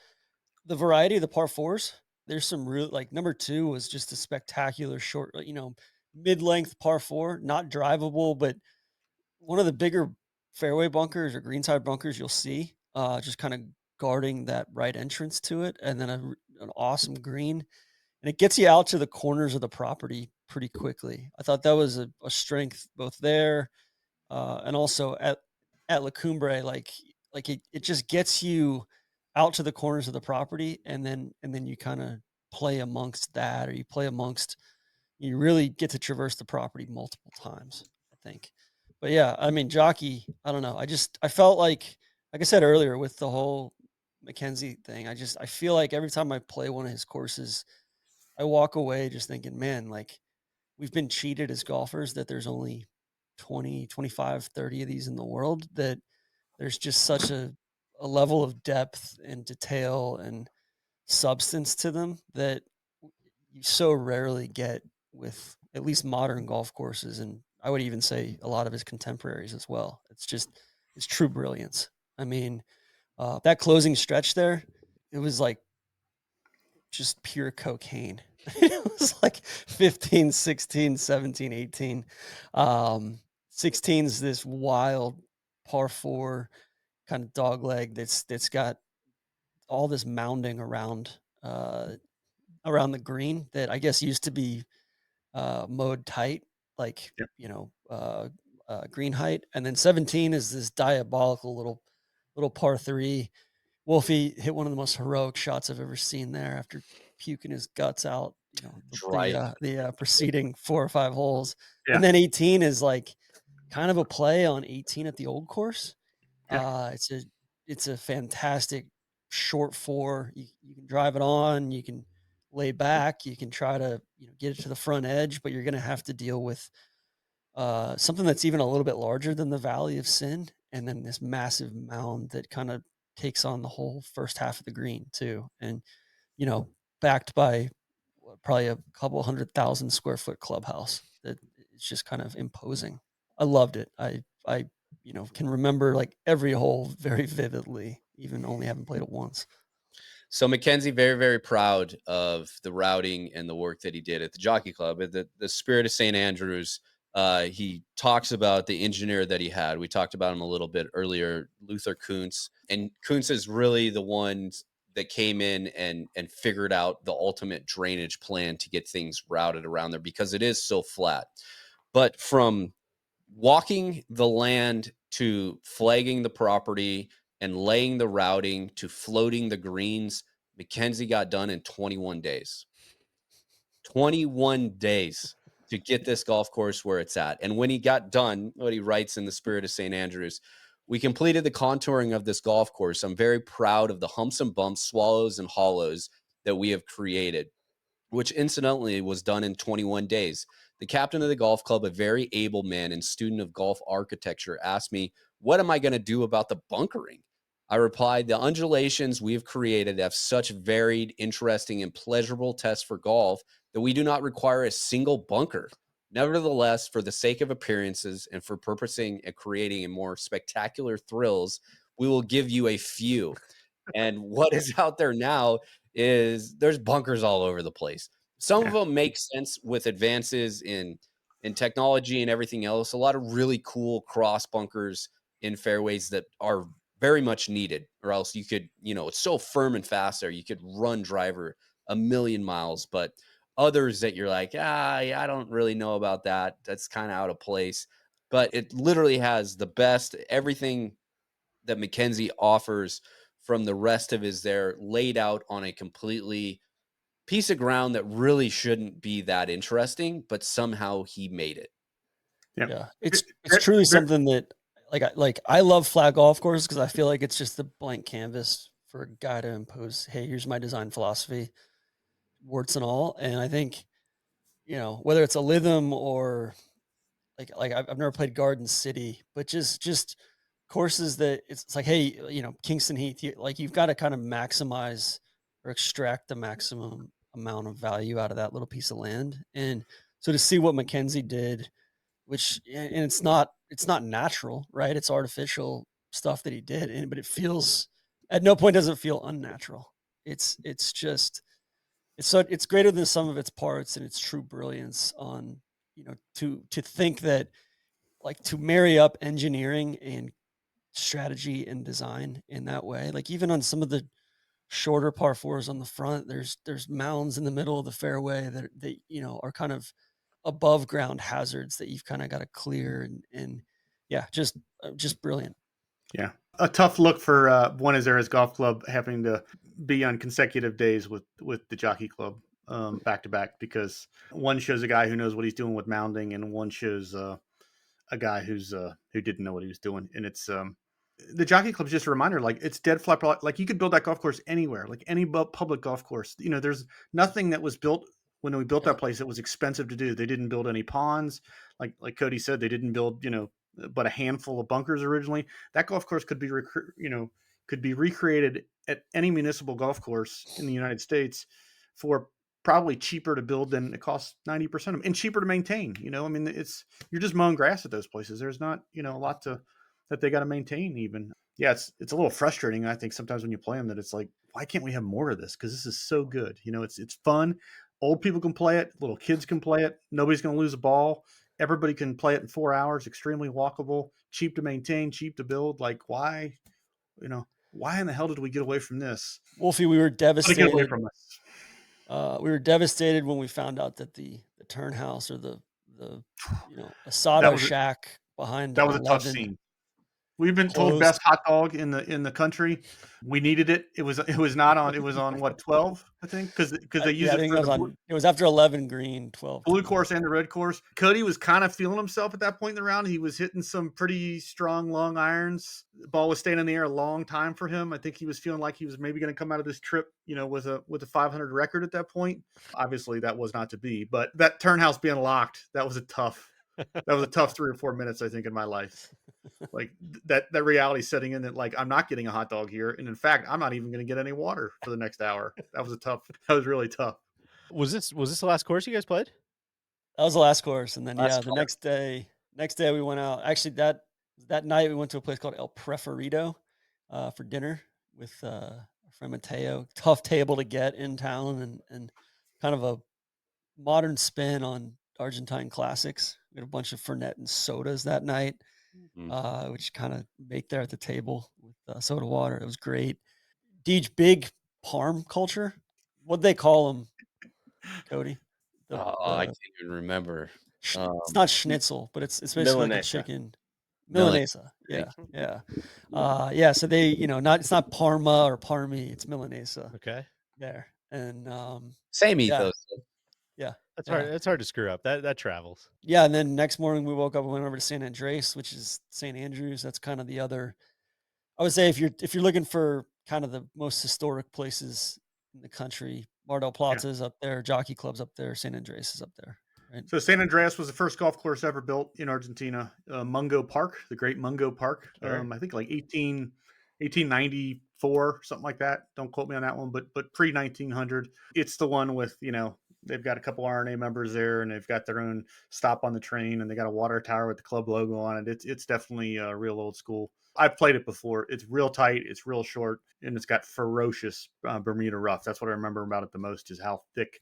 the variety of the par fours. There's some real, like number two was just a spectacular short, mid length par four, not drivable, but one of the bigger fairway bunkers or greenside bunkers you'll see, just kind of guarding that right entrance to it, and then an awesome green, and it gets you out to the corners of the property pretty quickly. I thought that was a strength both there, and also at La Cumbre, like it just gets you out to the corners of the property, and then you kind of play amongst that, or you play amongst, you really get to traverse the property multiple times, I think. But yeah, I mean, Jockey, I don't know. I felt like I said earlier with the whole McKenzie thing, I feel like every time I play one of his courses, I walk away just thinking, man, like we've been cheated as golfers that there's only 20, 25, 30 of these in the world, that there's just such a level of depth and detail and substance to them that you so rarely get with at least modern golf courses, and I would even say a lot of his contemporaries as well. It's true brilliance. I mean, that closing stretch there, it was like just pure cocaine. It was like 15, 16, 17, 18. 16's this wild par four kind of dog leg that's got all this mounding around the green that I guess used to be mowed tight, like, Yep. green height. And then 17 is this diabolical little par three. Wolfie hit one of the most heroic shots I've ever seen there after puking his guts out, Dry. the preceding 4 or 5 holes. Yeah. And then 18 is like kind of a play on 18 at the old course. Yeah. It's a fantastic short four. You can drive it on, you can lay back, you can try to, get it to the front edge, but you're going to have to deal with something that's even a little bit larger than the Valley of Sin, and then this massive mound that kind of takes on the whole first half of the green too, and backed by probably a couple 100,000 square foot clubhouse that is just kind of imposing. I loved it. I can remember like every hole very vividly, even only having played it once. So McKenzie, very, very proud of the routing and the work that he did at the Jockey Club. At the Spirit of St. Andrews, he talks about the engineer that he had. We talked about him a little bit earlier, Luther Kuntz. And Kuntz is really the one that came in and figured out the ultimate drainage plan to get things routed around there because it is so flat. But from walking the land to flagging the property and laying the routing to floating the greens, McKenzie got done in 21 days. 21 days to get this golf course where it's at. And when he got done, what he writes in the Spirit of St. Andrews, we completed the contouring of this golf course. I'm very proud of the humps and bumps, swallows and hollows that we have created, which incidentally was done in 21 days. The captain of the golf club, a very able man and student of golf architecture, asked me, what am I going to do about the bunkering? I replied, the undulations we have created have such varied, interesting, and pleasurable tests for golf that we do not require a single bunker. Nevertheless, for the sake of appearances and for purposing and creating a more spectacular thrills, we will give you a few. And what is out there now is there's bunkers all over the place. Some of them make sense with advances in technology and everything else. A lot of really cool cross bunkers in fairways that are very much needed, or else you could, it's so firm and fast there. You could run driver a million miles, but others that you're like, I don't really know about that. That's kind of out of place. But it literally has the best everything that McKenzie offers from the rest of his there laid out on a completely piece of ground that really shouldn't be that interesting, but somehow he made it. Yeah. Yeah, it's Ver- truly ver- something that I love flat golf courses because I feel like it's just a blank canvas for a guy to impose. Hey, here's my design philosophy, warts and all. And I think whether it's a Lytham or I've never played Garden City, but just courses that it's like, hey, Kingston Heath, you've got to kind of maximize or extract the maximum amount of value out of that little piece of land. And so to see what McKenzie did, which and it's not natural, right? It's artificial stuff that he did, but it feels at no point does it feel unnatural. It's just it's greater than the sum of its parts and its true brilliance on to think that to marry up engineering and strategy and design in that way. Like even on some of the shorter par fours on the front, there's mounds in the middle of the fairway that are kind of above ground hazards that you've kind of got to clear and yeah, just brilliant. Yeah. A tough look for Buenos Aires Golf Club having to be on consecutive days with the Jockey Club back to back, because one shows a guy who knows what he's doing with mounding, and one shows a guy who didn't know what he was doing. And it's the Jockey Club is just a reminder, like it's dead flat. Like you could build that golf course anywhere, like any public golf course. There's nothing that was built when we built Yeah. that place that was expensive to do. They didn't build any ponds, like Cody said. They didn't build but a handful of bunkers originally. That golf course could be could be recreated at any municipal golf course in the United States for probably cheaper to build than it costs 90% of them, and cheaper to maintain. I mean, you're just mowing grass at those places. There's not a lot that they got to maintain even. Yeah, it's a little frustrating, I think, sometimes when you play them, that it's like, why can't we have more of this? Because this is so good. It's fun. Old people can play it. Little kids can play it. Nobody's going to lose a ball. Everybody can play it in 4 hours. Extremely walkable, cheap to maintain, cheap to build. Like, why in the hell did we get away from this? Wolfie, we were How to get away devastated. from this? We were devastated when we found out that the turn house or the That Asado was shack behind that was a tough 11 scene. We've been told closed. best hot dog in the country. We needed it. It was not on. It was on what, 12, I think, because they use Yeah, I it think for it the was it was after 11 green, 12 blue tee. course and the red course. Cody was kind of feeling himself at that point in the round. He was hitting some pretty strong long irons. The ball was staying in the air a long time for him. I think he was feeling like he was maybe going to come out of this trip, with a 500 record at that point. Obviously, that was not to be. But that turn house being locked, that was a tough 3 or 4 minutes, I think, in my life. Like that reality setting in that, like, I'm not getting a hot dog here, and in fact, I'm not even going to get any water for the next hour. That was really tough. Was this the last course you guys played? That was the last course, and then Last yeah, the call. next day we went out. Actually, that night we went to a place called El Preferido for dinner with our friend Mateo. Tough table to get in town, and kind of a modern spin on Argentine classics. We had a bunch of Fernet and sodas that night, which kind of make there at the table with soda water. It was great. Deej, big Parm culture. What'd they call them, Cody? I The can't even remember. It's not schnitzel, but it's basically like a Milanesa. chicken Milling. Milanesa. Yeah, yeah. Yeah, so they, it's not Parma or Parmi, it's Milanesa Okay. there. And Same yeah, ethos. yeah. That's Yeah. hard. That's hard to screw up. That travels. Yeah, and then next morning we woke up and went over to San Andres, which is St. Andrews. That's kind of the other. I would say if you're looking for kind of the most historic places in the country, Mar del Yeah. Plata is up there, Jockey Club's up there, San Andres is up there. Right? So San Andreas was the first golf course ever built in Argentina. Mungo Park, the great Mungo Park. Sure. I think like 1894, something like that. Don't quote me on that one, but pre 1900. It's the one with, they've got a couple RNA members there, and they've got their own stop on the train, and they got a water tower with the club logo on it. It's definitely real old school. I've played it before. It's real tight. It's real short, and it's got ferocious Bermuda rough. That's what I remember about it the most, is how thick.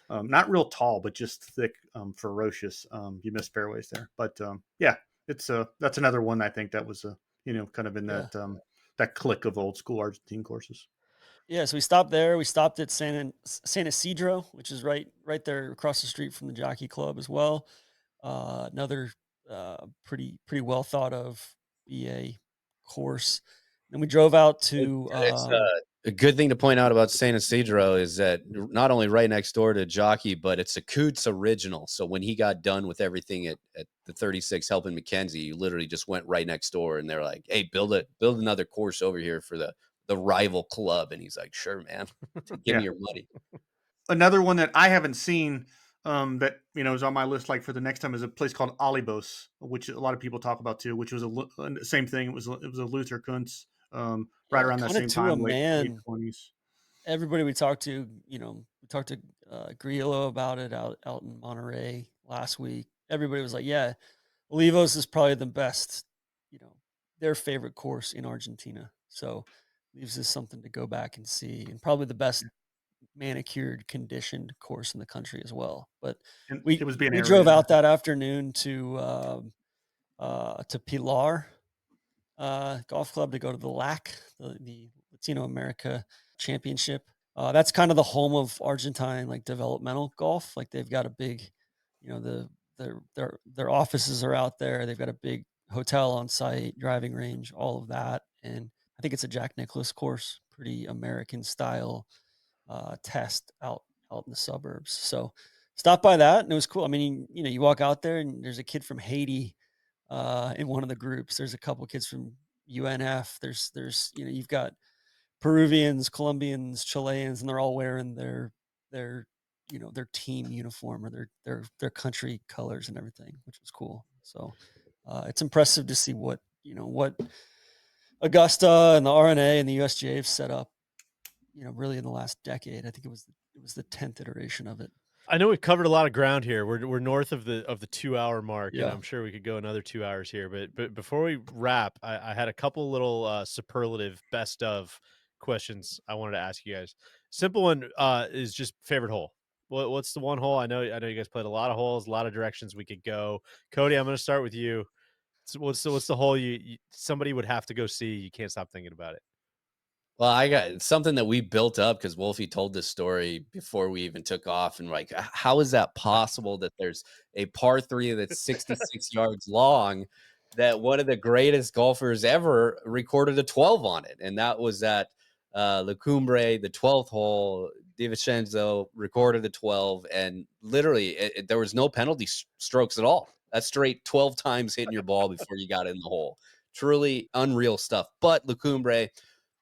Not real tall, but just thick, ferocious. You missed fairways there, but yeah, it's that's another one I think that was kind of in Yeah. that clique of old school Argentine courses. Yeah, so we stopped there. We stopped at San Isidro, which is right there across the street from the Jockey Club as well. Another pretty well thought of BA course. Then we drove out to A good thing to point out about San Isidro is that not only right next door to Jockey, but it's a Coots original. So when he got done with everything at the 36 helping MacKenzie, you literally just went right next door and they're like, hey, build another course over here for the rival club. And he's like, sure, man, give me your money. Another one that I haven't seen that is on my list like for the next time is a place called Olivos, which a lot of people talk about too, which was a same thing. It was a Luther Kuntz right around that Kind of same to a time, late man. 20s. Everybody we talked to, we talked to Grillo about it out in Monterey last week. Everybody was like, yeah, Olivos is probably the best, their favorite course in Argentina. So leaves us something to go back and see, and probably the best manicured, conditioned course in the country as well. But And we it was being we drove aerated. out that afternoon to Pilar Golf Club to go to the LAC, the Latino America Championship. That's kind of the home of Argentine like developmental golf. Like they've got a big, their offices are out there. They've got a big hotel on site, driving range, all of that. And I think it's a Jack Nicklaus course, pretty American style test out in the suburbs. So stop by that, and it was cool. I mean, you walk out there, and there's a kid from Haiti in one of the groups. There's a couple of kids from UNF. There's you've got Peruvians, Colombians, Chileans, and they're all wearing their their team uniform or their country colors and everything, which was cool. So it's impressive to see what Augusta and the RNA and the USGA have set up, really in the last decade. I think it was the 10th iteration of it. I know we've covered a lot of ground here. We're north of the 2-hour mark, and Yeah. I'm sure we could go another 2 hours here. But before we wrap, I had a couple little superlative best of questions I wanted to ask you guys. Simple one is just favorite hole. What's the one hole? I know you guys played a lot of holes, a lot of directions we could go. Cody, I'm going to start with you. So what's the hole you somebody would have to go see? You can't stop thinking about it. Well, I got something that we built up because Wolfie told this story before we even took off. And like, how is that possible that there's a par 3 that's 66 yards long that one of the greatest golfers ever recorded a 12 on it? And that was at La Cumbre, the 12th hole. DiVincenzo recorded a 12, and literally there was no penalty strokes at all. That's straight 12 times hitting your ball before you got in the hole. Truly unreal stuff. But La Cumbre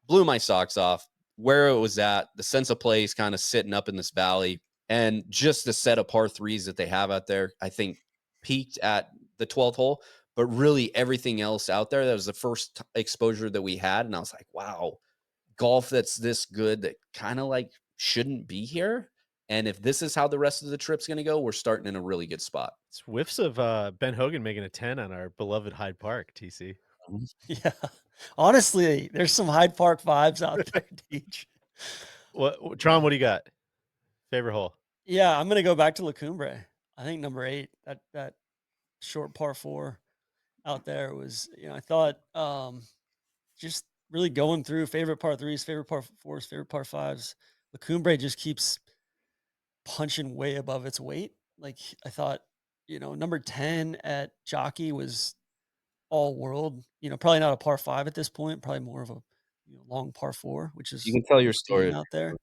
blew my socks off where it was at, the sense of place kind of sitting up in this valley, and just the set of par 3s that they have out there, I think peaked at the 12th hole, but really everything else out there, that was the first exposure that we had. And I was like, wow, golf that's this good that kind of like shouldn't be here. And if this is how the rest of the trip's going to go, we're starting in a really good spot. It's whiffs of Ben Hogan making a 10 on our beloved Hyde Park, TC. Yeah. Honestly, there's some Hyde Park vibes out there, Teach. Tron, what do you got? Favorite hole? Yeah, I'm gonna go back to La Cumbre. I think number 8, that short par 4 out there was, I thought just really going through favorite par 3s, favorite par 4s, favorite par 5s. La Cumbre just keeps punching way above its weight. Like I thought, number 10 at Jockey was all world, probably not a par 5 at this point, probably more of a long par 4, which is You can tell your seeing story out there.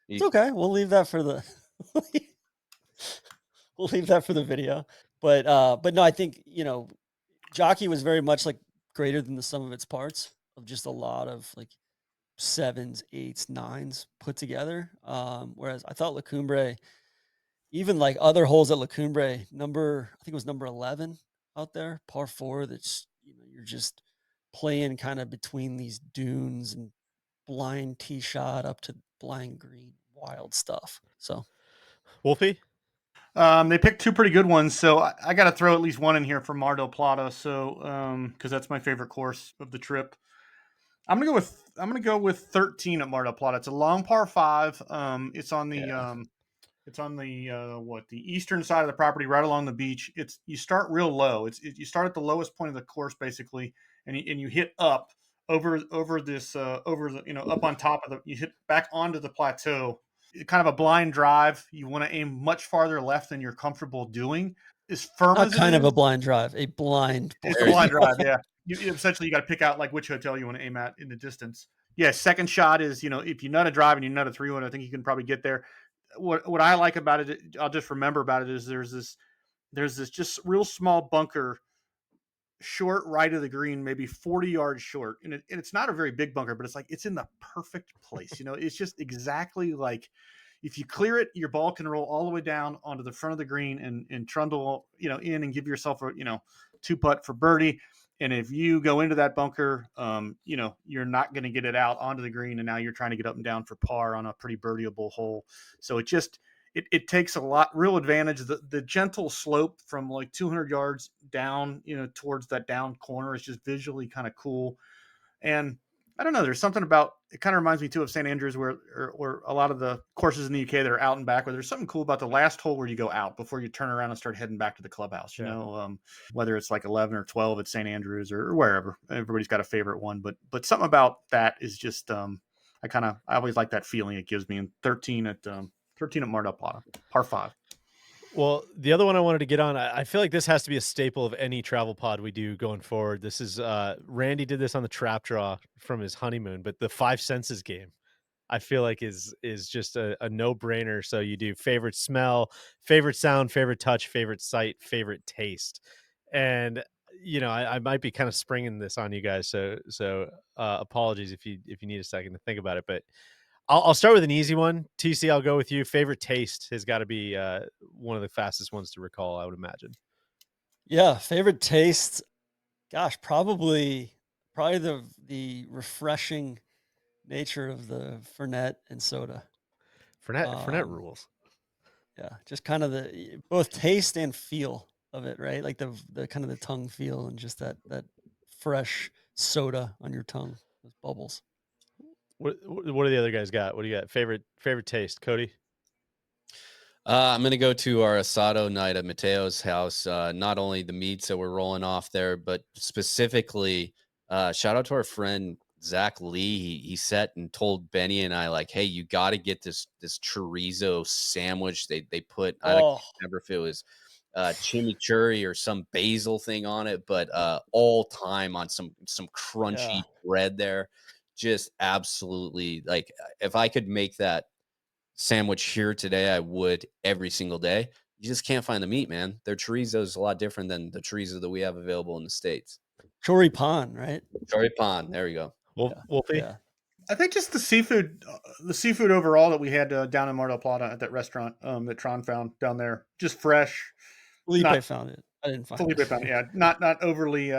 It's okay. We'll leave that for the we'll leave that for the video. But no, I think, Jockey was very much like greater than the sum of its parts of just a lot of like 7s, 8s, 9s put together. Whereas I thought La Cumbre, even like other holes at La Cumbre, I think it was number 11 out there, par 4, that's, you're just playing kind of between these dunes and blind tee shot up to blind green, wild stuff. So Wolfie? They picked 2 pretty good ones, so I got to throw at least one in here for Mar del Plata. So because that's my favorite course of the trip. I'm gonna go with 13 at Mar del Plata. It's a long par 5. It's on the the eastern side of the property, right along the beach. You start real low. You start at the lowest point of the course basically, and you hit up over this over the up on top of you hit back onto the plateau. Kind of a blind drive. You want to aim much farther left than you're comfortable doing. As firm not as kind it of is, a blind drive, a blind. it's a blind drive. Yeah, essentially you got to pick out like which hotel you want to aim at in the distance. Yeah, second shot is, if you nut a drive and you nut a 3-1, I think you can probably get there. What I like about it, I'll just remember about it, is there's this just real small bunker short right of the green, maybe 40 yards short. And it's not a very big bunker, but it's in the perfect place. It's just exactly like, if you clear it, your ball can roll all the way down onto the front of the green and trundle, in and give yourself a, two putt for birdie. And if you go into that bunker, you're not going to get it out onto the green. And now you're trying to get up and down for par on a pretty birdieable hole. So it takes a lot real advantage. The gentle slope from like 200 yards down, towards that down corner is just visually kind of cool. And I don't know, there's something about it, kind of reminds me too of St. Andrews, where a lot of the courses in the UK that are out and back, where there's something cool about the last hole where you go out before you turn around and start heading back to the clubhouse. Whether it's like 11 or 12 at St. Andrews or wherever, everybody's got a favorite one, but something about that is just I always like that feeling it gives me. And 13 at Mar del Plata, par 5. Well, the other one I wanted to get on, I feel like this has to be a staple of any travel pod we do going forward. This is Randy did this on the trap draw from his honeymoon, but the 5 senses game, I feel like is just a no-brainer. So you do favorite smell, favorite sound, favorite touch, favorite sight, favorite taste. And I might be kind of springing this on you guys, so apologies if you need a second to think about it, but I'll start with an easy one. TC, I'll go with you. Favorite taste has got to be one of the fastest ones to recall, I would imagine. Yeah, favorite taste. Gosh, probably the refreshing nature of the Fernet and soda. Fernet rules. Yeah, just kind of the both taste and feel of it, right? Like the kind of the tongue feel and just that fresh soda on your tongue, those bubbles. What do the other guys got? What do you got? Favorite taste, Cody? I'm going to go to our Asado night at Mateo's house. Not only the meats that we're rolling off there, but specifically, shout out to our friend Zach Lee. He sat and told Benny and I, like, hey, you got to get this chorizo sandwich. They put, I don't remember if it was chimichurri or some basil thing on it, but all time on some crunchy bread there. Just absolutely, like, if I could make that sandwich here today, I would every single day. You just can't find the meat, man. Their chorizo is a lot different than the chorizo that we have available in the States. Choripan, right? Choripan. There we go. Wolfie? Yeah. I think just the seafood overall that we had down in Mar del Plata at that restaurant that Tron found down there, just fresh. Felipe found it. I didn't find Felipe it. found it. Yeah, not overly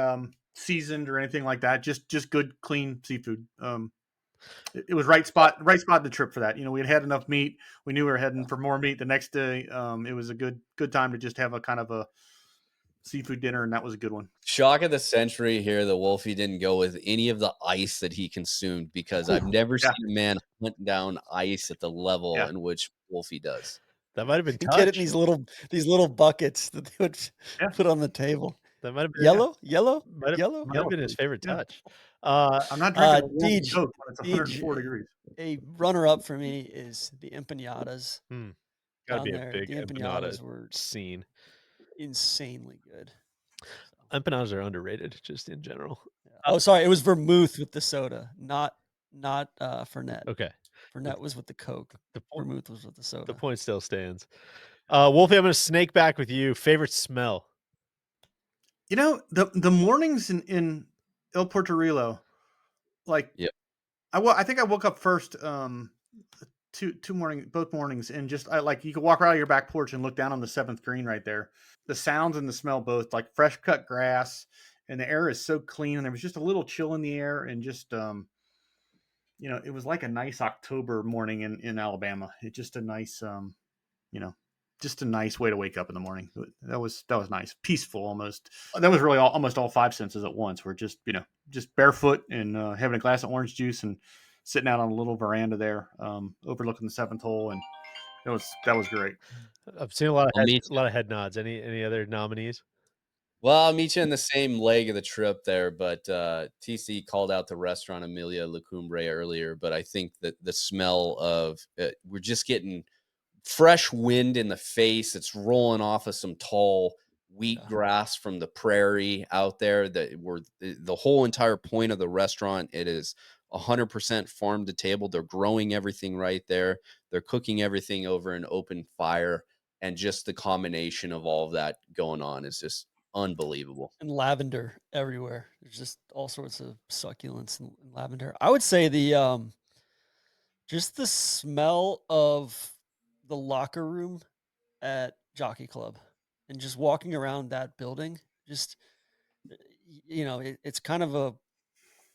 seasoned or anything like that. Just good, clean seafood. It was right spot in the trip for that. We had enough meat. We knew we were heading for more meat the next day. It was a good time to just have a kind of a seafood dinner, and that was a good one. Shock of the century here that Wolfie didn't go with any of the ice that he consumed, because I've never seen a man hunt down ice at the level in which Wolfie does. That might have been touch. Get it in these little buckets that they would put on the table. That might have been yellow. Might have been his favorite touch. I'm not drinking a warm Coke when it's 104 degrees. A runner-up for me is the empanadas. Gotta be a big the empanadas were scene. Insanely good. Empanadas are underrated, just in general. Oh, sorry, it was vermouth with the soda, not Fernet. Okay, Fernet was with the Coke. Vermouth was with the soda. The point still stands. Wolfie, I'm going to snake back with you. Favorite smell? The mornings in El Portorillo, like, I think I woke up first both mornings, and just you could walk right out your back porch and look down on the 7th green right there. The sounds and the smell, both like fresh cut grass, and the air is so clean, and there was just a little chill in the air, and just it was like a nice October morning in Alabama. It's just a nice just a nice way to wake up in the morning. That was nice, peaceful almost. That was really almost all 5 senses at once. We're just barefoot and having a glass of orange juice and sitting out on a little veranda there, overlooking the 7th hole, and that was great. I've seen a lot of head nods. Any other nominees? Well, I'll meet you in the same leg of the trip there, but TC called out the restaurant Emilia La Cumbre earlier, but I think that the smell of we're just getting fresh wind in the face. It's rolling off of some tall wheat grass from the prairie out there. That we're the whole entire point of the restaurant. It is 100% farm to table. They're growing everything right there. They're cooking everything over an open fire. And just the combination of all of that going on is just unbelievable. And lavender everywhere. There's just all sorts of succulents and lavender. I would say just the smell of the locker room at Jockey Club and just walking around that building, just it's kind of a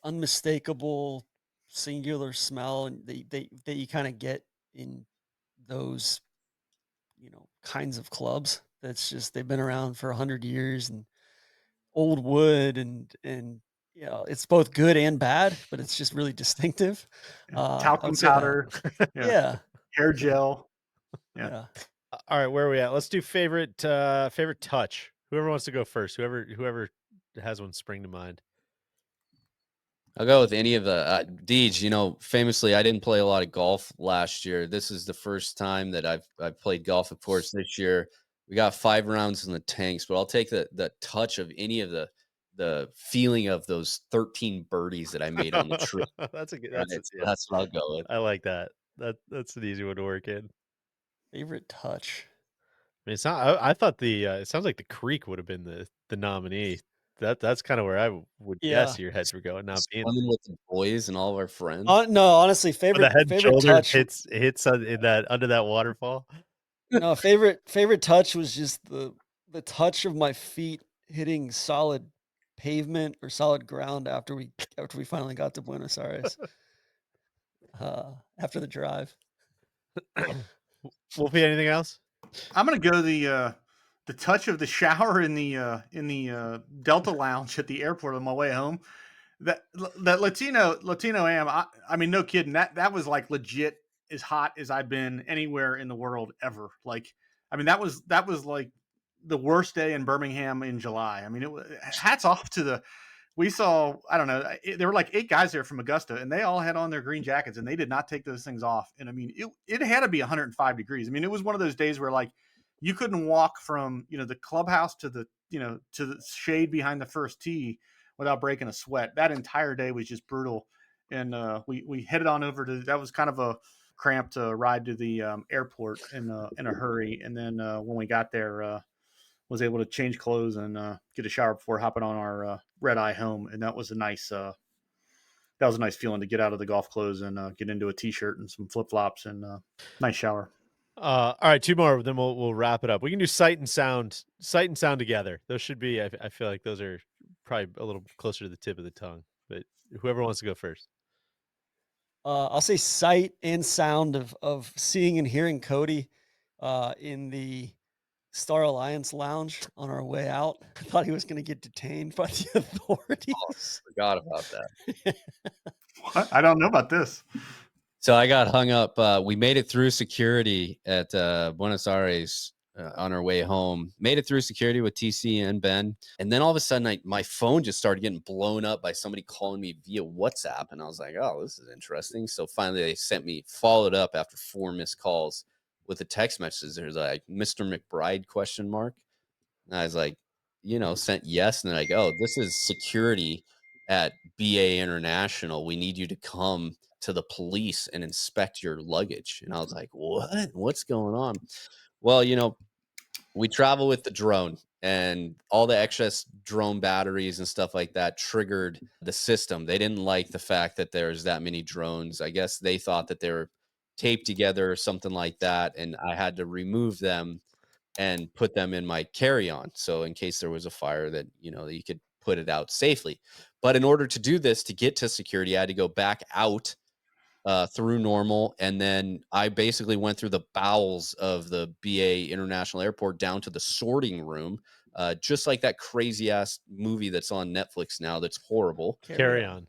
unmistakable singular smell and that you kind of get in those kinds of clubs. That's just they've been around for 100 years and old wood and it's both good and bad, but it's just really distinctive. I Talcum would say that. powder, Yeah. hair gel. Yeah. All right, where are we at? Let's do favorite touch. Whoever wants to go first. Whoever has one spring to mind. I'll go with any of the Deej. Famously, I didn't play a lot of golf last year. This is the first time that I've played golf. Of course, this year we got 5 rounds in the tanks, but I'll take the touch of any of the feeling of those 13 birdies that I made on the trip. That's a good. Right? Yeah. That's what I'll go with. I like that. That's an easy one to work in. Favorite touch. I mean, it's not. I thought it sounds like the creek would have been the nominee. That's kind of where I would guess Yeah. your heads were going. Not being Swimming with the boys and all of our friends. No, honestly, the head and favorite shoulders touch. hits in that under that waterfall. No, favorite touch was just the touch of my feet hitting solid pavement or solid ground after we finally got to Buenos Aires. After the drive. Wolfie, anything else? I'm gonna go the touch of the shower in the Delta Lounge at the airport on my way home. That Latino am. I mean, no kidding. That was like legit as hot as I've been anywhere in the world ever. Like, I mean, that was like the worst day in Birmingham in July. I mean, it was hats off to the. We saw, I don't know, there were like 8 guys there from Augusta, and they all had on their green jackets, and they did not take those things off. And I mean, it had to be 105 degrees. I mean, it was one of those days where like you couldn't walk from the clubhouse to the to the shade behind the first tee without breaking a sweat. That entire day was just brutal. And we headed on over to, that was kind of a cramped ride to the airport in a hurry. And then when we got there, was able to change clothes and get a shower before hopping on our red eye home. And that was a nice feeling to get out of the golf clothes and get into a t-shirt and some flip flops and nice shower. All right, 2 more, then we'll wrap it up. We can do sight and sound together. Those should be. I feel like those are probably a little closer to the tip of the tongue. But whoever wants to go first. I'll say sight and sound of seeing and hearing Cody in the Star Alliance lounge on our way out. I thought he was going to get detained by the authorities. Forgot about that. What? I don't know about this. So I got hung up. We made it through security at Buenos Aires on our way home. Made it through security with TC and Ben. And then all of a sudden, my phone just started getting blown up by somebody calling me via WhatsApp. And I was like, oh, this is interesting. So finally, they followed up after 4 missed calls with a text message. There's like, Mr. McBride ? And I was like, sent yes. And they're like, oh, this is security at BA International. We need you to come to the police and inspect your luggage. And I was like, what's going on? Well, we travel with the drone, and all the excess drone batteries and stuff like that triggered the system. They didn't like the fact that there's that many drones. I guess they thought that they were taped together or something like that. And I had to remove them and put them in my carry-on. So in case there was a fire that, you could put it out safely. But in order to do this, to get to security, I had to go back out through normal. And then I basically went through the bowels of the BA International Airport down to the sorting room, just like that crazy ass movie that's on Netflix now. That's horrible. Carry on.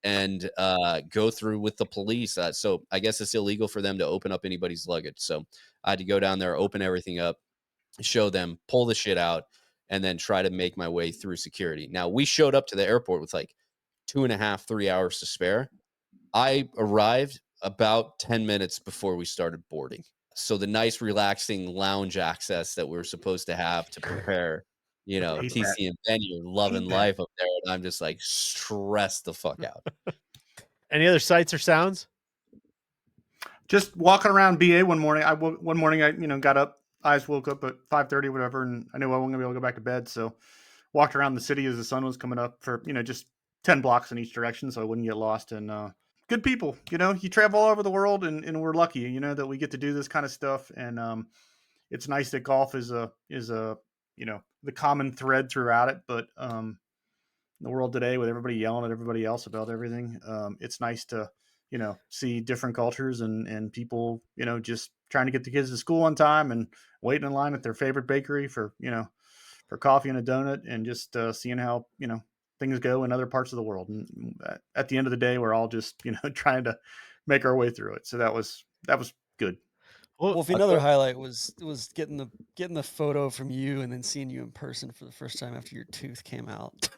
And go through with the police. So I guess it's illegal for them to open up anybody's luggage. So I had to go down there, open everything up, show them, pull the shit out, and then try to make my way through security. Now, we showed up to the airport with like 2.5, 3 hours to spare. I arrived about 10 minutes before we started boarding. So the nice, relaxing lounge access that we were supposed to have to prepare, TC and Ben, you're loving life up there. And I'm just like stressed the fuck out. Any other sights or sounds? Just walking around BA one morning. One morning I got up, eyes woke up at 5:30 or whatever, and I knew I wasn't gonna be able to go back to bed. So walked around the city as the sun was coming up for just 10 blocks in each direction, so I wouldn't get lost. And good people, you travel all over the world, and we're lucky, that we get to do this kind of stuff. And it's nice that golf is a the common thread throughout it. But in the world today, with everybody yelling at everybody else about everything, it's nice to see different cultures and people, just trying to get the kids to school on time and waiting in line at their favorite bakery for coffee and a donut, and just seeing how, things go in other parts of the world. And at the end of the day, we're all just, trying to make our way through it. So that was good. Well, Wolfie, another highlight was getting the photo from you and then seeing you in person for the first time after your tooth came out.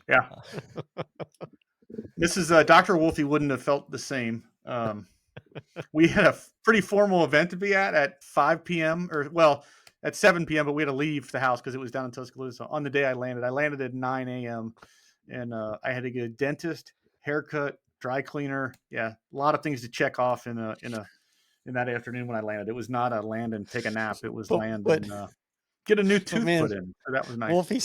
Yeah. This is Dr. Wolfie wouldn't have felt the same. We had a pretty formal event to be at 5 p.m. or at 7 p.m., but we had to leave the house because it was down in Tuscaloosa. On the day I landed at 9 a.m. and I had to get a dentist, haircut, dry cleaner. Yeah, a lot of things to check off in that afternoon when I landed. It was not a land and take a nap. It was land and get a new tooth put in. So that was nice. Wolfie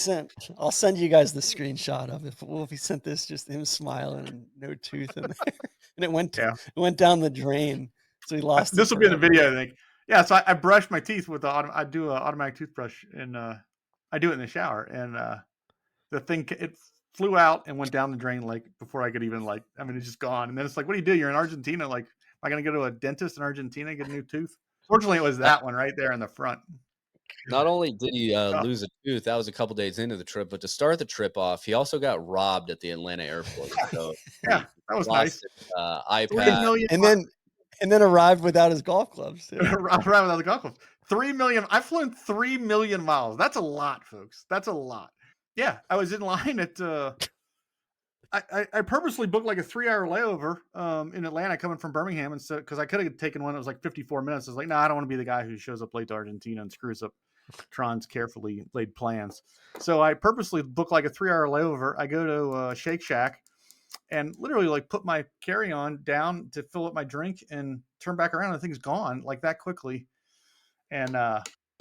I'll send you guys the screenshot of it. But Wolfie sent this, just him smiling and no tooth in there, and it went down the drain. So he lost. This will be in the video, I think. Yeah, so I brushed my teeth with I do an automatic toothbrush, and I do it in the shower, and the thing, it flew out and went down the drain like before I could even it's just gone. And then it's like, what do you do? You're in Argentina. Like, am I going to go to a dentist in Argentina and get a new tooth? Fortunately, it was that one right there in the front. Not only did he lose a tooth, that was a couple days into the trip, but to start the trip off, he also got robbed at the Atlanta airport. So yeah, that was nice. iPad. And then arrived without his golf clubs. Arrived without the golf clubs. 3 million. I've flown 3 million miles. That's a lot, folks. That's a lot. Yeah, I was in line at. I purposely booked like a 3-hour layover in Atlanta coming from Birmingham, and so because I could have taken one that was like 54 minutes. I was like, no, I don't want to be the guy who shows up late to Argentina and screws up Tron's carefully laid plans. So I purposely booked like a 3-hour layover. I go to Shake Shack and literally put my carry-on down to fill up my drink and turn back around, and the thing's gone like that quickly. And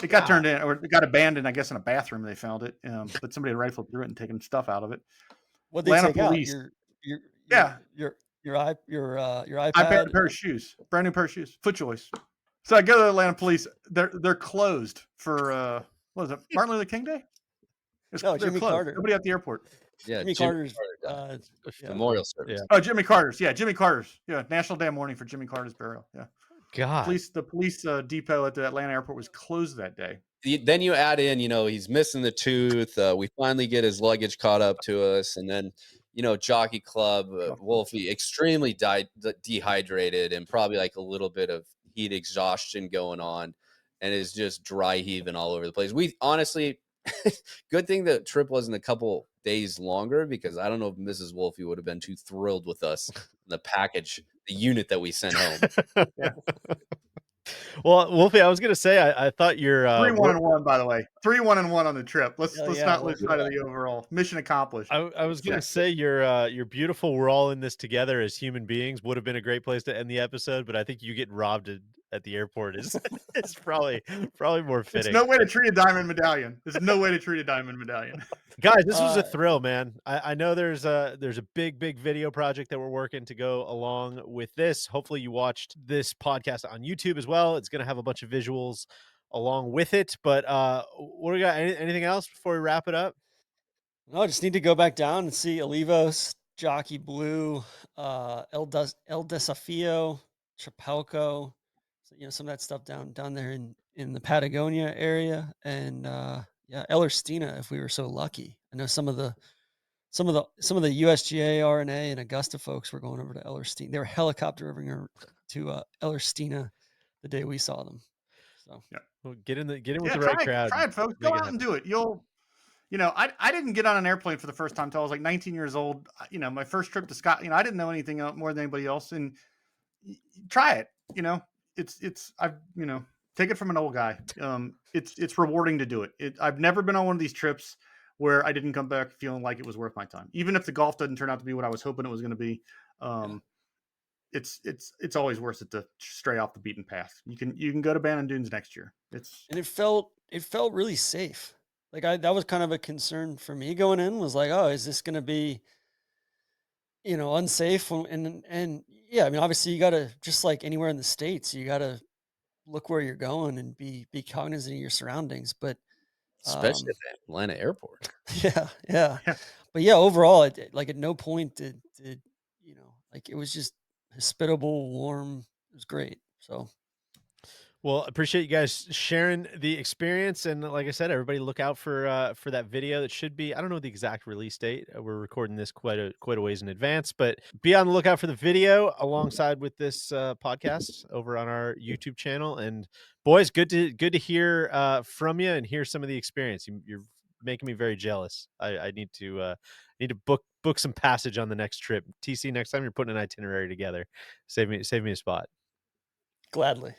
it got turned in, or it got abandoned, I guess, in a bathroom. They found it, but somebody had rifled through it and taken stuff out of it. What they take police. Out? Your iPad, a pair of shoes, brand new pair of shoes, FootJoys. So I go to the Atlanta police. They're closed for what is it, Martin Luther King Day? Jimmy Carter. Nobody at the airport. Yeah, Jimmy Carter's memorial service. Yeah. Oh, Jimmy Carter's. Yeah, Jimmy Carter's. Yeah, National Day of Mourning for Jimmy Carter's burial. Yeah. God. The police depot at the Atlanta airport was closed that day. Then you add in, he's missing the tooth. We finally get his luggage caught up to us. And then, Jockey Club, Wolfie, extremely dehydrated and probably like a little bit of heat exhaustion going on, and is just dry heaving all over the place. We honestly, good thing the trip wasn't a couple days longer, because I don't know if Mrs. Wolfie would have been too thrilled with us, the package, the unit that we sent home. Yeah. Well, Wolfie, I was gonna say I thought you're 3-1-1, by the way. 3-1-1 on the trip. Let's not lose sight of the overall mission accomplished. I was gonna say you're beautiful. We're all in this together as human beings. Would have been a great place to end the episode, but I think you getting robbed at the airport is probably more fitting. There's no way to treat a diamond medallion. There's no way to treat a diamond medallion. Guys, this was a thrill, man. I know there's a big video project that we're working to go along with this. Hopefully you watched this podcast on YouTube as well. It's going to have a bunch of visuals along with it. But what do we got? Anything else before we wrap it up? No, just need to go back down and see Olivos, Jockey Blue, El Desafio, Chapalco. So, some of that stuff down there in the Patagonia area, and Ellerstina, if we were so lucky. I know some of the USGA, RNA, and Augusta folks were going over to Ellerstina. They were helicoptering to Ellerstina the day we saw them. So well, get in with the right crowd. Try it, folks. Go out and do it. I didn't get on an airplane for the first time until I was like 19 years old. My first trip to Scotland, I didn't know anything more than anybody else. And try it. I've take it from an old guy. It's rewarding to do it. I've never been on one of these trips where I didn't come back feeling like it was worth my time, even if the golf doesn't turn out to be what I was hoping it was going to be. it's always worth it to stray off the beaten path. You can go to Bandon Dunes next year. It's And it felt really safe. Like that was kind of a concern for me going in, was like, oh, is this going to be, unsafe? And yeah, I mean, obviously you got to, just like anywhere in the States, you got to look where you're going and be cognizant of your surroundings. But especially um, at the Atlanta airport. yeah, yeah. yeah. But yeah, overall, like at no point did like it was just hospitable, warm. It was great. So Well, appreciate you guys sharing the experience, and like I said, everybody look out for that video. That should be, I don't know the exact release date. We're recording this quite a ways in advance, but be on the lookout for the video alongside with this podcast over on our YouTube channel. And boys, good to hear from you and hear some of the experience. You're making me very jealous. I need to book some passage on the next trip. TC, next time you're putting an itinerary together, save me a spot. gladly.